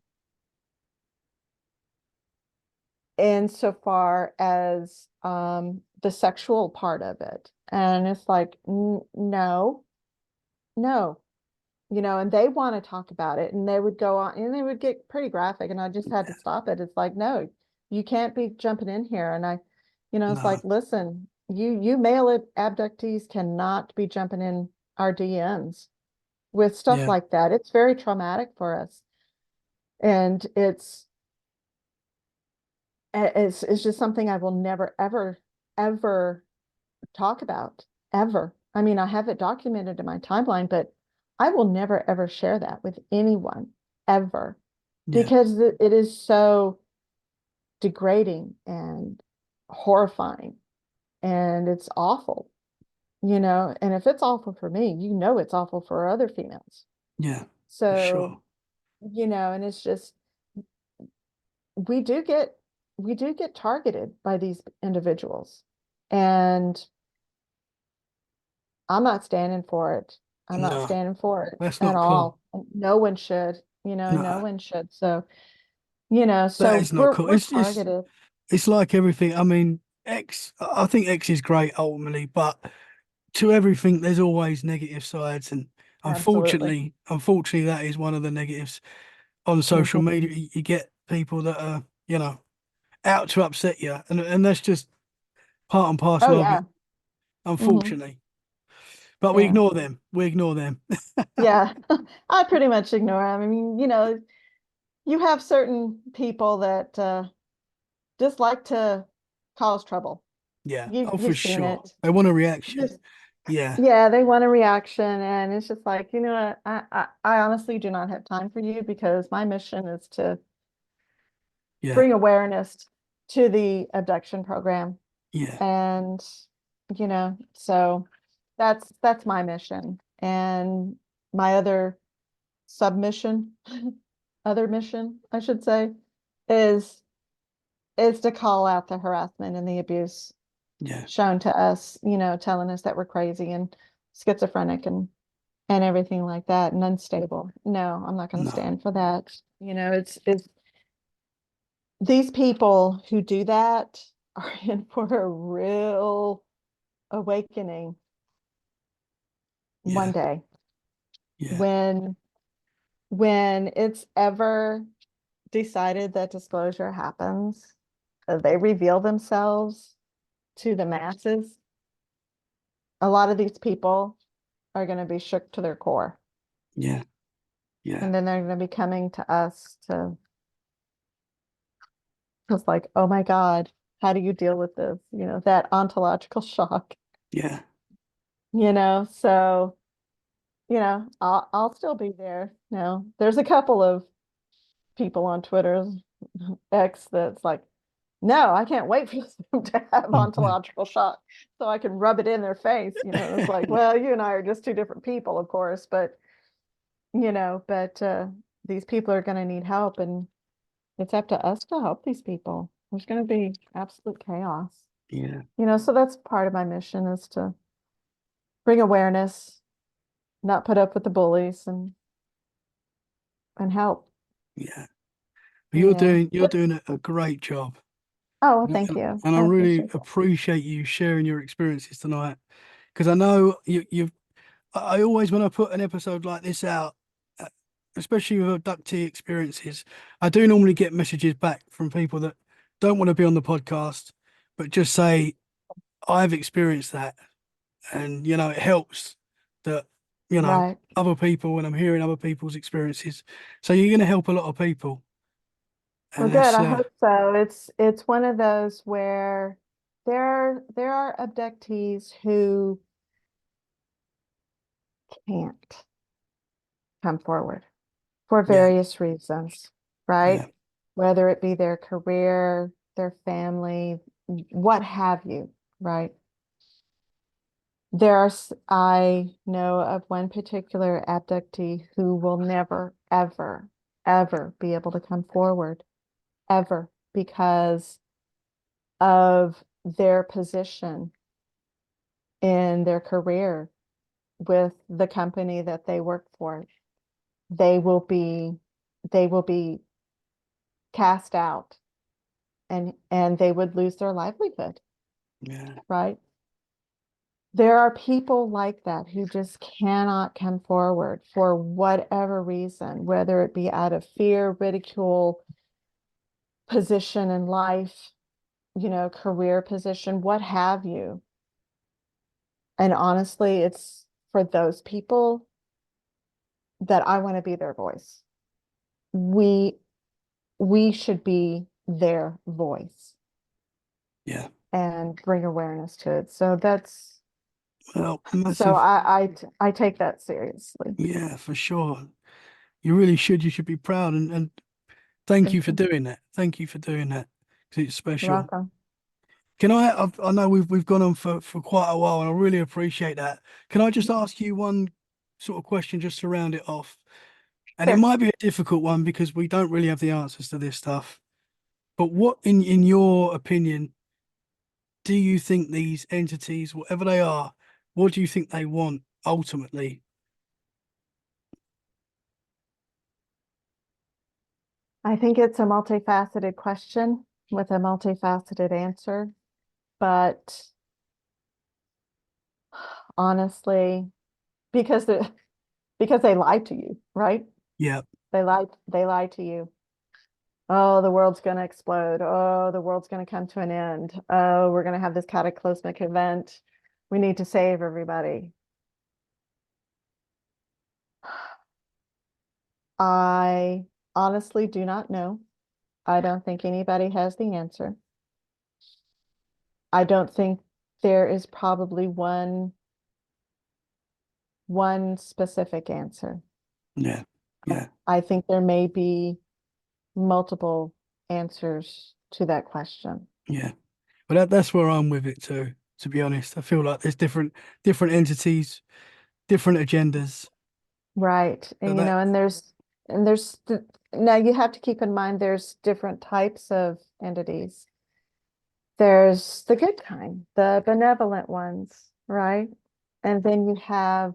insofar as the sexual part of it. And it's like, no, no, and they want to talk about it and they would go on and they would get pretty graphic. And I just had to stop it. It's like, no, you can't be jumping in here. And it's no, like, listen, you male abductees cannot be jumping in our DMs with stuff yeah, like that. It's very traumatic for us. And it's just something I will never, ever, ever talk about, ever. I mean, I have it documented in my timeline, but I will never, ever share that with anyone, ever, yeah, because it is so degrading and horrifying and it's awful, and if it's awful for me, it's awful for other females. yeah, for So, sure. and it's just, we do get we do get targeted by these individuals. And I'm not standing for it. I'm not No, standing for it that's at not cool. all. And no one should. and no No, one should. So, that so is not we're cool. we're targeted. It's like everything. I mean, X. I think X is great ultimately, but to everything, there's always negative sides, and Absolutely. unfortunately, that is one of the negatives on social Mhm. media. You get people that are, out to upset you, and that's just part and Oh parcel of it, yeah. Hmm. unfortunately. But we Yeah. ignore them. We ignore them. Yeah. I pretty much ignore them. I mean, you have certain people that just like to cause trouble. Yeah. You Oh, for you've seen sure. it. They want a reaction. Just Yeah. yeah, they want a reaction, and it's just like, what, I honestly do not have time for you because my mission is to Yeah. bring awareness to the abduction program. Yeah. And so that's my mission. And my other submission, other mission, I should say, is is to call out the harassment and the abuse Yeah. shown to us, telling us that we're crazy and schizophrenic and everything like that and unstable. No, I'm not going to No. stand for that. It's these people who do that are in for a real awakening one Yeah. day Yeah. when it's ever decided that disclosure happens, they reveal themselves to the masses. A lot of these people are going to be shook to their core, Yeah. Yeah. and then they're going to be coming to us to just like, oh my God, how do you deal with this? That ontological shock. Yeah. So I'll still be there. There's a couple of people on Twitter X that's like, no, I can't wait for them to have ontological shock so I can rub it in their face. It's like, well, you and I are just two different people, of course, but these people are going to need help, and it's up to us to help these people. There's going to be absolute chaos. Yeah. So that's part of my mission is to bring awareness, not put up with the bullies, and help. Yeah. Yeah. You're doing a great job. Oh, well, And, thank you. and I I really appreciate that. appreciate you sharing your experiences tonight because I know you've. I always, when I put an episode like this out, uh, especially with abductee experiences, I do normally get messages back from people that don't want to be on the podcast, but just say, I've experienced that. And, it helps that, Right. other people, when I'm hearing other people's experiences. So you're going to help a lot of people. Well, And good. that's, I hope so. It's one of those where there are abductees who can't come forward for yeah, various reasons, right? yeah, Whether it be their career, their family, what have you, right? I know of one particular abductee who will never, ever, ever be able to come forward, ever, because of their position in their career with the company that they work for. They will be they will be cast out, and they would lose their livelihood, yeah, right? There are people like that who just cannot come forward for whatever reason, whether it be out of fear, ridicule, position in life, career position, what have you. And honestly, it's for those people that I want to be their voice. We we should be their voice yeah. and bring awareness to it. So that's Well, so massive. I take that seriously. Yeah, for sure. You really should. You should be proud. And thank you Thank for you. doing that. Thank you for doing that because it's You're special. welcome. I know we've gone on for quite a while, and I really appreciate that. Can I just ask you one sort of question just to round it off? And it Sure. might be a difficult one because we don't really have the answers to this stuff. But what, in your opinion, do you think these entities, whatever they are, what do you think they want ultimately? I think it's a multifaceted question with a multifaceted answer, but honestly, because the because they lied to you, right? Yeah, They lied to you. Oh, the world's going to explode. Oh, the world's going to come to an end. Oh, we're going to have this cataclysmic event. We need to save everybody. I honestly do not know. I don't think anybody has the answer. I don't think there is probably one specific answer. yeah, yeah, I think there may be multiple answers to that question. yeah. But that's where I'm with it too, to be honest. I feel like there's different entities, different agendas. Right. So And that now you have to keep in mind there's different types of entities. There's the good kind, the benevolent ones, right? And then you have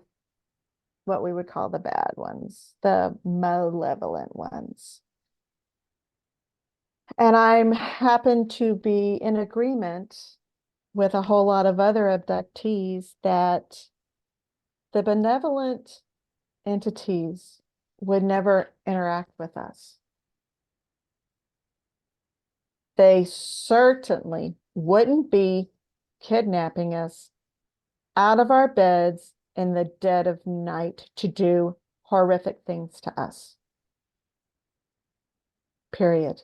what we would call the bad ones, the malevolent ones. And I'm happen to be in agreement with a whole lot of other abductees that the benevolent entities would never interact with us. They certainly wouldn't be kidnapping us out of our beds in the dead of night to do horrific things to us. Period.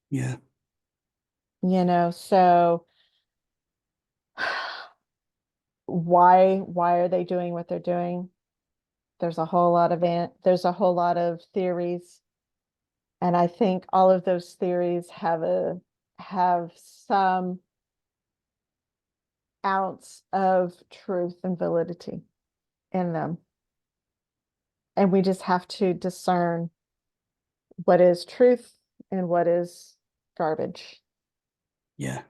yeah, So why are they doing what they're doing? There's a whole lot of theories, and I think all of those theories have some ounce of truth and validity in them. And we just have to discern what is truth and what is garbage, yeah,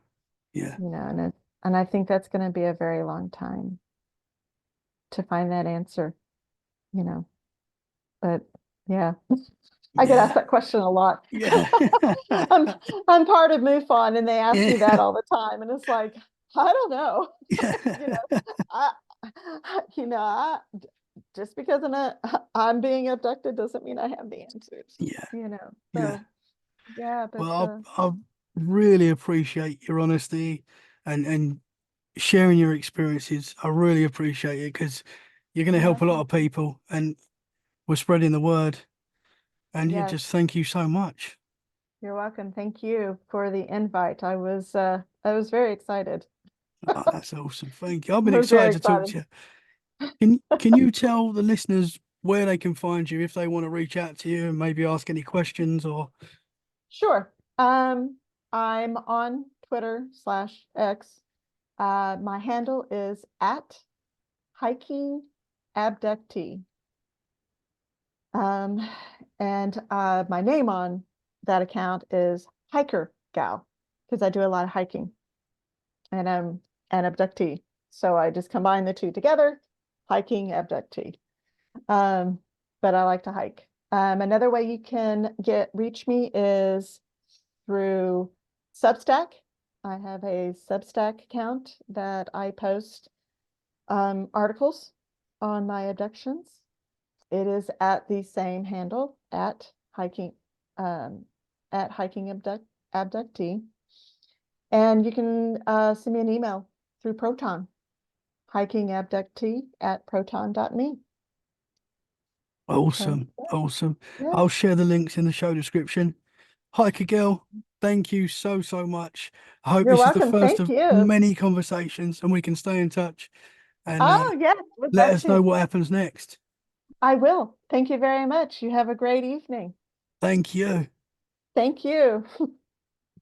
yeah, and I think that's going to be a very long time to find that answer, you know. But yeah, I get asked yeah, that question a lot. yeah, I'm I'm part of MUFON and they ask me that yeah, all the time. And it's like, I don't know. You yeah, know, I I just because I'm being abducted doesn't mean I have the answers, yeah, you know. yeah. So yeah, but Well, I really appreciate your honesty and sharing your experiences. I really appreciate it because you're going to you're help a lot welcome. of people and we're spreading the word. And yeah, Yes, just thank you so much. you're welcome. Thank you for the invite. I was very excited. Oh, that's awesome. Thank you. I've I been was very excited to talk excited. to you. Can you tell the listeners where they can find you if they want to reach out to you and maybe ask any questions or Sure. I'm on Twitter/X. My handle is at hikingabductee. Um, and my name on that account is Hiker Gal because I do a lot of hiking and I'm an abductee. So I just combine the two together, hiking abductee. Um, but I like to hike. Another way you can reach me is through Substack. I have a Substack account that I post articles on my abductions. It is at the same handle hiking um, at abductee. And you can send me an email through Proton, hikingabductee@proton.me. So awesome, awesome. yeah, I'll share the links in the show description. Hiker girl, thank you so, so much. I hope you're this is the welcome. first Thank of you. many conversations and we can stay in touch and Oh, yes, would let love us know to. what happens next. I will. Thank you very much. You have a great evening. Thank you. Thank you.